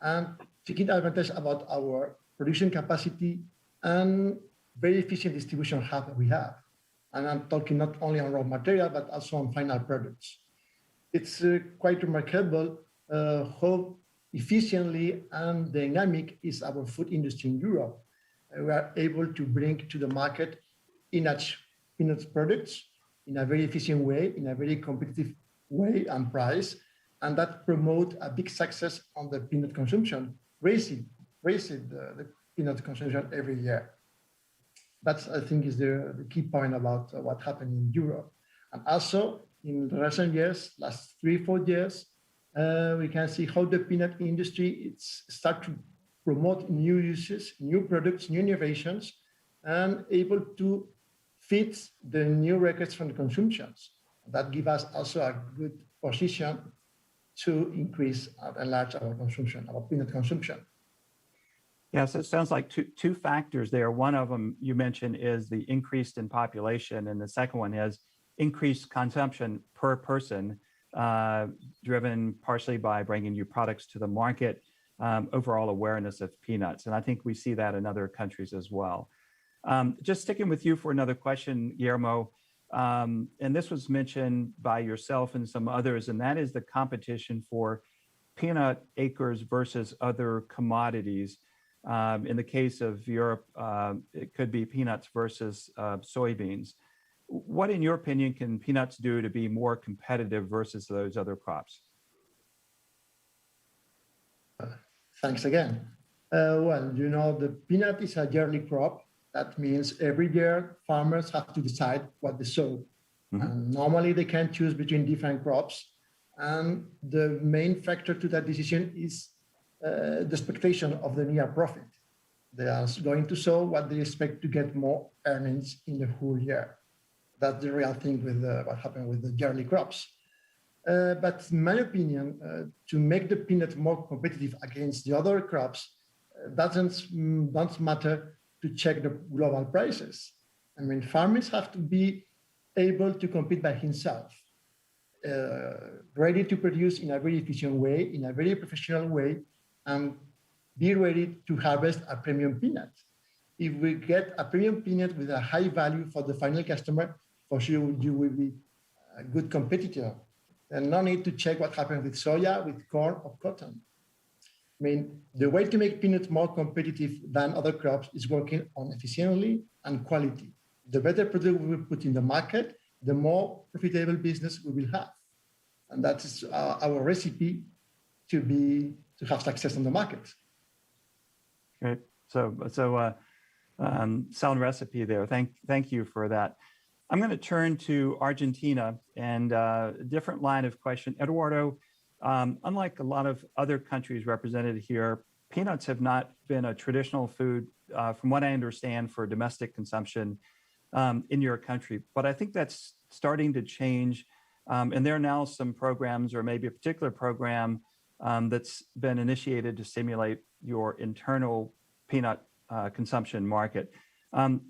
and taking advantage about our production capacity and very efficient distribution hub that we have. And I'm talking not only on raw material, but also on final products. It's quite remarkable how efficiently and dynamic is our food industry in Europe. We are able to bring to the market peanut products in a very efficient way, in a very competitive way and price, and that promote a big success on the peanut consumption, raising the peanut consumption every year. That's, I think, is the key point about what happened in Europe. And also, in recent years, last 3-4 years, we can see how the peanut industry start to promote new uses, new products, new innovations, and able to fit the new records from the consumptions. That gives us also a good position to increase and enlarge our consumption, our peanut consumption. Yeah, so it sounds like two factors there. One of them you mentioned is the increase in population, and the second one is increased consumption per person, driven partially by bringing new products to the market, overall awareness of peanuts. And I think we see that in other countries as well. Just sticking with you for another question, Guillermo, and this was mentioned by yourself and some others, and that is the competition for peanut acres versus other commodities. In the case of Europe, it could be peanuts versus soybeans. What, in your opinion, can peanuts do to be more competitive versus those other crops? Thanks again. Well, you know, the peanut is a yearly crop. That means every year farmers have to decide what they sow. And normally they can choose between different crops. And the main factor to that decision is the expectation of the near profit. They are going to sow what they expect to get more earnings in the whole year. That's the real thing with what happened with the yearly crops. But in my opinion, to make the peanut more competitive against the other crops, doesn't matter to check the global prices. I mean, farmers have to be able to compete by himself, ready to produce in a very efficient way, in a very professional way, and be ready to harvest a premium peanut. If we get a premium peanut with a high value for the final customer, for sure you will be a good competitor. And no need to check what happened with soya, with corn, or cotton. I mean, the way to make peanuts more competitive than other crops is working on efficiently and quality. The better product we will put in the market, the more profitable business we will have. And that is our recipe to have success on the market. Great. So sound recipe there. Thank you for that. I'm going to turn to Argentina and a different line of question. Eduardo, unlike a lot of other countries represented here, peanuts have not been a traditional food, from what I understand, for domestic consumption in your country. But I think that's starting to change. And there are now some programs, or maybe a particular program that's been initiated to stimulate your internal peanut consumption market.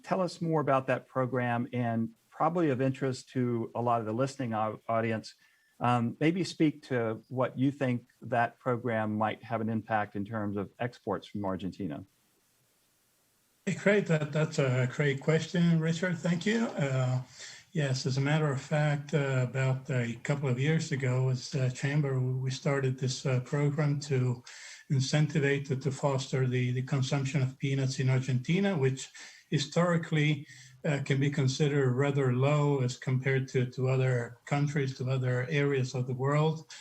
Tell us more about that program, and probably of interest to a lot of the listening audience. Maybe speak to what you think that program might have an impact in terms of exports from Argentina. Great, that's a great question, Richard. Thank you. Yes, as a matter of fact, about a couple of years ago, as a chamber, we started this program to incentivize to foster the consumption of peanuts in Argentina, which historically can be considered rather low as compared to other countries, to other areas of the world.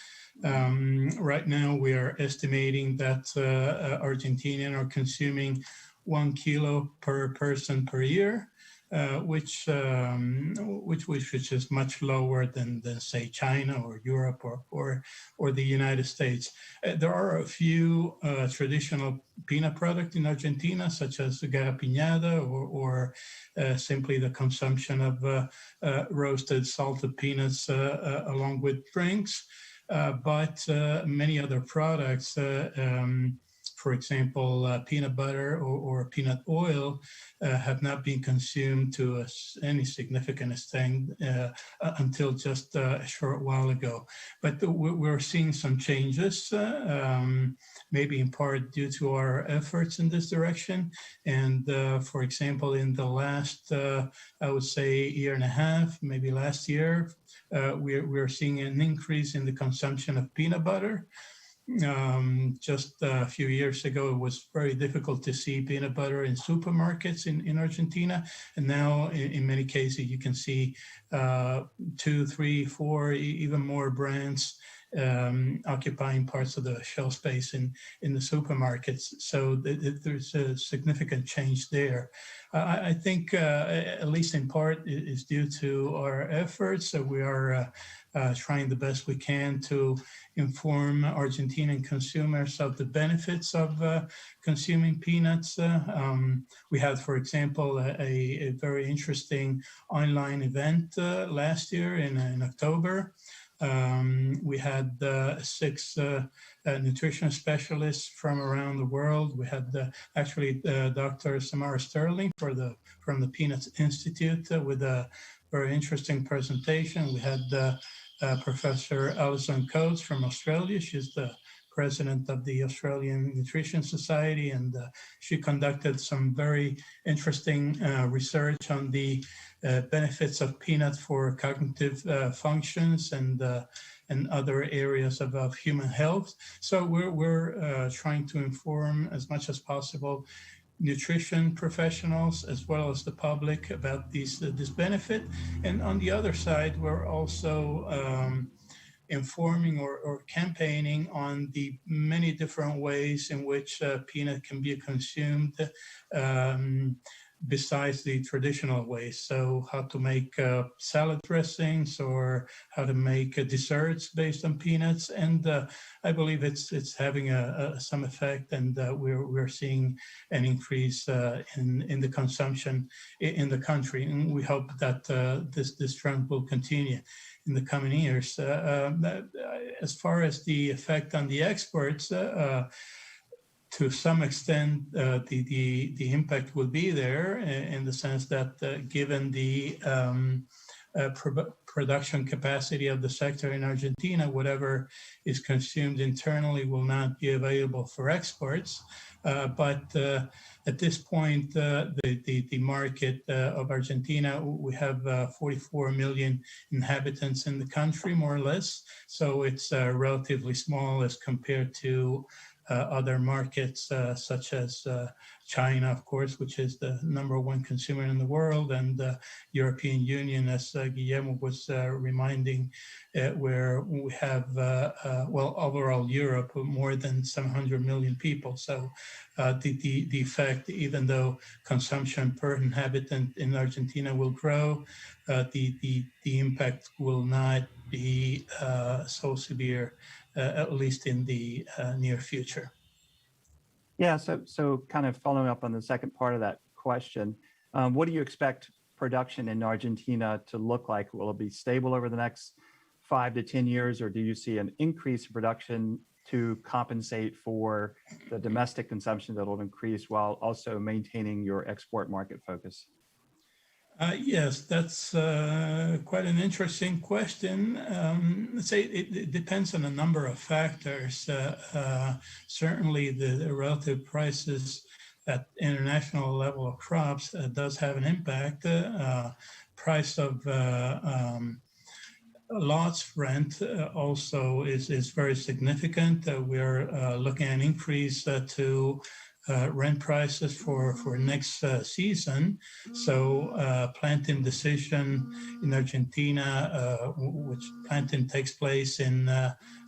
Right now, we are estimating that Argentinians are consuming 1 kilo per person per year, which is much lower than say China or Europe or the United States. There are a few traditional peanut products in Argentina, such as garrapiñada or simply the consumption of roasted salted peanuts along with drinks. But many other products, for example, peanut butter or peanut oil have not been consumed to any significant extent until just a short while ago. But we're seeing some changes, maybe in part due to our efforts in this direction. And for example, in the last, I would say, year and a half, maybe last year, we're seeing an increase in the consumption of peanut butter. Just a few years ago, it was very difficult to see peanut butter in supermarkets in Argentina. And now, in many cases, you can see 2, 3, 4, even more brands occupying parts of the shelf space in the supermarkets. So there's a significant change there. I think, at least in part, is due to our efforts. So we are trying the best we can to inform Argentinian consumers of the benefits of consuming peanuts. We had, for example, a very interesting online event last year in October. We had 6 nutrition specialists from around the world. We had actually Dr. Samara Sterling from the Peanuts Institute with a very interesting presentation. We had Professor Alison Coates from Australia. She's the president of the Australian Nutrition Society, and she conducted some very interesting research on the benefits of peanuts for cognitive functions and other areas of human health. So we're trying to inform as much as possible nutrition professionals as well as the public about this benefit. And on the other side, we're also informing or campaigning on the many different ways in which peanut can be consumed besides the traditional ways. So how to make salad dressings or how to make desserts based on peanuts. And I believe it's having some effect, and we're seeing an increase in the consumption in the country. And we hope that this trend will continue in the coming years. As far as the effect on the exports, to some extent, the impact will be there in the sense that given the production capacity of the sector in Argentina, whatever is consumed internally will not be available for exports. But at this point, the market of Argentina, we have 44 million inhabitants in the country, more or less. So it's relatively small as compared to other markets such as China, of course, which is the #1 consumer in the world, and the European Union, as Guillermo was reminding, where we have, well, overall Europe, more than 700 million people. So the effect, even though consumption per inhabitant in Argentina will grow, the impact will not be so severe, at least in the near future. Yeah, so kind of following up on the second part of that question, what do you expect production in Argentina to look like? Will it be stable over the next 5 to 10 years, or do you see an increase in production to compensate for the domestic consumption that will increase while also maintaining your export market focus? Yes, that's quite an interesting question. Let's say it depends on a number of factors. Certainly, the relative prices at international level of crops does have an impact. Price of lots rent also is very significant. We're looking at an increase to rent prices for next season. So planting decision in Argentina, which planting takes place in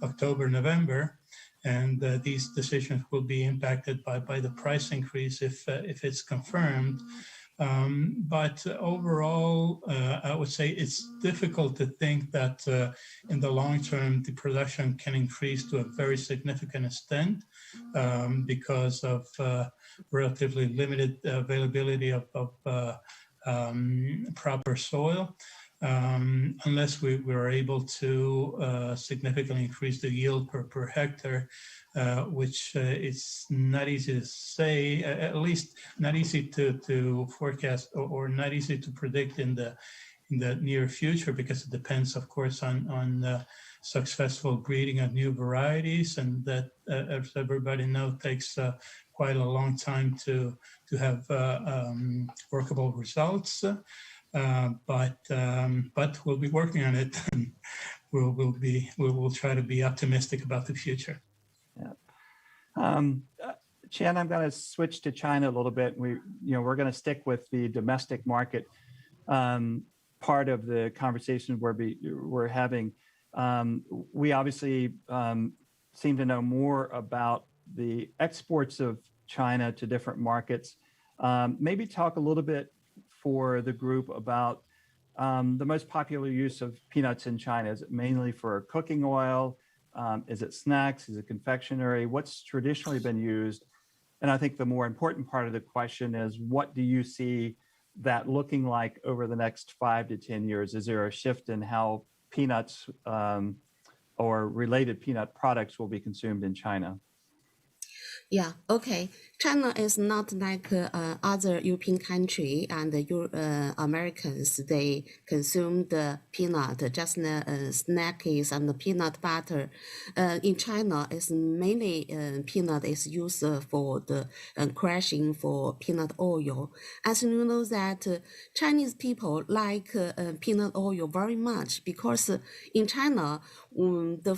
October, November, and these decisions will be impacted by the price increase if it's confirmed. But overall, I would say it's difficult to think that in the long term, the production can increase to a very significant extent because of relatively limited availability of proper soil. Unless we were able to significantly increase the yield per hectare, which is not easy to say, at least not easy to forecast or not easy to predict in the near future, because it depends, of course, on successful breeding of new varieties, and that, as everybody knows, takes quite a long time to have workable results. But we'll be working on it, and we will try to be optimistic about the future. Yeah. Chen, I'm going to switch to China a little bit. We're going to stick with the domestic market part of the conversation we're having. We obviously seem to know more about the exports of China to different markets. Maybe talk a little bit for the group about the most popular use of peanuts in China. Is it mainly for cooking oil? Is it snacks? Is it confectionery? What's traditionally been used? And I think the more important part of the question is, what do you see that looking like over the next 5 to 10 years? Is there a shift in how peanuts or related peanut products will be consumed in China? Yeah, okay. China is not like other European country and Americans. They consume the peanut, just snackies and the peanut butter. In China, it's mainly peanut is used for the crushing for peanut oil. As you know that Chinese people like peanut oil very much because in China, the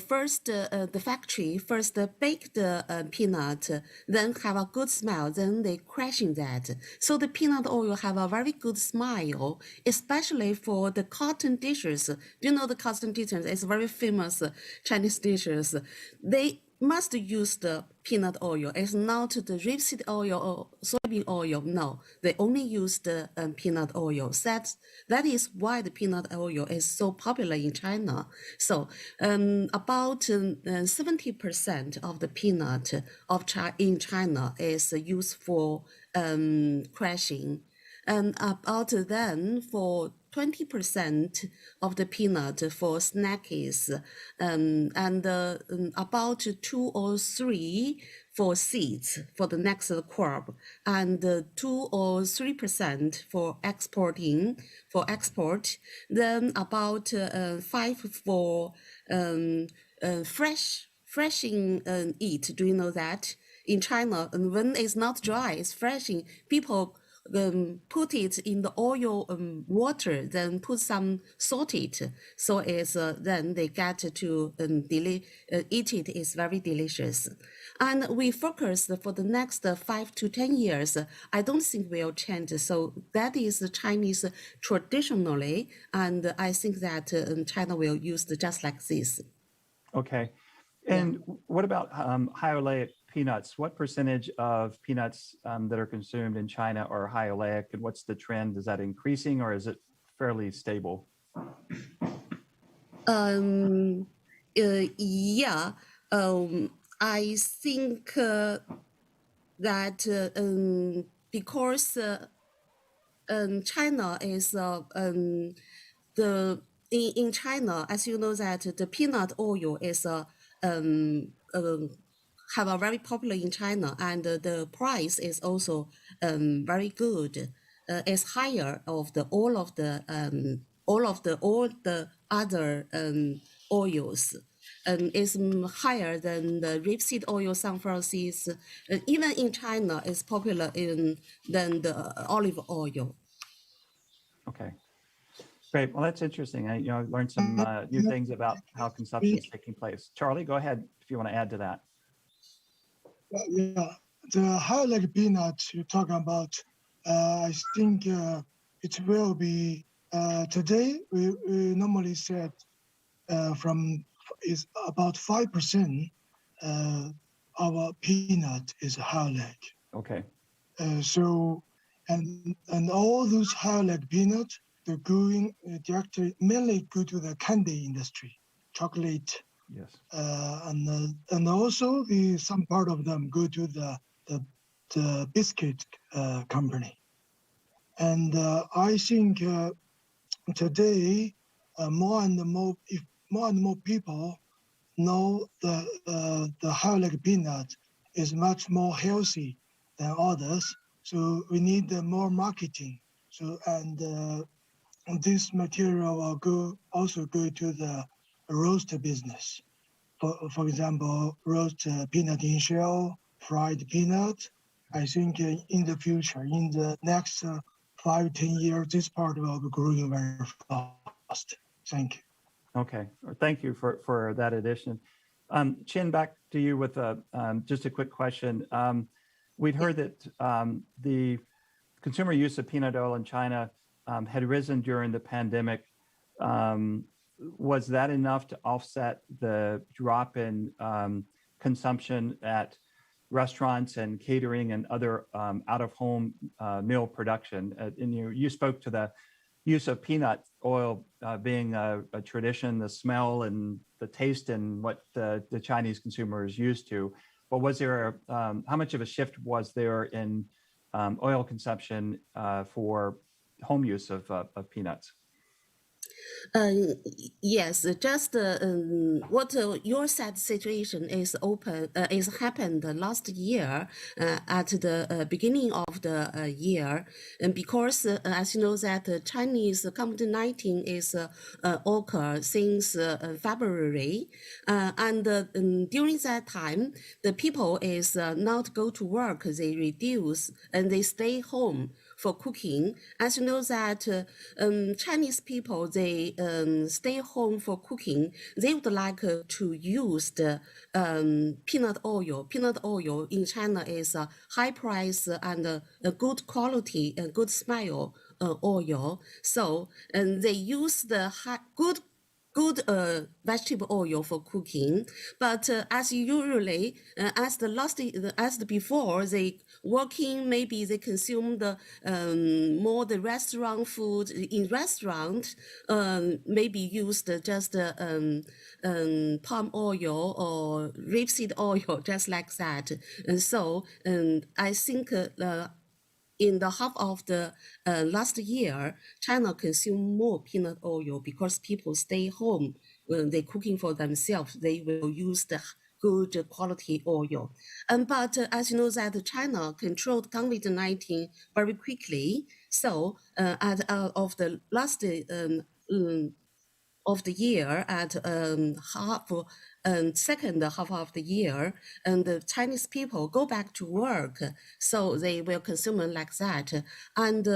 factory first baked the peanut, then have a good smell, then they crushing that. So the peanut oil have a very good smell, especially for the cotton dishes. You know the cotton dishes is very famous Chinese dishes. They must use the peanut oil. It's not the rapeseed oil or soybean oil. No, they only use the peanut oil. That is why the peanut oil is so popular in China. So about 70% of the peanut in China is used for crushing. And about then for 20% of the peanut for snackies, and about 2 or 3 for seeds for the next crop, and 2 or 3% for export. Then about 5 for freshing eat. Do you know that in China? And when it's not dry, it's freshing. People put it in the oil water, then put some salt it. So it's then they get to eat it. It's very delicious. And we focus for the next 5 to 10 years. I don't think will change. So that is the Chinese traditionally, and I think that China will use just like this. Okay. And what about high oleic peanuts? What percentage of peanuts that are consumed in China are high oleic, and what's the trend? Is that increasing or is it fairly stable? I think that because China is in China, as you know that the peanut oil is have a very popular in China, and the price is also very good. It's higher of all the other oils. Is higher than the rapeseed oil, sunflower seeds. Even in China, is popular than the olive oil. Okay, great. Well, that's interesting. I learned some new things about how consumption is taking place. Charlie, go ahead if you want to add to that. Yeah, the high oleic peanuts you're talking about, I think it will be today. We normally said is about 5% our peanut is high oleic. Okay. So and all those high oleic peanuts, they're going directly mainly go to the candy industry, chocolate. Yes. And also some part of them go to the biscuit company. And I think today more and more people know the high oleic peanut is much more healthy than others. So we need more marketing. So and this material will also go to the roast business. For example, roast peanut in shell, fried peanut. I think in the future, in the next 5, 10 years, this part will be growing very fast. Thank you. Okay, thank you for that addition. Chin, back to you with just a quick question. We'd heard that the consumer use of peanut oil in China had risen during the pandemic. was that enough to offset the drop in consumption at restaurants and catering and other out-of-home meal production? And you spoke to the use of peanut oil being a tradition, the smell and the taste and what the Chinese consumer is used to. But was there, how much of a shift was there in oil consumption for home use of peanuts? Yes, just what your sad situation is happened last year at the beginning of the year, and because as you know that Chinese COVID-19 is occur since February, and during that time the people is not go to work, they reduce and they stay home for cooking. As you know that Chinese people, they stay home for cooking. They would like to use the peanut oil. Peanut oil in China is a high price and a good quality and good smell oil. So they use the good vegetable oil for cooking, but as usually as before, they working, maybe they consume the more the restaurant food in restaurant, maybe used just palm oil or rapeseed oil, just like that. And so I think in the half of the last year, China consumed more peanut oil because people stay home when they're cooking for themselves. They will use the good quality oil. But as you know that China controlled COVID-19 very quickly. So of the last of the year at second half of the year, and the Chinese people go back to work, so they will consume like that, and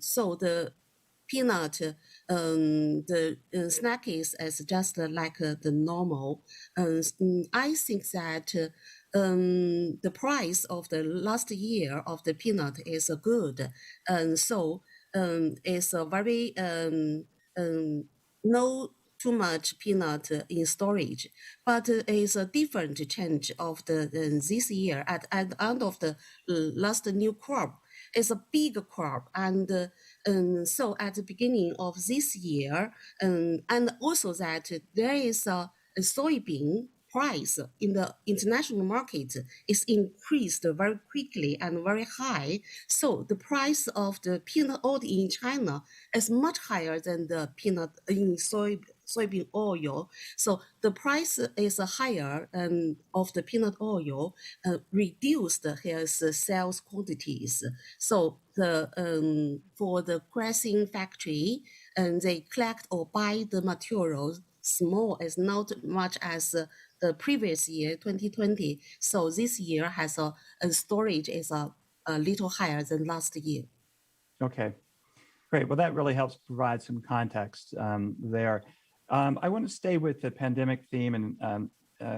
so the peanut, the snack is as just like the normal. I think that the price of the last year of the peanut is good, and so it's a very no too much peanut in storage, but it's a different change of the this year at the end of the last new crop. It's a big crop, and so at the beginning of this year, and also that there is a soybean price in the international market is increased very quickly and very high. So the price of the peanut oil in China is much higher than the peanut in soybean oil. So the price is higher of the peanut oil, reduced his sales quantities. So the for the pressing factory, and they collect or buy the materials small, as not much as the previous year 2020. So this year has a storage is a little higher than last year. Okay, great. Well, that really helps provide some context there. I want to stay with the pandemic theme, and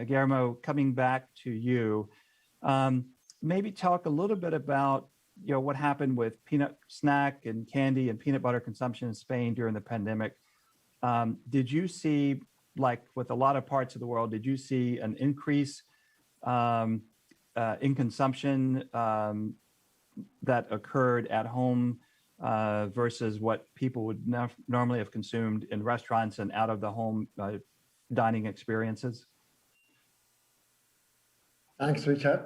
Guillermo, coming back to you, maybe talk a little bit about what happened with peanut snack and candy and peanut butter consumption in Spain during the pandemic. Did you see, like with a lot of parts of the world, did you see an increase in consumption that occurred at home versus what people would normally have consumed in restaurants and out of the home dining experiences? Thanks, Richard.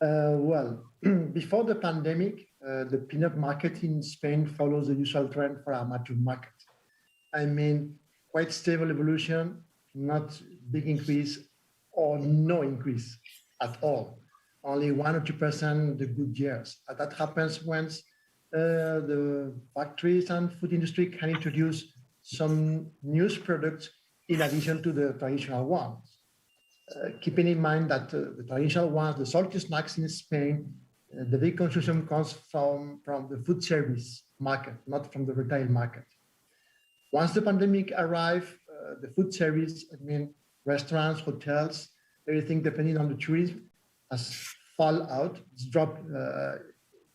Well, before the pandemic, the peanut market in Spain follows the usual trend for a mature market. I mean, quite stable evolution, not big increase or no increase at all. Only 1 or 2% the good years. And that happens when the factories and food industry can introduce some new products in addition to the traditional ones. Keeping in mind that the traditional ones, the salty snacks in Spain, the big consumption comes from the food service market, not from the retail market. Once the pandemic arrived, the food service, I mean, restaurants, hotels, everything depending on the tourism has fall out. It's dropped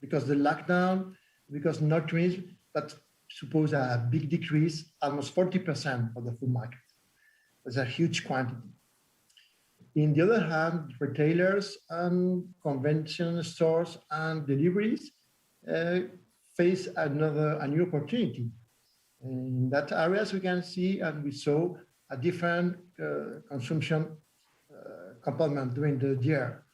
because the lockdown, because no tourism, that suppose a big decrease, almost 40% of the food market. That's a huge quantity. In the other hand, retailers and convention stores and deliveries face a new opportunity. In that areas, we can see and we saw a different consumption component during the year,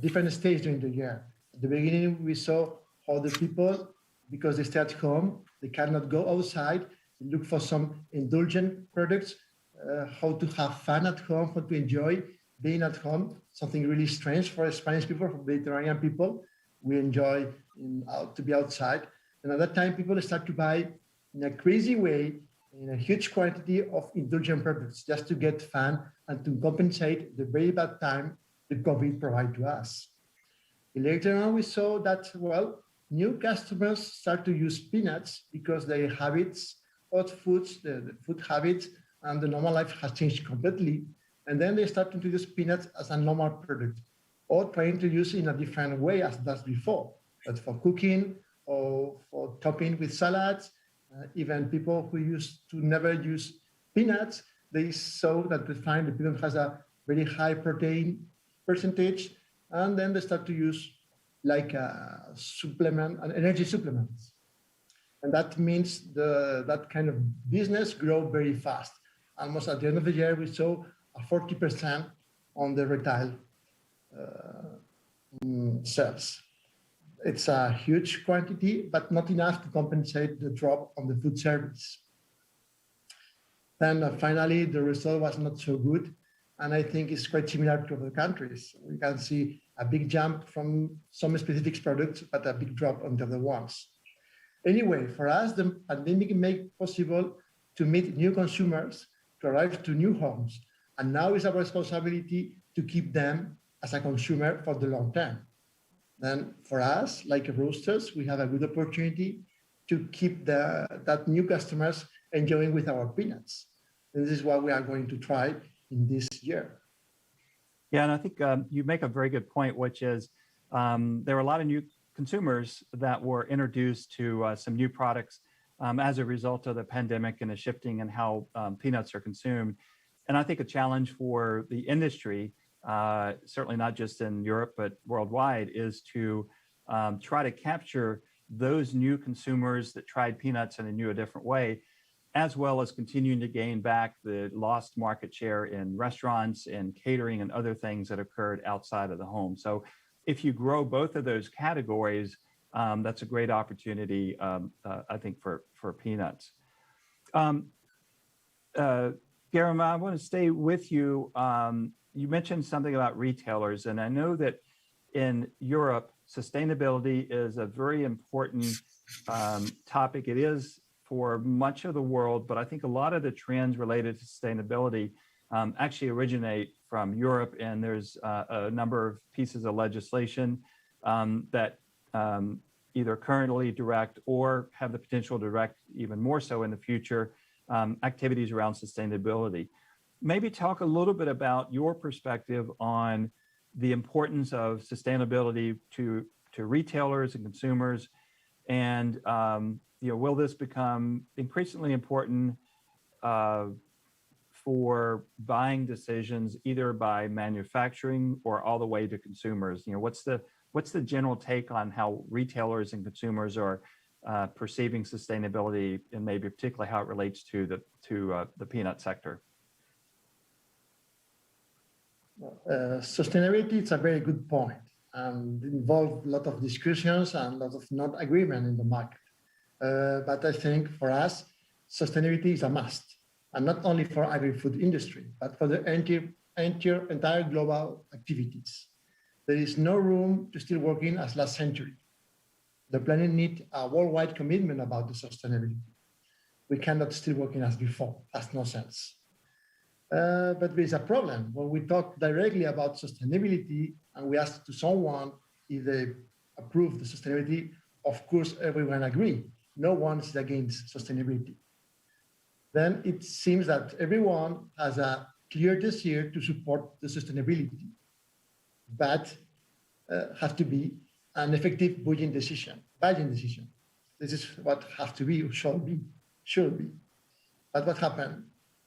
different stages during the year. At the beginning, we saw how the people, because they stay at home, they cannot go outside, they look for some indulgent products, how to have fun at home, how to enjoy being at home, something really strange for Spanish people, for Mediterranean people. We enjoy to be outside. And at that time, people start to buy in a crazy way, in a huge quantity of indulgent products, just to get fun and to compensate the very bad time the COVID provided to us. Later on, we saw that, well, new customers start to use peanuts because their habits, hot foods, the food habits, and the normal life has changed completely. And then they start to use peanuts as a normal product, or trying to use it in a different way as that's before, but for cooking or for topping with salads. Even people who used to never use peanuts, they saw that they find the peanut has a very high protein percentage, and then they start to use like a supplement, an energy supplements. And that means that kind of business grow very fast. Almost at the end of the year, we saw a 40% on the retail sales. It's a huge quantity, but not enough to compensate the drop on the food service. Then finally, the result was not so good. And I think it's quite similar to other countries. We can see a big jump from some specific products, but a big drop on the other ones. Anyway, for us, the pandemic made possible to meet new consumers, to arrive to new homes. And now it's our responsibility to keep them as a consumer for the long term. Then for us, like roasters, we have a good opportunity to keep that new customers enjoying with our peanuts. And this is what we are going to try in this year. Yeah, and I think you make a very good point, which is there were a lot of new consumers that were introduced to some new products as a result of the pandemic and the shifting in how peanuts are consumed. And I think a challenge for the industry, certainly not just in Europe, but worldwide, is to try to capture those new consumers that tried peanuts in a different way, as well as continuing to gain back the lost market share in restaurants and catering and other things that occurred outside of the home. So if you grow both of those categories, that's a great opportunity, I think, for peanuts. Guillermo, I want to stay with you. You mentioned something about retailers, and I know that in Europe, sustainability is a very important topic. It is for much of the world, but I think a lot of the trends related to sustainability actually originate from Europe, and there's a number of pieces of legislation that either currently direct or have the potential to direct even more so in the future activities around sustainability. Maybe talk a little bit about your perspective on the importance of sustainability to retailers and consumers, and will this become increasingly important for buying decisions, either by manufacturing or all the way to consumers? What's the general take on how retailers and consumers are perceiving sustainability, and maybe particularly how it relates to the peanut sector? Sustainability is a very good point, and it involves a lot of discussions and a lot of not agreement in the market. But I think for us, sustainability is a must, and not only for agri-food industry, but for the entire global activities. There is no room to still working as last century. The planet needs a worldwide commitment about the sustainability. We cannot still working as before. That's no sense. But there is a problem. When we talk directly about sustainability and we ask to someone if they approve the sustainability, of course, everyone agree. No one is against sustainability. Then it seems that everyone has a clear desire to support the sustainability, but has to be an effective budget decision. This is what has to be, or should be. But what happened?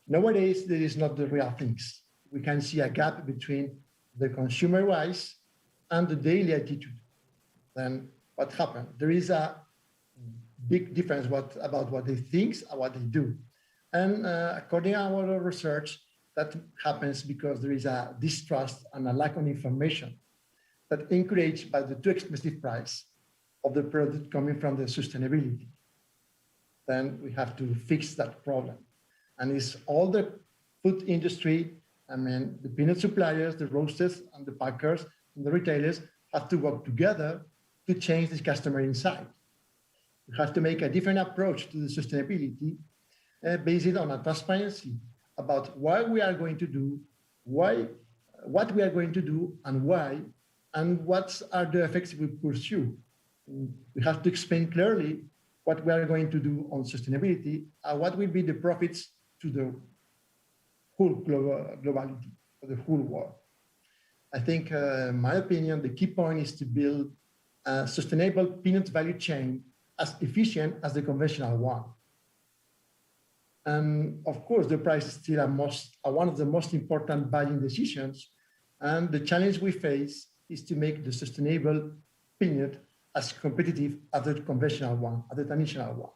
Nowadays, there is not the real things. We can see a gap between the consumer wise and the daily attitude. Then what happened? There is a big difference about what they think and what they do. And according to our research, that happens because there is a distrust and a lack of information that encouraged by the too expensive price of the product coming from the sustainability. Then we have to fix that problem. And it's all the food industry, I mean, the peanut suppliers, the roasters, and the packers, and the retailers have to work together to change the customer insight. We have to make a different approach to the sustainability based on a transparency about what we are going to do, what we are going to do, and why, and what are the effects we pursue. We have to explain clearly what we are going to do on sustainability and what will be the profits to the whole globality, for the whole world. I think, in my opinion, the key point is to build a sustainable peanut value chain as efficient as the conventional one. And of course, the price is still one of the most important buying decisions. And the challenge we face is to make the sustainable peanut as competitive as the conventional one, as the traditional one.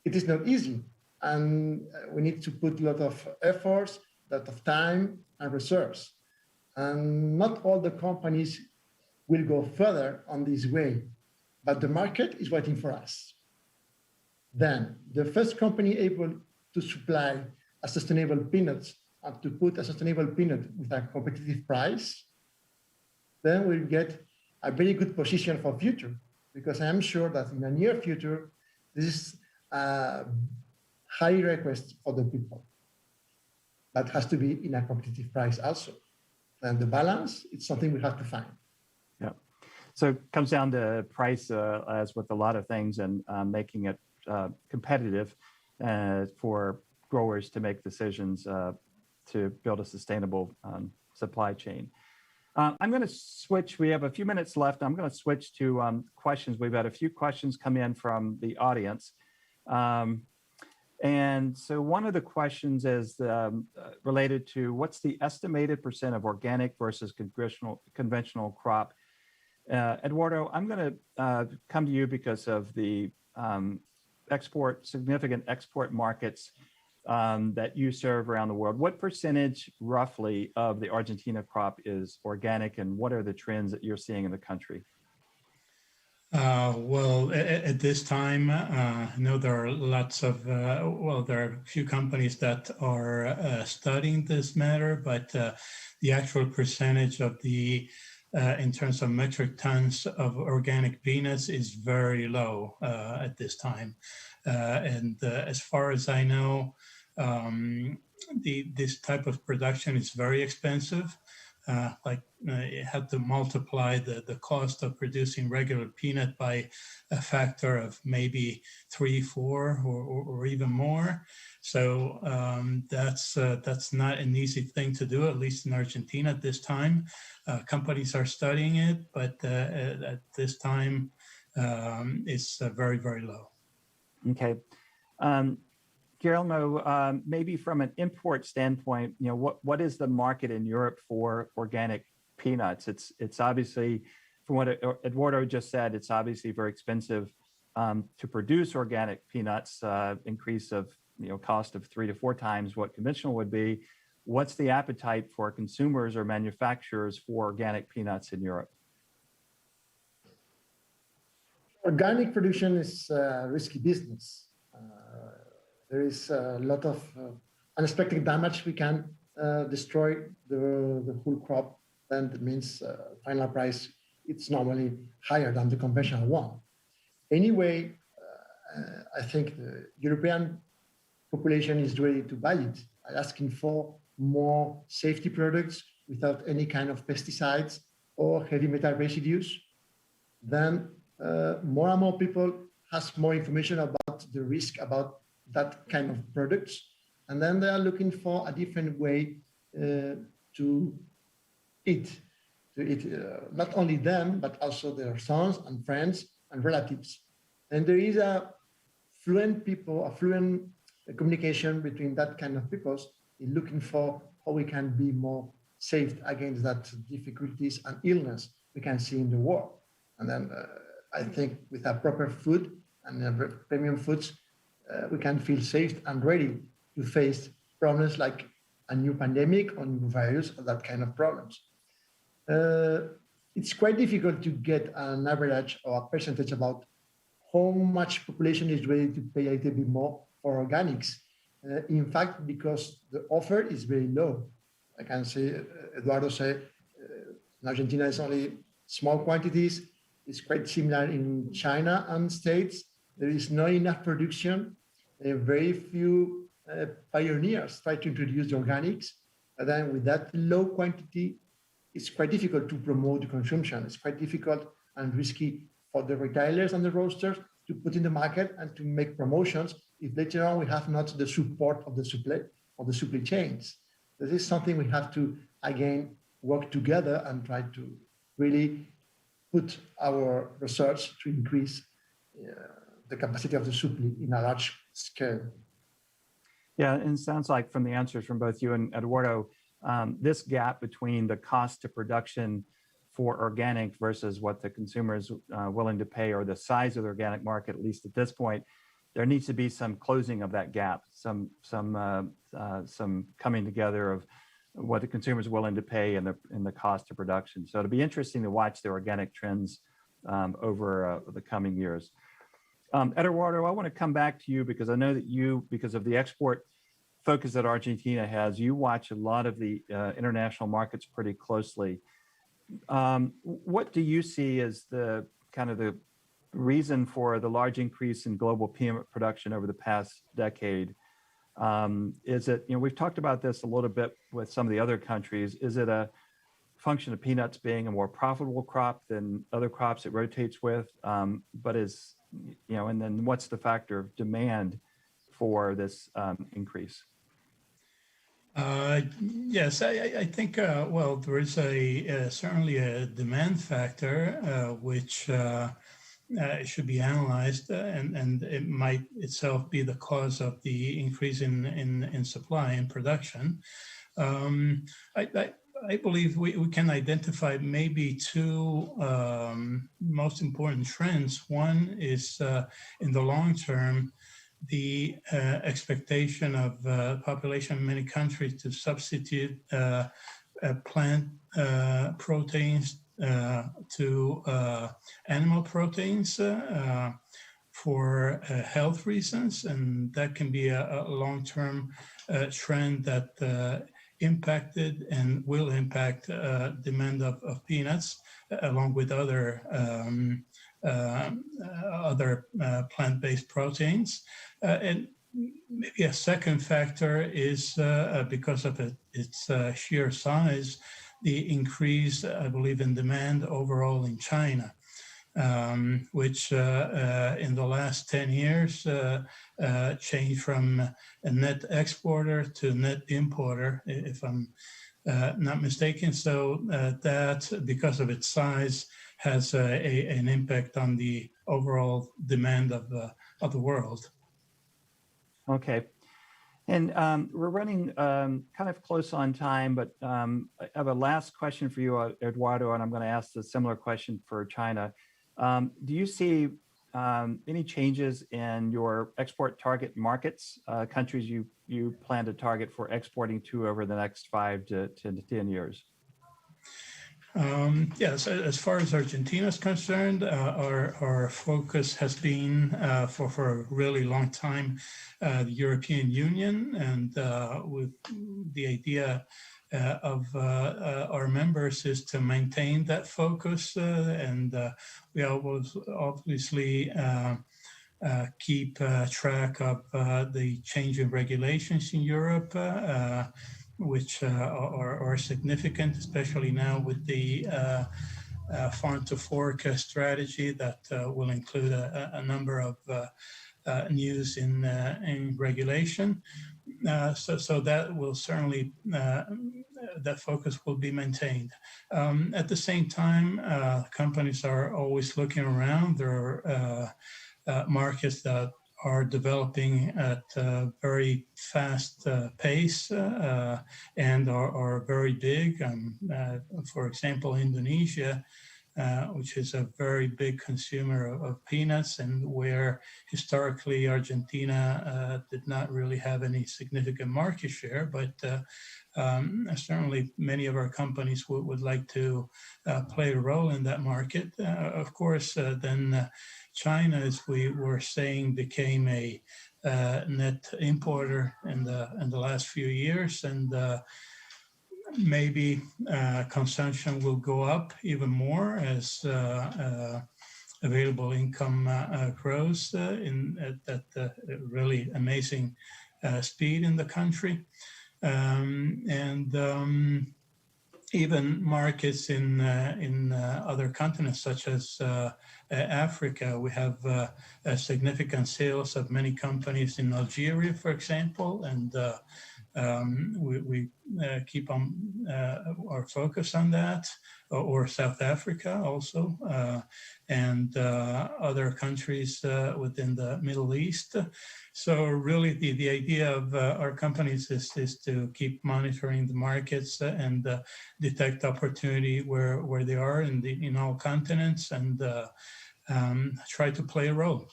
It is not easy, and we need to put a lot of efforts, a lot of time and resources. And not all the companies will go further on this way, but the market is waiting for us. Then the first company able to supply a sustainable peanut and to put a sustainable peanut with a competitive price, then we'll get a very good position for future, because I'm sure that in the near future, this is a high request for the people. That has to be in a competitive price also. And the balance, it's something we have to find. Yeah. So it comes down to price as with a lot of things, and making it competitive for growers to make decisions to build a sustainable supply chain. I'm going to switch. We have a few minutes left. I'm going to switch to questions. We've had a few questions come in from the audience. And so one of the questions is related to what's the estimated % of organic versus conventional crop? Eduardo, I'm going to come to you because of the significant export markets that you serve around the world. What percentage roughly of the Argentina crop is organic, and what are the trends that you're seeing in the country? Well, at this time, I know there are lots of, there are a few companies that are studying this matter, but the actual percentage of the, in terms of metric tons of organic peanuts is very low at this time. And as far as I know, this type of production is very expensive. You have to multiply the cost of producing regular peanut by a factor of maybe 3, 4, or even more. So that's not an easy thing to do, at least in Argentina at this time. Companies are studying it, but at this time, it's very, very low. Okay. Guillermo, maybe from an import standpoint, what is the market in Europe for organic peanuts? It's obviously, from what Eduardo just said, it's obviously very expensive to produce organic peanuts, increase of cost of 3 to 4 times what conventional would be. What's the appetite for consumers or manufacturers for organic peanuts in Europe? Organic production is a risky business. There is a lot of unexpected damage. We can destroy the whole crop. Then that means final price, it's normally higher than the conventional one. Anyway, I think the European population is ready to buy it, asking for more safety products without any kind of pesticides or heavy metal residues. Then more and more people has more information about the risk about that kind of products, and then they are looking for a different way to eat. Not only them, but also their sons and friends and relatives. And there is a fluent communication between that kind of peoples in looking for how we can be more safe against that difficulties and illness we can see in the world. And then I think with a proper food and premium foods, we can feel safe and ready to face problems like a new pandemic or new virus or that kind of problems. It's quite difficult to get an average or a percentage about how much population is ready to pay a little bit more for organics. In fact, because the offer is very low. I can say, Eduardo said, in Argentina it's only small quantities. It's quite similar in China and States. There is not enough production. Very few pioneers try to introduce the organics. And then with that low quantity, it's quite difficult to promote the consumption. It's quite difficult and risky for the retailers and the roasters to put in the market and to make promotions if later on we have not the support of the supply chains. This is something we have to, again, work together and try to really put our research to increase the capacity of the supply in a large scale. Yeah, and it sounds like from the answers from both you and Eduardo, this gap between the cost of production for organic versus what the consumer is willing to pay, or the size of the organic market, at least at this point, there needs to be some closing of that gap, some coming together of what the consumer is willing to pay and the cost of production. So it'll be interesting to watch the organic trends over the coming years. Eduardo, I want to come back to you because I know that you, because of the export focus that Argentina has, you watch a lot of the international markets pretty closely. What do you see as the kind of the reason for the large increase in global peanut production over the past decade? Is it, we've talked about this a little bit with some of the other countries. Is it a function of peanuts being a more profitable crop than other crops it rotates with? But is, and then what's the factor of demand for this increase? Yes, I think, well, there is certainly a demand factor, which should be analyzed, and it might itself be the cause of the increase in supply and production. I believe we can identify maybe two most important trends. One is in the long term, the expectation of population in many countries to substitute plant proteins to animal proteins for health reasons, and that can be a long-term trend that impacted and will impact demand of peanuts, along with other plant-based proteins. And maybe a second factor is because of its sheer size, the increase, I believe, in demand overall in China, which in the last 10 years changed from a net exporter to net importer, if I'm not mistaken. So that, because of its size, has an impact on the overall demand of the world. Okay. And we're running kind of close on time, but I have a last question for you, Eduardo, and I'm going to ask a similar question for China. Do you see any changes in your export target markets, countries you plan to target for exporting to over the next 5 to 10 years? Yes, as far as Argentina is concerned, our focus has been for a really long time the European Union, and with the idea of our members is to maintain that focus, and we always obviously keep track of the changing regulations in Europe, which are significant, especially now with the farm to fork strategy that will include a number of news in regulation. So that will certainly, that focus will be maintained. At the same time, companies are always looking around. There are markets that are developing at a very fast pace and are very big. For example, Indonesia, which is a very big consumer of peanuts, and where historically Argentina did not really have any significant market share, but certainly many of our companies would like to play a role in that market. Of course, then China, as we were saying, became a net importer in the last few years, and maybe consumption will go up even more as available income grows at a really amazing speed in the country. Even markets in other continents, such as Africa, we have significant sales of many companies in Algeria, for example, and we keep on our focus on that, or South Africa also, and other countries within the Middle East. So really the idea of our companies is to keep monitoring the markets and detect opportunity where they are in all continents, and try to play a role.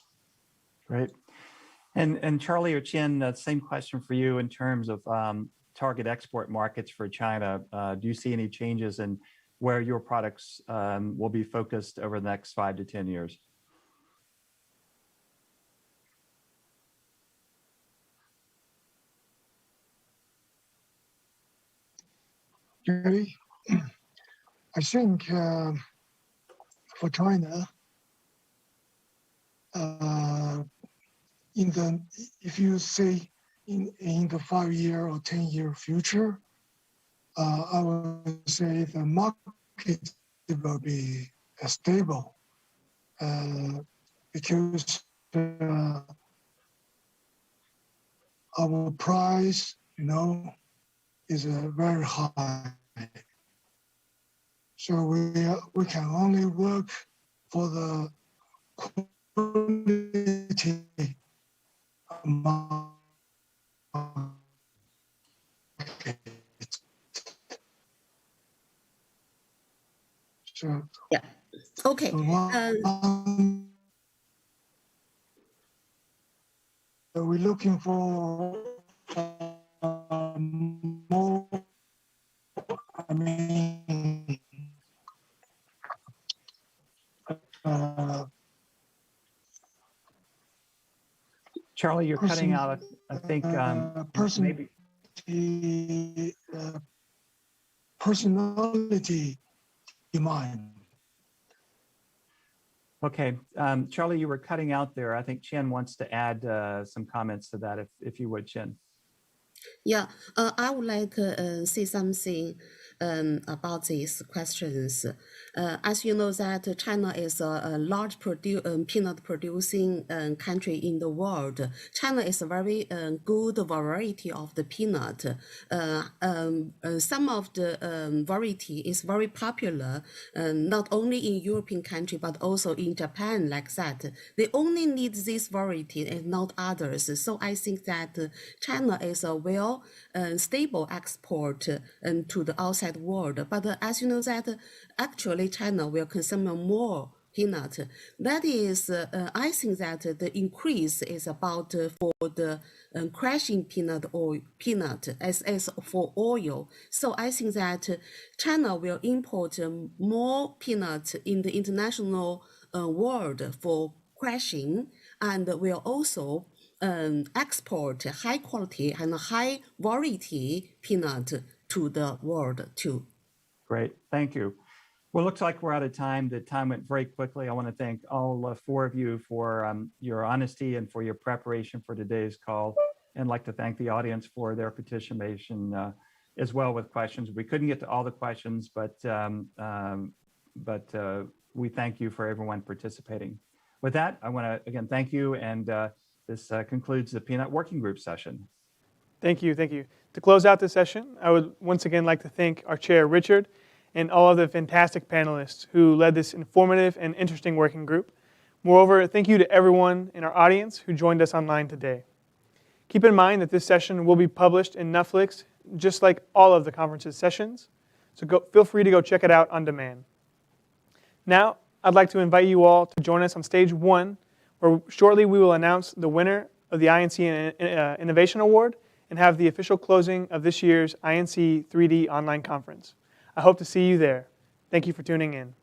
Great. And Charlie or Qian, same question for you in terms of target export markets for China. Do you see any changes in where your products will be focused over the next 5 to 10 years? Gary, I think for China, if you say in the 5-year or 10-year future, I would say the market will be stable because our price, is very high. So we can only work for the quality market. So yeah, okay. We're looking for more. Charlie, you're cutting out. I think maybe personality demand. Okay, Charlie, you were cutting out there. I think Qian wants to add some comments to that, if you would, Qian. Yeah, I would like to say something about these questions. As you know that China is a large peanut producing country in the world. China is a very good variety of the peanut. Some of the variety is very popular, not only in European country, but also in Japan, like that. They only need this variety and not others. So I think that China is a stable export to the outside world. But as you know that actually China will consume more peanut. That is, I think that the increase is about for the crushing peanut as for oil. So I think that China will import more peanuts in the international world for crushing, and will also export high quality and high variety peanut to the world too. Great, thank you. Well, looks like we're out of time. The time went very quickly. I want to thank all 4 of you for your honesty and for your preparation for today's call, and like to thank the audience for their participation as well with questions. We couldn't get to all the questions, but we thank you for everyone participating. With that, I want to again thank you, and this concludes the Peanut Working Group session. Thank you, thank you. To close out the session, I would once again like to thank our chair, Richard, and all of the fantastic panelists who led this informative and interesting working group. Moreover, thank you to everyone in our audience who joined us online today. Keep in mind that this session will be published in Netflix, just like all of the conference's sessions, so feel free to go check it out on demand. Now, I'd like to invite you all to join us on stage 1, where shortly we will announce the winner of the INC Innovation Award and have the official closing of this year's INC 3D online conference. I hope to see you there. Thank you for tuning in.